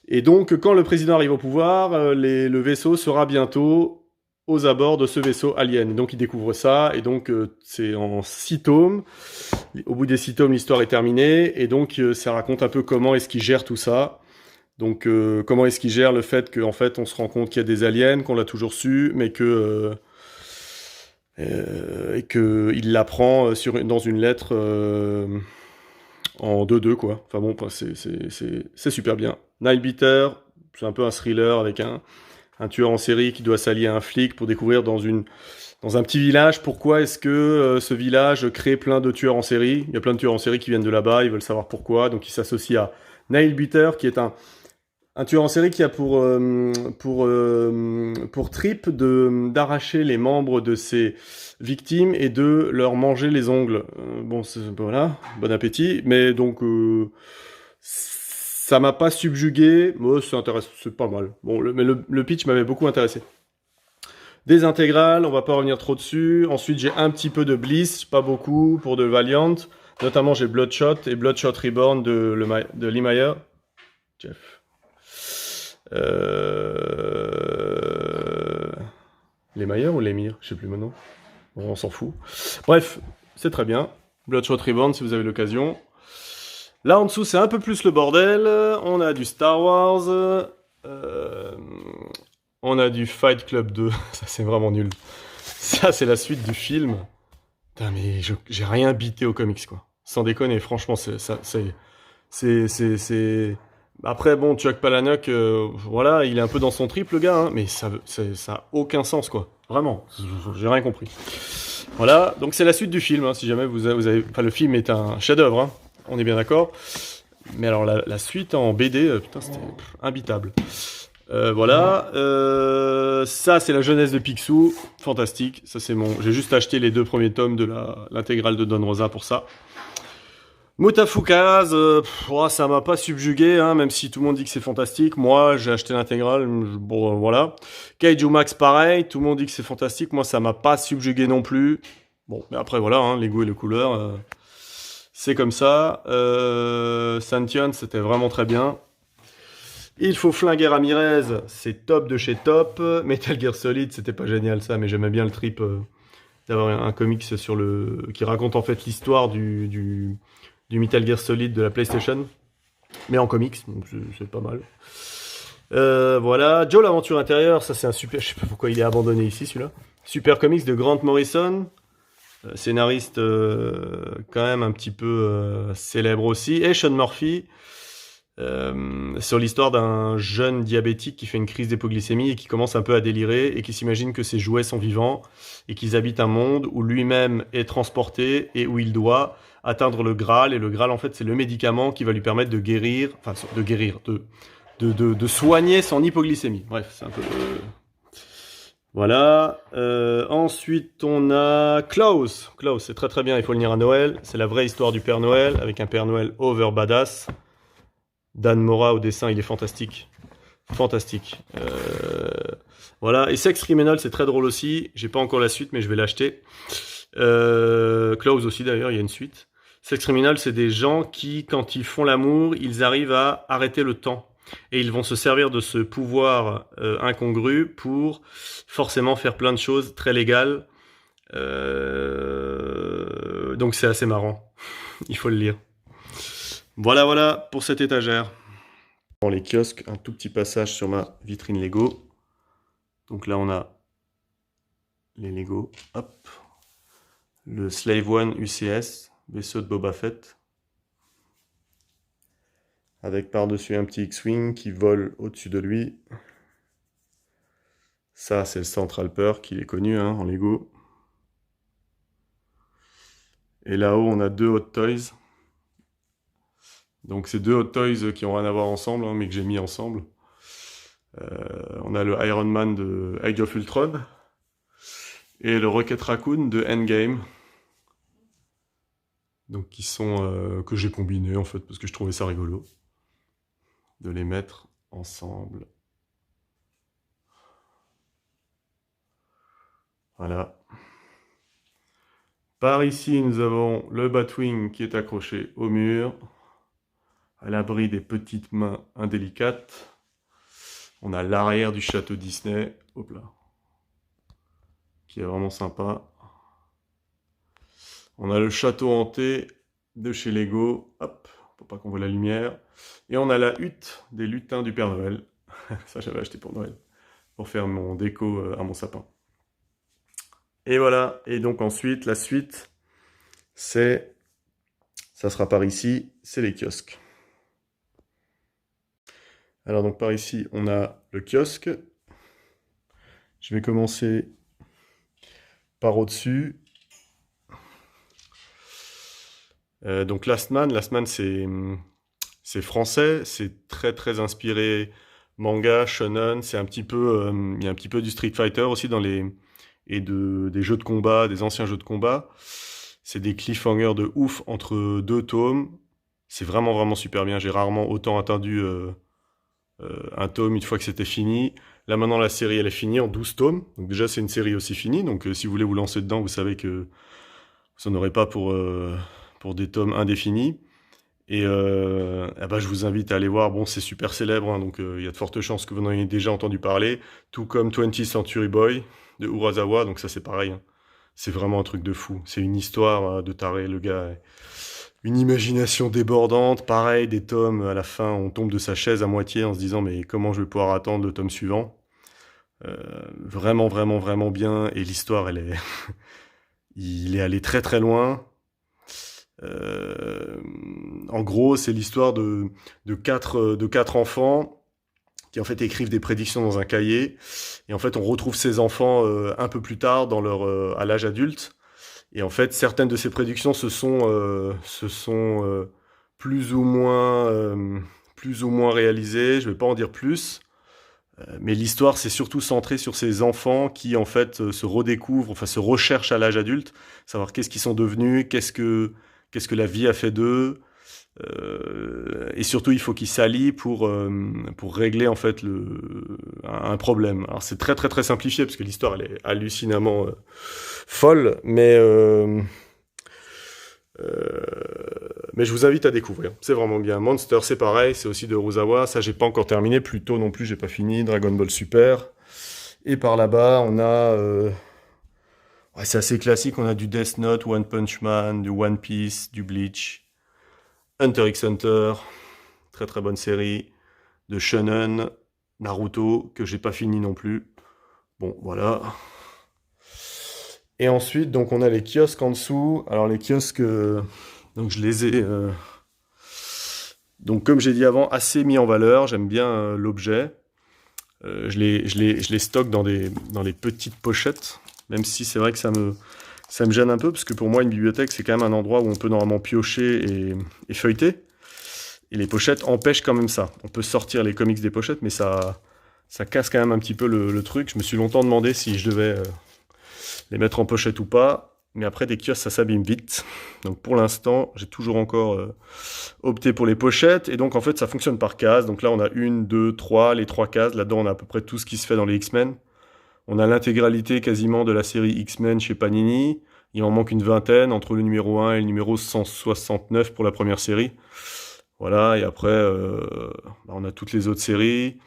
Et donc quand le président arrive au pouvoir, le vaisseau sera bientôt aux abords de ce vaisseau alien. Et donc il découvre ça, et donc c'est en 6 tomes. Au bout des 6 tomes, l'histoire est terminée, et donc ça raconte un peu comment est-ce qu'il gère tout ça. Donc comment est-ce qu'il gère le fait qu'en fait on se rend compte qu'il y a des aliens, qu'on l'a toujours su, mais que et qu'il l'apprend dans une lettre en 2-2 quoi. Enfin bon, c'est super bien. Nilebeater, c'est un peu un thriller avec un tueur en série qui doit s'allier à un flic pour découvrir dans un petit village pourquoi est-ce que ce village crée plein de tueurs en série. Il y a plein de tueurs en série qui viennent de là-bas, ils veulent savoir pourquoi, donc ils s'associent à Nilebeater qui est un tueur en série qui a pour trip d'arracher les membres de ses victimes et de leur manger les ongles. Voilà, bon appétit, mais donc ça m'a pas subjugué, moi c'est pas mal. Bon, mais le pitch m'avait beaucoup intéressé. Des intégrales, on va pas revenir trop dessus. Ensuite, j'ai un petit peu de Bliss, pas beaucoup, pour de Valiant. Notamment, j'ai Bloodshot et Bloodshot Reborn de Lee Mayer. Jeff. Les Mayer ou les Mir, je sais plus maintenant. Bon, on s'en fout. Bref, c'est très bien. Bloodshot Reborn, si vous avez l'occasion. Là en dessous, c'est un peu plus le bordel. On a du Star Wars. On a du Fight Club 2. Ça, c'est vraiment nul. Ça, c'est la suite du film. Putain, mais j'ai rien bité aux comics, quoi. Sans déconner, franchement, c'est Après, bon, Chuck Palahniuk, voilà, il est un peu dans son trip, le gars, hein, mais ça a aucun sens, quoi. Vraiment, j'ai rien compris. Voilà, donc c'est la suite du film, hein, si jamais vous avez... Enfin, le film est un chef-d'œuvre, hein, on est bien d'accord. Mais alors, la suite en BD, putain, c'était imbitable. Voilà, ça c'est la jeunesse de Picsou, fantastique, ça c'est j'ai juste acheté les 2 premiers tomes de l'intégrale de Don Rosa pour ça. Mutafukaz, ça m'a pas subjugué, hein, même si tout le monde dit que c'est fantastique. Moi, j'ai acheté l'intégrale, bon, voilà. Kaiju Max, pareil, tout le monde dit que c'est fantastique. Moi, ça m'a pas subjugué non plus. Bon, mais après, voilà, hein, les goûts et les couleurs, c'est comme ça. Sentient, c'était vraiment très bien. Il faut flinguer Ramirez, c'est top de chez top. Metal Gear Solid, c'était pas génial ça, mais j'aimais bien le trip d'avoir un comics qui raconte en fait l'histoire du Metal Gear Solid de la PlayStation, mais en comics, donc c'est pas mal. Voilà, Joe l'aventure intérieure, ça c'est un super, je sais pas pourquoi il est abandonné ici celui-là. Super comics de Grant Morrison, scénariste quand même un petit peu célèbre aussi, et Sean Murphy, sur l'histoire d'un jeune diabétique qui fait une crise d'hypoglycémie et qui commence un peu à délirer et qui s'imagine que ses jouets sont vivants et qu'ils habitent un monde où lui-même est transporté et où il doit atteindre le Graal. Et le Graal, en fait, c'est le médicament qui va lui permettre de guérir, enfin, de soigner son hypoglycémie. Bref, c'est un peu... Voilà. Ensuite, on a Klaus. Klaus, c'est très très bien, il faut le lire à Noël. C'est la vraie histoire du Père Noël, avec un Père Noël over badass. Dan Mora au dessin, il est fantastique. Fantastique. Voilà. Et Sex Criminal, c'est très drôle aussi. J'ai pas encore la suite, mais je vais l'acheter. Klaus aussi, d'ailleurs, il y a une suite. Sex Criminal, c'est des gens qui, quand ils font l'amour, ils arrivent à arrêter le temps. Et ils vont se servir de ce pouvoir incongru pour forcément faire plein de choses très légales. Donc c'est assez marrant. Il faut le lire. Voilà, voilà pour cette étagère. Dans les kiosques, un tout petit passage sur ma vitrine Lego. Donc là, on a les Lego. Hop. Le Slave One UCS, vaisseau de Boba Fett. Avec par-dessus un petit X-Wing qui vole au-dessus de lui. Ça, c'est le Central Perk, il est connu hein, en Lego. Et là-haut, on a 2 Hot Toys. Donc, c'est 2 Hot Toys qui n'ont rien à voir ensemble, hein, mais que j'ai mis ensemble. On a le Iron Man de Age of Ultron. Et le Rocket Raccoon de Endgame. Donc, qui sont... que j'ai combinés, en fait, parce que je trouvais ça rigolo. De les mettre ensemble. Voilà. Par ici, nous avons le Batwing qui est accroché au mur, à l'abri des petites mains indélicates. On a l'arrière du château Disney, hop là, qui est vraiment sympa. On a le château hanté de chez Lego, hop, pour pas qu'on voit la lumière. Et on a la hutte des lutins du Père Noël. Ça, j'avais acheté pour Noël, pour faire mon déco à mon sapin. Et voilà, et donc ensuite, la suite, ça sera par ici, c'est les kiosques. Alors donc par ici, on a le kiosque. Je vais commencer par au-dessus. Donc Last Man, c'est français, c'est très très inspiré manga, shonen, c'est un petit peu, il y a un petit peu du Street Fighter aussi dans des jeux de combat, des anciens jeux de combat. C'est des cliffhangers de ouf entre 2 tomes. C'est vraiment vraiment super bien. J'ai rarement autant attendu un tome une fois que c'était fini. Là maintenant la série elle est finie en 12 tomes. Donc déjà c'est une série aussi finie. Donc si vous voulez vous lancer dedans, vous savez que vous n'en aurez pas pour des tomes indéfinis. Et je vous invite à aller voir. Bon, c'est super célèbre, hein, donc il y a de fortes chances que vous en ayez déjà entendu parler. Tout comme 20th Century Boy de Urasawa, donc ça c'est pareil. Hein. C'est vraiment un truc de fou. C'est une histoire de taré, le gars. Une imagination débordante, pareil, des tomes, à la fin, on tombe de sa chaise à moitié en se disant mais comment je vais pouvoir attendre le tome suivant. Vraiment, vraiment, vraiment bien. Et l'histoire, il est allé très très loin. En gros, c'est l'histoire de quatre enfants qui en fait écrivent des prédictions dans un cahier. Et en fait, on retrouve ces enfants un peu plus tard à l'âge adulte. Et en fait, certaines de ces prédictions se sont plus ou moins réalisées. Je vais pas en dire plus. Mais l'histoire, c'est surtout centré sur ces enfants qui, en fait, se redécouvrent, enfin, se recherchent à l'âge adulte, savoir qu'est-ce qu'ils sont devenus, qu'est-ce que la vie a fait d'eux, et surtout, il faut qu'ils s'allient pour régler, en fait, un problème. Alors, c'est très, très, très simplifié, parce que l'histoire, elle est hallucinamment folle, mais je vous invite à découvrir. C'est vraiment bien. Monster, c'est pareil, c'est aussi de Urasawa. Ça, j'ai pas encore terminé. Pluto non plus, j'ai pas fini. Dragon Ball Super. Et par là-bas, on a... ouais, c'est assez classique. On a du Death Note, One Punch Man, du One Piece, du Bleach, Hunter x Hunter. Très très bonne série. De Shonen, Naruto, que j'ai pas fini non plus. Bon, voilà. Et ensuite, donc, on a les kiosques en dessous. Alors, les kiosques... donc je les ai, donc comme j'ai dit avant, assez mis en valeur. J'aime bien l'objet. Je les stocke dans les petites pochettes, même si c'est vrai que ça me gêne un peu, parce que pour moi, une bibliothèque, c'est quand même un endroit où on peut normalement piocher et feuilleter. Et les pochettes empêchent quand même ça. On peut sortir les comics des pochettes, mais ça casse quand même un petit peu le truc. Je me suis longtemps demandé si je devais les mettre en pochette ou pas. Mais après, des kiosques, ça s'abîme vite. Donc pour l'instant, j'ai toujours encore opté pour les pochettes. Et donc en fait, ça fonctionne par case. Donc là, on a 1, 2, 3, les 3 cases. Là-dedans, on a à peu près tout ce qui se fait dans les X-Men. On a l'intégralité quasiment de la série X-Men chez Panini. Il en manque une vingtaine entre le numéro 1 et le numéro 169 pour la première série. Voilà, et après, on a toutes les autres séries.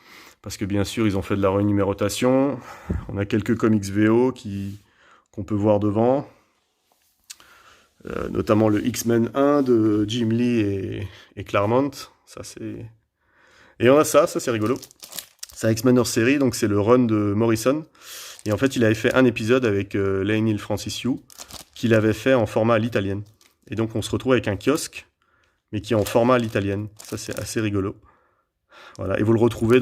Parce que bien sûr, ils ont fait de la renumérotation. On a quelques comics VO qu'on peut voir devant. Notamment le X-Men 1 de Jim Lee et Claremont. Ça, c'est... Et on a ça c'est rigolo. C'est X-Men hors série, donc c'est le run de Morrison. Et en fait, il avait fait un épisode avec Lane Hill Francis Yu, qu'il avait fait en format à l'italienne. Et donc, on se retrouve avec un kiosque, mais qui est en format à l'italienne. Ça, c'est assez rigolo. Voilà. Et vous le retrouvez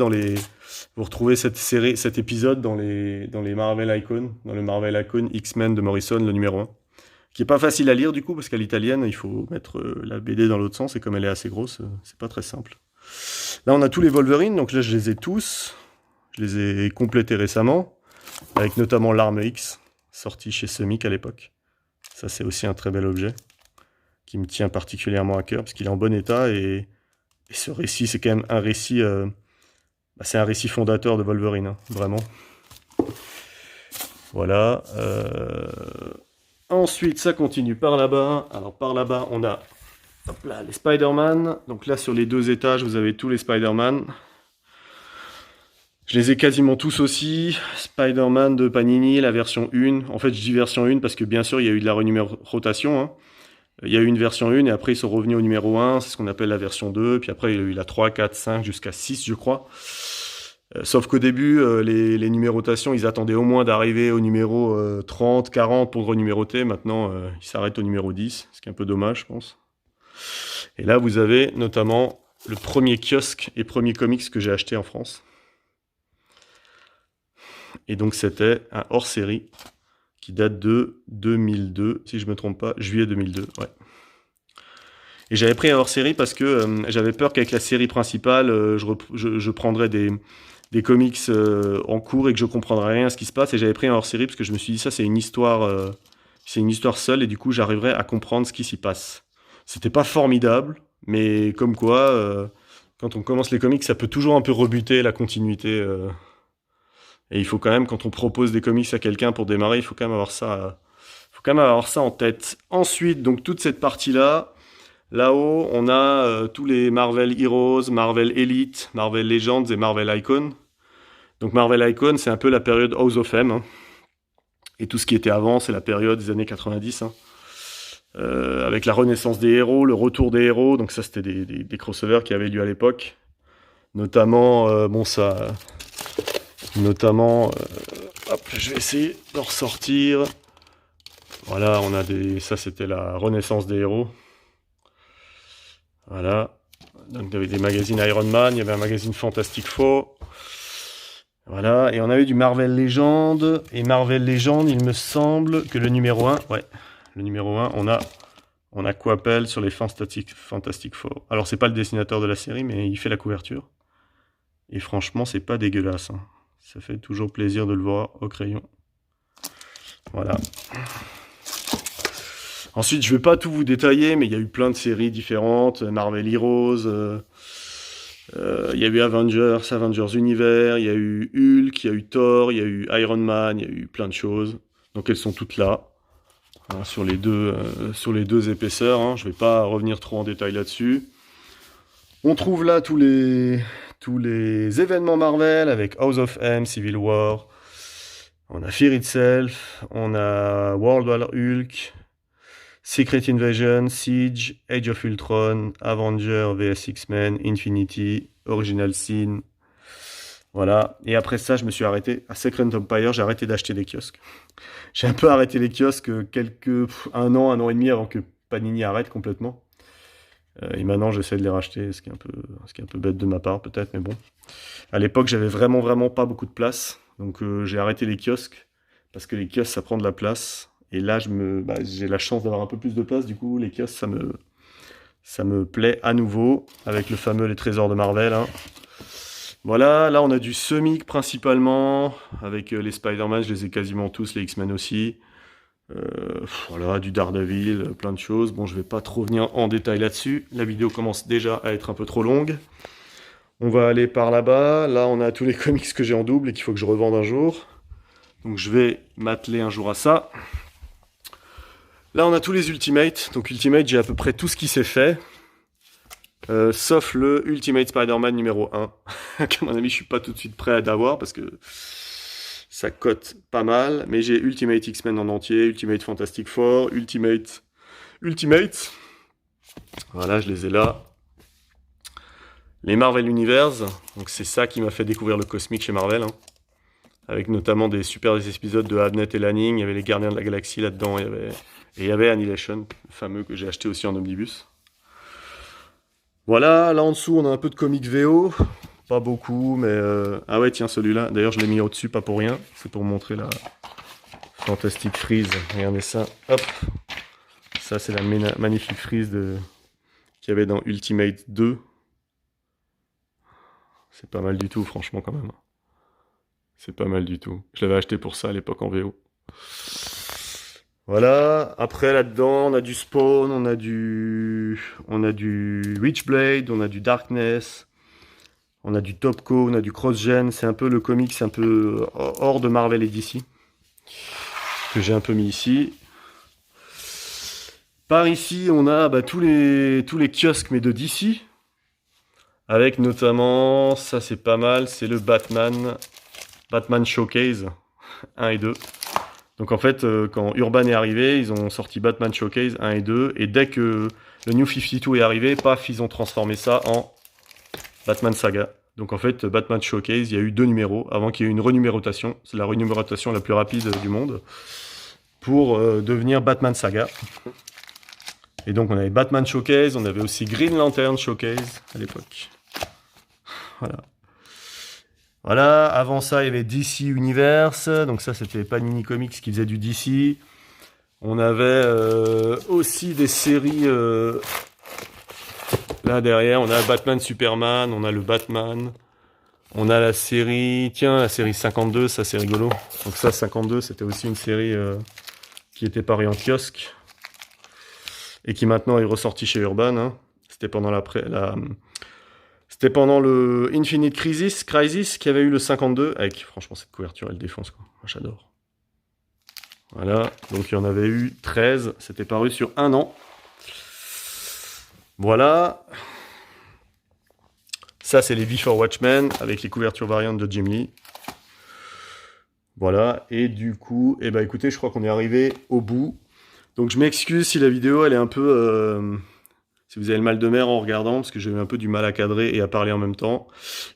vous retrouvez cet épisode dans les Marvel Icon, dans le Marvel Icon X-Men de Morrison, le numéro 1. Qui est pas facile à lire du coup, parce qu'à l'italienne, il faut mettre la BD dans l'autre sens, et comme elle est assez grosse, c'est pas très simple. Là, on a tous les Wolverine, donc là, je les ai tous. Je les ai complétés récemment, avec notamment l'Arme X, sorti chez Semic à l'époque. Ça, c'est aussi un très bel objet, qui me tient particulièrement à cœur, parce qu'il est en bon état, et ce récit, c'est quand même un récit... c'est un récit fondateur de Wolverine, hein, vraiment. Voilà. Ensuite, ça continue par là-bas. Alors, par là-bas, on a les Spider-Man. Donc là, sur les 2 étages, vous avez tous les Spider-Man. Je les ai quasiment tous aussi. Spider-Man de Panini, la version 1. En fait, je dis version 1 parce que, bien sûr, il y a eu de la renumérotation. Hein. Il y a eu une version 1 et après, ils sont revenus au numéro 1. C'est ce qu'on appelle la version 2. Puis après, il y a eu la 3, 4, 5 jusqu'à 6, je crois. Sauf qu'au début, les numérotations, ils attendaient au moins d'arriver au numéro 30, 40 pour renuméroter. Maintenant, ils s'arrêtent au numéro 10, ce qui est un peu dommage, je pense. Et là, vous avez notamment le premier kiosque et premier comics que j'ai acheté en France. Et donc, c'était un hors-série qui date de 2002, si je ne me trompe pas, juillet 2002, ouais. Et j'avais pris un hors-série parce que j'avais peur qu'avec la série principale, je prendrais des comics en cours et que je comprendrais rien à ce qui se passe, et j'avais pris un hors-série parce que je me suis dit ça c'est une histoire seule, et du coup j'arriverai à comprendre ce qui s'y passe. C'était pas formidable, mais comme quoi quand on commence les comics, ça peut toujours un peu rebuter la continuité, et il faut quand même, quand on propose des comics à quelqu'un pour démarrer, il faut quand même avoir ça en tête. Ensuite, donc toute cette partie là-haut, on a tous les Marvel Heroes, Marvel Elite, Marvel Legends et Marvel Icon. Donc Marvel Icon, c'est un peu la période House of M. Hein. Et tout ce qui était avant, c'est la période des années 90. Hein. Avec la renaissance des héros, le retour des héros. Donc ça, c'était des crossovers qui avaient lieu à l'époque. Notamment, je vais essayer d'en ressortir. Voilà, ça c'était la renaissance des héros. Voilà. Donc il y avait des magazines Iron Man, il y avait un magazine Fantastic Four. Voilà, et on avait du Marvel Legends. Et Marvel Legends, il me semble que le numéro 1, ouais, le numéro 1, on a Coppel sur les Fantastic Four. Alors c'est pas le dessinateur de la série, mais il fait la couverture. Et franchement, c'est pas dégueulasse, hein. Ça fait toujours plaisir de le voir au crayon. Voilà. Ensuite, je vais pas tout vous détailler, mais il y a eu plein de séries différentes. Marvel Heroes, il y a eu Avengers Univers, il y a eu Hulk, il y a eu Thor, il y a eu Iron Man, il y a eu plein de choses. Donc elles sont toutes là, hein, sur les deux épaisseurs, hein. Je vais pas revenir trop en détail là-dessus. On trouve là tous les événements Marvel avec House of M, Civil War. On a Fear Itself, on a World War Hulk, Secret Invasion, Siege, Age of Ultron, Avenger vs X-Men, Infinity, Original Sin. Voilà. Et après ça, je me suis arrêté à Secret Empire, j'ai arrêté d'acheter des kiosques. J'ai un peu arrêté les kiosques un an et demi avant que Panini arrête complètement. Et maintenant, j'essaie de les racheter, ce qui est un peu bête de ma part, peut-être, mais bon. À l'époque, j'avais vraiment pas beaucoup de place. Donc, j'ai arrêté les kiosques. Parce que les kiosques, ça prend de la place. Et là, j'ai la chance d'avoir un peu plus de place. Du coup, les kiosques, ça me plaît à nouveau. Avec le fameux Les Trésors de Marvel, hein. Voilà, là, on a du Semic principalement. Avec les Spider-Man, je les ai quasiment tous. Les X-Men aussi. Voilà, du Daredevil, plein de choses. Bon, je vais pas trop venir en détail là-dessus. La vidéo commence déjà à être un peu trop longue. On va aller par là-bas. Là, on a tous les comics que j'ai en double et qu'il faut que je revende un jour. Donc, je vais m'atteler un jour à ça. Là, on a tous les Ultimates. Donc, Ultimate, j'ai à peu près tout ce qui s'est fait. Sauf le Ultimate Spider-Man numéro 1. À mon avis, je suis pas tout de suite prêt à l'avoir parce que ça cote pas mal, mais j'ai Ultimate X-Men en entier, Ultimate Fantastic Four, Ultimate. Voilà, je les ai là. Les Marvel Universe, donc c'est ça qui m'a fait découvrir le cosmique chez Marvel, hein. Avec notamment des super épisodes de Abnett et Lanning, il y avait les Gardiens de la Galaxie là-dedans, il y avait Annihilation, le fameux que j'ai acheté aussi en omnibus. Voilà, là en dessous on a un peu de comics VO. Pas beaucoup, mais... Ah ouais, tiens, celui-là. D'ailleurs, je l'ai mis au-dessus, pas pour rien. C'est pour montrer la Fantastic Freeze. Regardez ça. Hop. Ça, c'est la magnifique Freeze qu'il y avait dans Ultimate 2. C'est pas mal du tout, franchement, quand même. C'est pas mal du tout. Je l'avais acheté pour ça à l'époque en VO. Voilà. Après, là-dedans, on a du Spawn, on a du Witchblade, on a du Darkness... On a du Topco, on a du Cross-Gen, c'est un peu le comics, c'est un peu hors de Marvel et DC, que j'ai un peu mis ici. Par ici, on a tous les kiosques, mais de DC, avec notamment, ça c'est pas mal, c'est le Batman Showcase 1 et 2. Donc en fait, quand Urban est arrivé, ils ont sorti Batman Showcase 1 et 2, et dès que le New 52 est arrivé, paf, ils ont transformé ça en Batman Saga. Donc en fait, Batman Showcase, il y a eu 2 numéros avant qu'il y ait une renumérotation. C'est la renumérotation la plus rapide du monde pour devenir Batman Saga. Et donc on avait Batman Showcase, on avait aussi Green Lantern Showcase à l'époque. Voilà. Voilà, avant ça il y avait DC Universe, donc ça c'était Panini Comics qui faisait du DC. On avait aussi des séries... Là derrière, on a Batman Superman, on a le Batman, on a la série 52, ça c'est rigolo. Donc ça, 52, c'était aussi une série qui était parue en kiosque et qui maintenant est ressortie chez Urban, hein. C'était pendant le Infinite Crisis qu'il y avait eu le 52, avec franchement cette couverture, elle défonce quoi. Moi j'adore. Voilà, donc il y en avait eu 13, c'était paru sur un an. Voilà. Ça, c'est les Before Watchmen avec les couvertures variantes de Jim Lee. Voilà. Et du coup, écoutez, je crois qu'on est arrivé au bout. Donc, je m'excuse si la vidéo, elle est un peu... si vous avez le mal de mer en regardant, parce que j'ai eu un peu du mal à cadrer et à parler en même temps.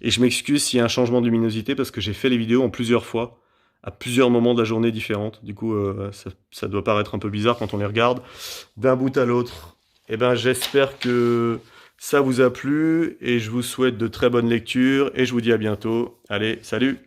Et je m'excuse s'il y a un changement de luminosité, parce que j'ai fait les vidéos en plusieurs fois, à plusieurs moments de la journée différentes. Du coup, ça doit paraître un peu bizarre quand on les regarde d'un bout à l'autre. J'espère que ça vous a plu et je vous souhaite de très bonnes lectures et je vous dis à bientôt. Allez, salut!